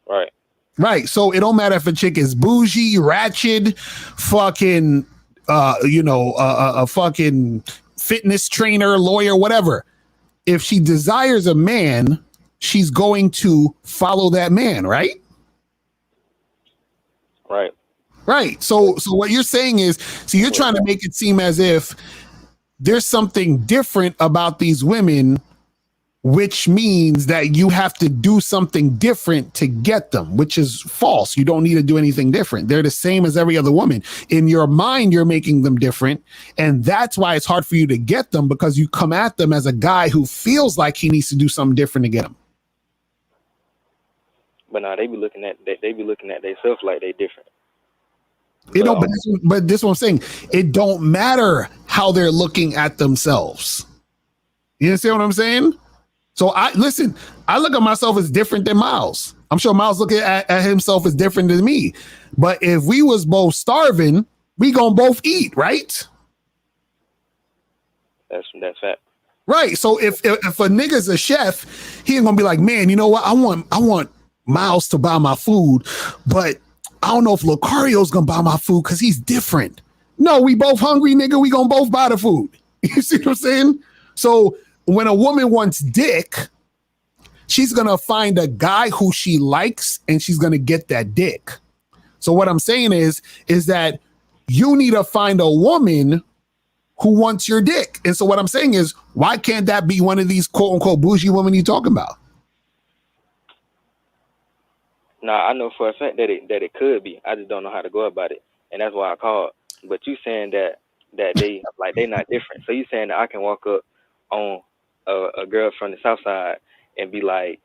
Right. Right. So it don't matter if a chick is bougie, ratchet, fucking, a fucking fitness trainer, lawyer, whatever. If she desires a man, she's going to follow that man, right? Right. Right. So what you're saying is, so you're trying to make it seem as if there's something different about these women, which means that you have to do something different to get them, which is false. You don't need to do anything different. They're the same as every other woman. In your mind, you're making them different. And that's why it's hard for you to get them, because you come at them as a guy who feels like he needs to do something different to get them. But now they be looking at themselves like they different. You know, but this is what I'm saying. It don't matter how they're looking at themselves. You understand what I'm saying? So I look at myself as different than Miles. I'm sure Miles looking at himself as different than me. But if we was both starving, we gonna both eat, right? That's fact. Right. So if a nigga's a chef, he ain't gonna be like, man, you know what? I want Miles to buy my food, but I don't know if Lucario's gonna buy my food because he's different. No, we both hungry, nigga. We gonna both buy the food. You see what I'm saying? So when a woman wants dick, she's gonna find a guy who she likes and she's gonna get that dick. So what I'm saying is that you need to find a woman who wants your dick. And so what I'm saying is, why can't that be one of these quote unquote bougie women you talking about? Nah, I know for a fact that it could be. I just don't know how to go about it, and that's why I called. But you saying that they like they not different. So you saying that I can walk up on a girl from the South Side and be like,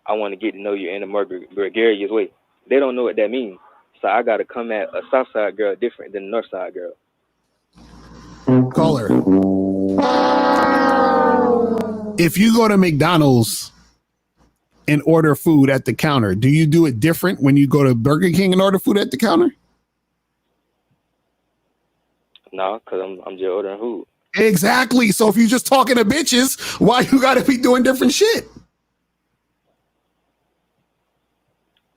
I want to get to know you in a more gregarious way. They don't know what that means. So I got to come at a South Side girl different than a North Side girl. Caller, if you go to McDonald's and order food at the counter, do you do it different when you go to Burger King and order food at the counter? No, because I'm just ordering food. Exactly. So if you're just talking to bitches, why you got to be doing different shit?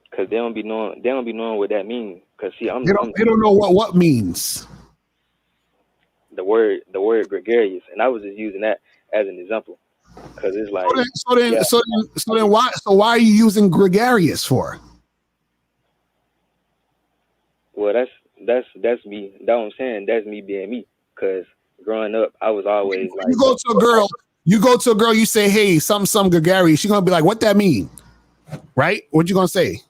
Because they don't be knowing what that means. Because see, they don't know what means. The word gregarious, and I was just using that as an example. Because it's like why are you using gregarious for? Well, that's me. That's what I'm saying. That's me being me. Because growing up, I was always like, you go to a girl, you say, hey, some gregarious. She's gonna be like, what that mean? Right? What you gonna say?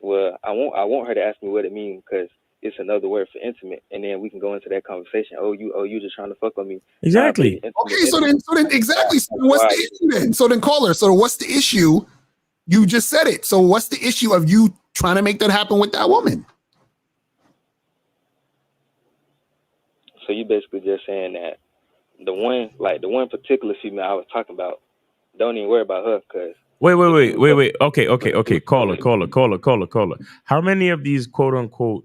Well, I want her to ask me what it means, because it's another word for intimate, and then we can go into that conversation. Oh, you just trying to fuck on me? Exactly. Okay, so then exactly. So what's the issue then? So then, caller. So what's the issue? You just said it. So what's the issue of you trying to make that happen with that woman? So you basically just saying that the one particular female I was talking about, don't even worry about her, because. Wait. Okay. Caller. How many of these quote unquote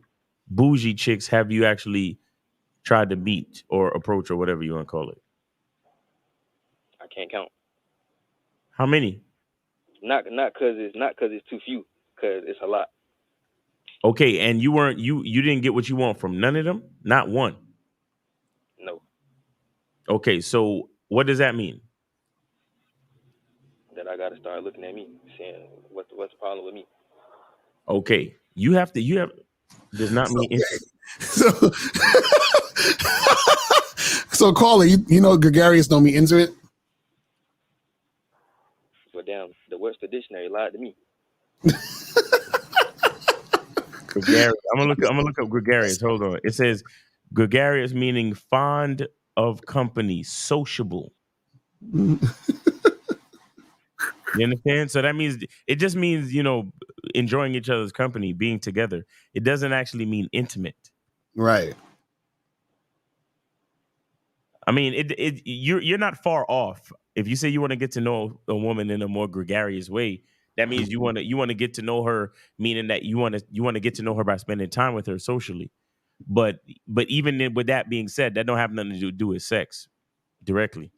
bougie chicks have you actually tried to meet or approach or whatever you want to call it? I can't count. How many? Not because it's too few, because it's a lot. Okay, and you didn't get what you want from none of them? Not one? No. Okay, so what does that mean? That I got to start looking at me, saying what's the problem with me. Okay, you have does not mean so caller, you know gregarious don't mean into it. But damn, the Webster Dictionary lied to me. Gregarious. I'm gonna look up gregarious. Hold on. It says gregarious meaning fond of company, sociable. You understand? So that means it just means, enjoying each other's company, being together. It doesn't actually mean intimate. Right. I mean, you're not far off. If you say you want to get to know a woman in a more gregarious way, that means you want to get to know her, meaning that you want to get to know her by spending time with her socially. But even with that being said, that don't have nothing to do with sex directly.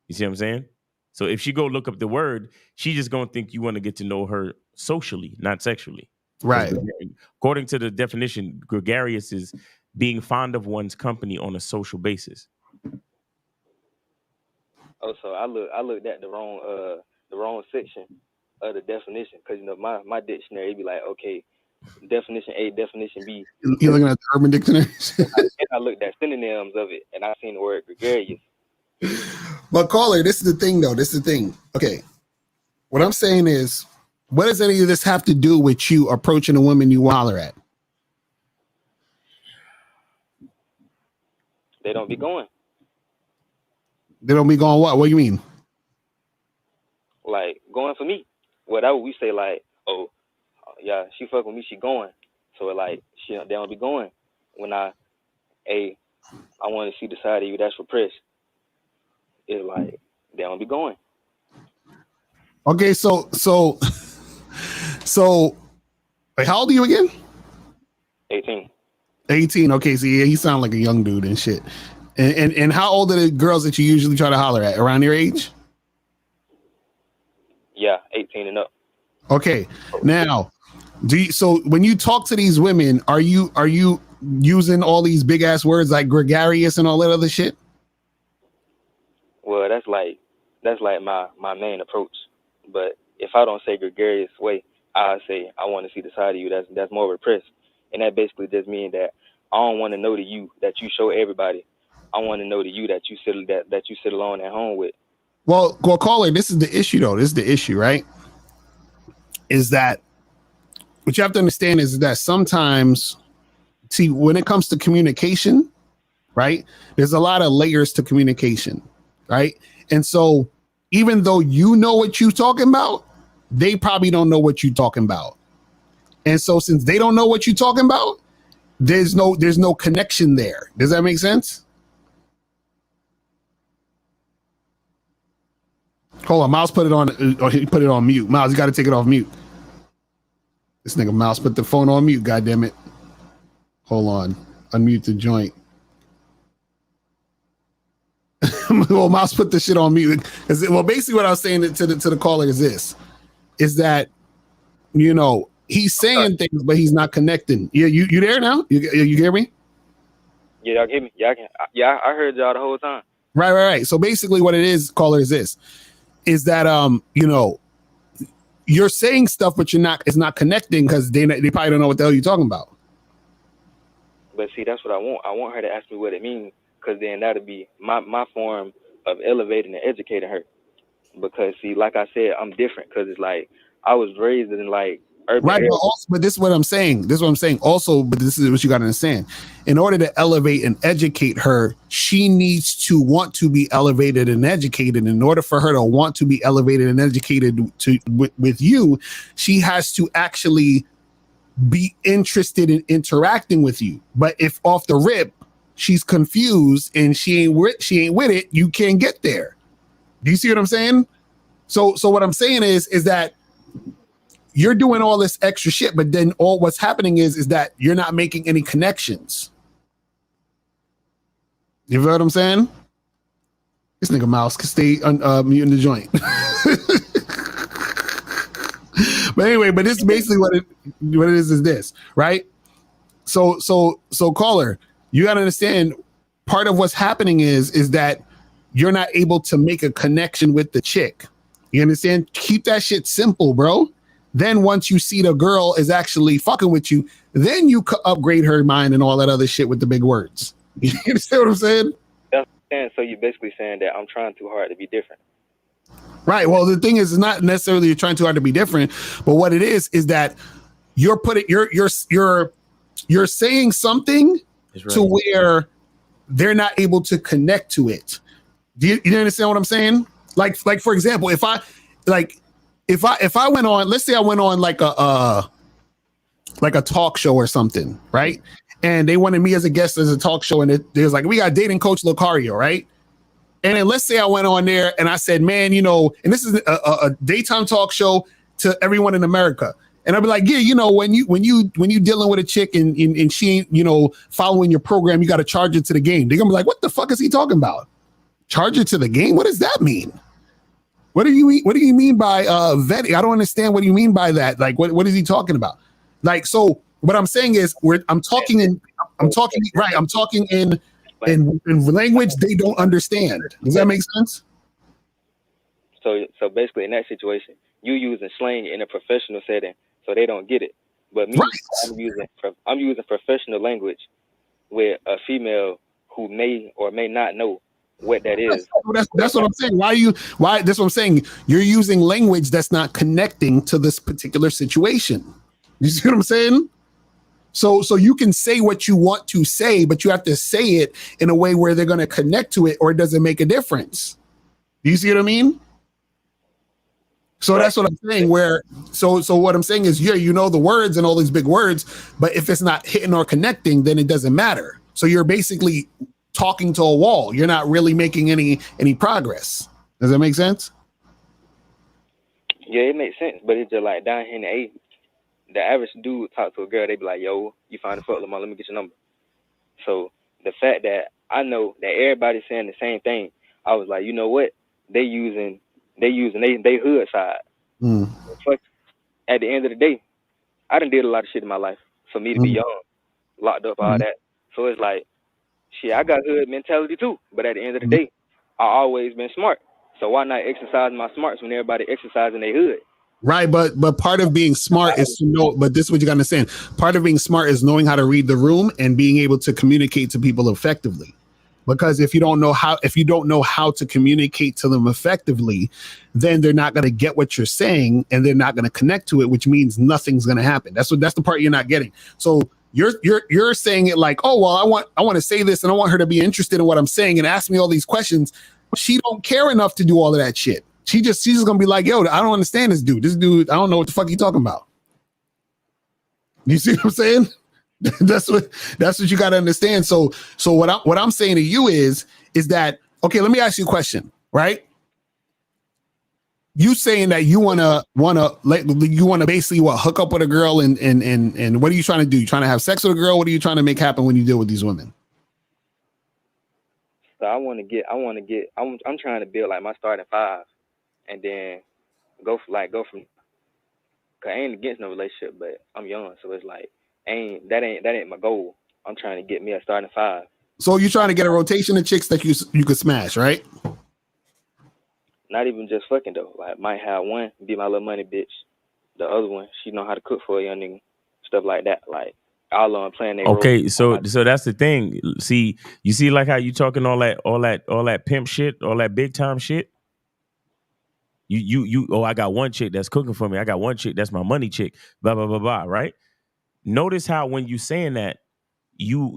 You see what I'm saying? So if she go look up the word, she just gonna think you want to get to know her socially, not sexually. Right. According to the definition, gregarious is being fond of one's company on a social basis. Oh, so I looked at the wrong section of the definition, because my dictionary be like, okay, definition A, definition B. You're looking at the Urban Dictionary. And I looked at synonyms of it, and I seen the word gregarious. But caller, this is the thing, though. This is the thing. Okay, what I'm saying is, what does any of this have to do with you approaching a woman you holler at? They don't be going. They don't be going what? What do you mean? Like, going for me. Whatever we say, like, oh, yeah, she fuck with me, she going. So, like, they don't be going. When I want to see the side of you that's repressed. It's like, they don't be going. Okay, so wait, how old are you again? 18. 18. Okay, so yeah, you sound like a young dude and shit. And how old are the girls that you usually try to holler at? Around your age? Yeah, 18 and up. Okay. Now, so when you talk to these women, are you using all these big ass words like gregarious and all that other shit? Well, that's like my main approach. But if I don't say gregarious way, I say I want to see the side of you that's more repressed, and that basically just means that I don't want to know the you that you show everybody. I want to know the you that you sit alone at home with. Well, caller, this is the issue though. This is the issue, right? Is that what you have to understand is that sometimes, see, when it comes to communication, right, there's a lot of layers to communication, right? And so even though you know what you're talking about, they probably don't know what you're talking about. And so since they don't know what you're talking about, there's no connection there. Does that make sense? Hold on, Miles put it on. He put it on mute. Miles, you got to take it off mute. This nigga Miles put the phone on mute. God damn it! Hold on, unmute the joint. Well, Miles put the shit on mute. Well, basically, what I was saying to the caller is this: is that he's saying things, but he's not connecting. Yeah, you there now? You hear me? Yeah, y'all hear me? Yeah, I heard y'all the whole time. Right. So basically, what it is, caller, is this: is that you're saying stuff, but it's not connecting because they probably don't know what the hell you're talking about. But see, that's what I want. I want her to ask me what it means, because then that'll be my form of elevating and educating her. Because see, like I said, I'm different because it's like I was raised in like urban Right, areas. but this is what I'm saying. Also, but this is what you got to understand. In order to elevate and educate her, she needs to want to be elevated and educated. In order for her to want to be elevated and educated with you, she has to actually be interested in interacting with you. But if off the rip she's confused and she ain't with it, you can't get there. Do you see what I'm saying? So what I'm saying is that you're doing all this extra shit, but then all what's happening is that you're not making any connections. You feel what I'm saying? This nigga Mouse can stay muting the joint. But anyway, but this is basically what it is this, right? So caller, you gotta understand, part of what's happening is that you're not able to make a connection with the chick. You understand? Keep that shit simple, bro. Then once you see the girl is actually fucking with you, then you upgrade her mind and all that other shit with the big words. You understand what I'm saying? That's what I'm saying. So you're basically saying that I'm trying too hard to be different. Right. Well, the thing is, it's not necessarily you're trying too hard to be different, but what it is that you're saying something to where they're not able to connect to it. Do you understand what I'm saying? Like for example, if I went on, let's say I went on like a talk show or something, right? And they wanted me as a guest as a talk show, and it was like, we got dating coach Lucario, right? And then let's say I went on there and I said, man, and this is a daytime talk show to everyone in America. And I'd be like, yeah, when you dealing with a chick and she ain't, following your program, you got to charge it to the game. They're gonna be like, what the fuck is he talking about? Charge it to the game? What does that mean? What do you mean by vetting? I don't understand what you mean by that. Like, what is he talking about? Like, so what I'm saying is I'm talking in language they don't understand. Does that make sense? So basically in that situation, you using slang in a professional setting, so they don't get it. But me, right. I'm using professional language with a female who may or may not know what that is. That's what I'm saying. Why that's what I'm saying. You're using language that's not connecting to this particular situation. You see what I'm saying? So you can say what you want to say, but you have to say it in a way where they're going to connect to it, or it doesn't make a difference. Do you see what I mean? So that's what I'm saying. So what I'm saying is, yeah, the words and all these big words, but if it's not hitting or connecting, then it doesn't matter. So you're basically talking to a wall. You're not really making any progress. Does that make sense? Yeah, it makes sense, but it's just like down here in the A, the average dude talk to a girl, they be like, yo, you find a fuck, Lamar, let me get your number. So the fact that I know that everybody's saying the same thing, I was like, you know what? They using they hood side. But at the end of the day, I done did a lot of shit in my life for me to be young, locked up, all that. So it's like, shit, I got hood mentality too. But at the end of the day, I always been smart. So why not exercise my smarts when everybody exercising their hood? Right, but part of being smart is to know. But this is what you got to understand. Part of being smart is knowing how to read the room and being able to communicate to people effectively. Because if you don't know how to communicate to them effectively, then they're not going to get what you're saying and they're not going to connect to it, which means nothing's going to happen. That's the part you're not getting. So you're saying it like, oh well, I want to say this and I want her to be interested in what I'm saying and ask me all these questions. She don't care enough to do all of that shit. She's just gonna be like, yo, I don't understand this dude. This dude, I don't know what the fuck he talking about. You see what I'm saying? That's what you got to understand. So what I'm saying to you is that, okay, let me ask you a question, right? You saying that you wanna basically hook up with a girl and what are you trying to do? You trying to have sex with a girl? What are you trying to make happen when you deal with these women? So I'm trying to build like my starting five, and then go from. Cause I ain't against no relationship, but I'm young, so it's like that ain't my goal. I'm trying to get me a starting five. So you're trying to get a rotation of chicks that you could smash, right? Not even just fucking though. Like might have one be my little money bitch. The other one, she know how to cook for a young nigga, stuff like that. Like all on playing their Okay, role. so that's the thing. See, you see like how you talking all that pimp shit, all that big time shit. You I got one chick that's cooking for me. I got one chick that's my money chick. Blah blah blah blah. Right? Notice how when you saying that, you're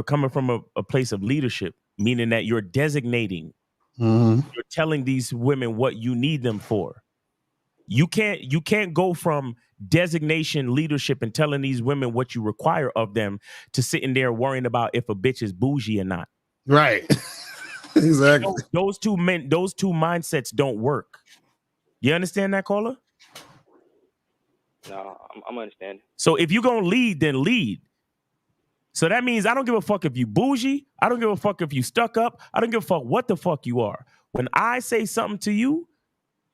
coming from a place of leadership, meaning that you're designating. You're telling these women what you need them for. You can't go from designation, leadership, and telling these women what you require of them to sitting there worrying about if a bitch is bougie or not. Right. Exactly. Those two mindsets don't work. You understand that, caller? No, I'm understanding. So if you're gonna lead, then lead. So that means I don't give a fuck if you bougie. I don't give a fuck if you stuck up. I don't give a fuck what the fuck you are. When I say something to you,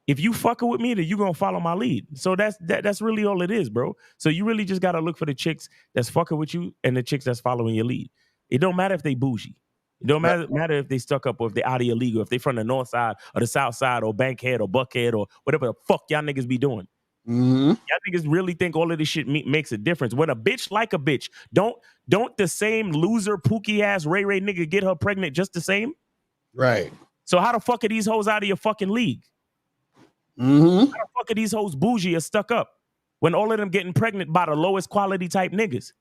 if you fucking with me, then you gonna follow my lead. So that's really all it is, bro. So you really just gotta look for the chicks that's fucking with you and the chicks that's following your lead. It don't matter if they bougie. It don't matter if they stuck up or if they out of your league or if they from the north side or the south side or Bankhead or Buckhead or whatever the fuck y'all niggas be doing. Y'all niggas really think all of this shit makes a difference. When a bitch like a bitch, don't the same loser pookie ass Ray nigga get her pregnant just the same? Right. So how the fuck are these hoes out of your fucking league? How the fuck are these hoes bougie or stuck up when all of them getting pregnant by the lowest quality type niggas?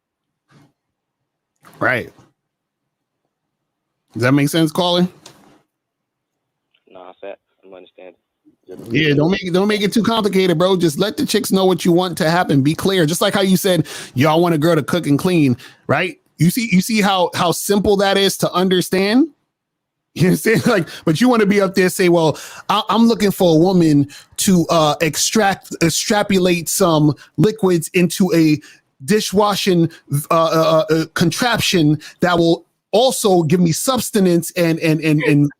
Right. Does that make sense, caller? Nah, fat. I'm understanding. Yeah, don't make it too complicated, bro. Just let the chicks know what you want to happen. Be clear. Just like how you said y'all want a girl to cook and clean, right? You see how simple that is to understand? You understand? Like, but you want to be up there and say, well, I'm looking for a woman to extrapolate some liquids into a dishwashing contraption that will also give me substance and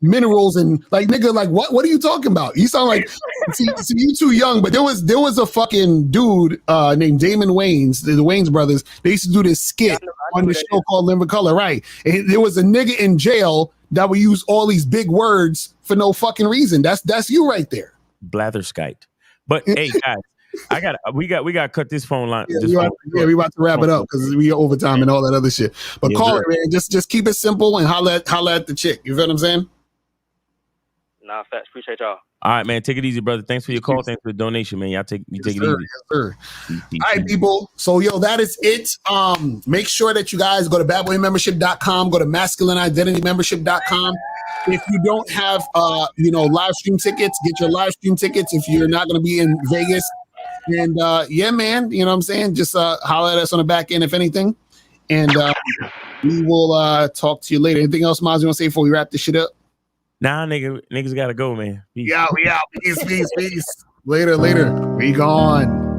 minerals and like, nigga, like what are you talking about? You sound like see you too young, but there was a fucking dude named Damon Wayans, the Wayans brothers. They used to do this skit on the show called Live in Color, right? And there was a nigga in jail that would use all these big words for no fucking reason. That's you right there. Blatherskite. But hey guys, we got to cut this phone line. Yeah, we about to wrap it up because we overtime and all that other shit. But yeah, call it, man. Just keep it simple and holla at the chick. You feel what I'm saying? Nah, facts. Appreciate y'all. All right, man. Take it easy, brother. Thanks for your call. Thanks for the donation, man. Y'all take it easy. Yes, sir. All right, people. So, that is it. Make sure that you guys go to badboymembership.com, go to masculineidentitymembership.com. If you don't have, live stream tickets, get your live stream tickets if you're not going to be in Vegas. And, yeah, man, you know what I'm saying? Just holler at us on the back end, if anything. And we will talk to you later. Anything else, Miles, you want to say before we wrap this shit up? Nah, niggas gotta go, man. Peace. Yeah, we out. Peace. Later. We gone.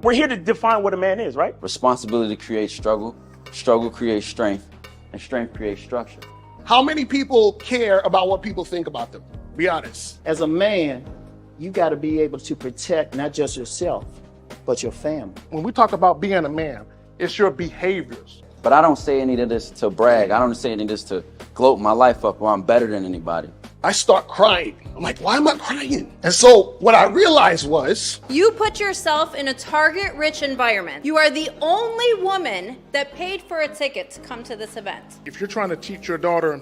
We're here to define what a man is, right? Responsibility creates struggle, struggle creates strength, and strength creates structure. How many people care about what people think about them? Be honest. As a man, you got to be able to protect not just yourself, but your family. When we talk about being a man, it's your behaviors. But I don't say any of this to brag. I don't say any of this to gloat my life up or I'm better than anybody. I start crying. I'm like, why am I crying? And so what I realized was, You put yourself in a target-rich environment. You are the only woman that paid for a ticket to come to this event. If you're trying to teach your daughter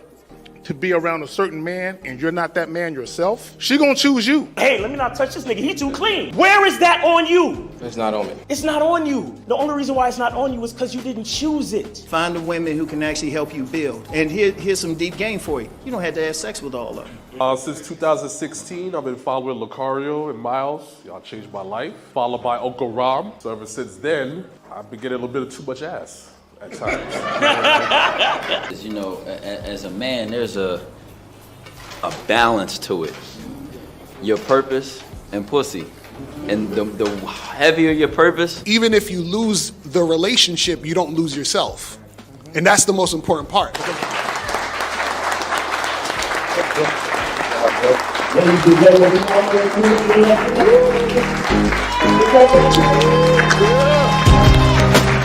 to be around a certain man and you're not that man yourself, she gonna choose you. Hey, let me not touch this nigga. He too clean. Where is that on you? It's not on me. It's not on you. The only reason why it's not on you is because you didn't choose it. Find the women who can actually help you build. And here's some deep game for you. You don't have to have sex with all of them. Since 2016, I've been following Lucario and Miles. Y'all changed my life. Followed by Uncle Ram. So ever since then, I've been getting a little bit of too much ass at times. You know, as a man, there's a balance to it. Your purpose and pussy. And the heavier your purpose, even if you lose the relationship, you don't lose yourself. And that's the most important part. Ladies and gentlemen,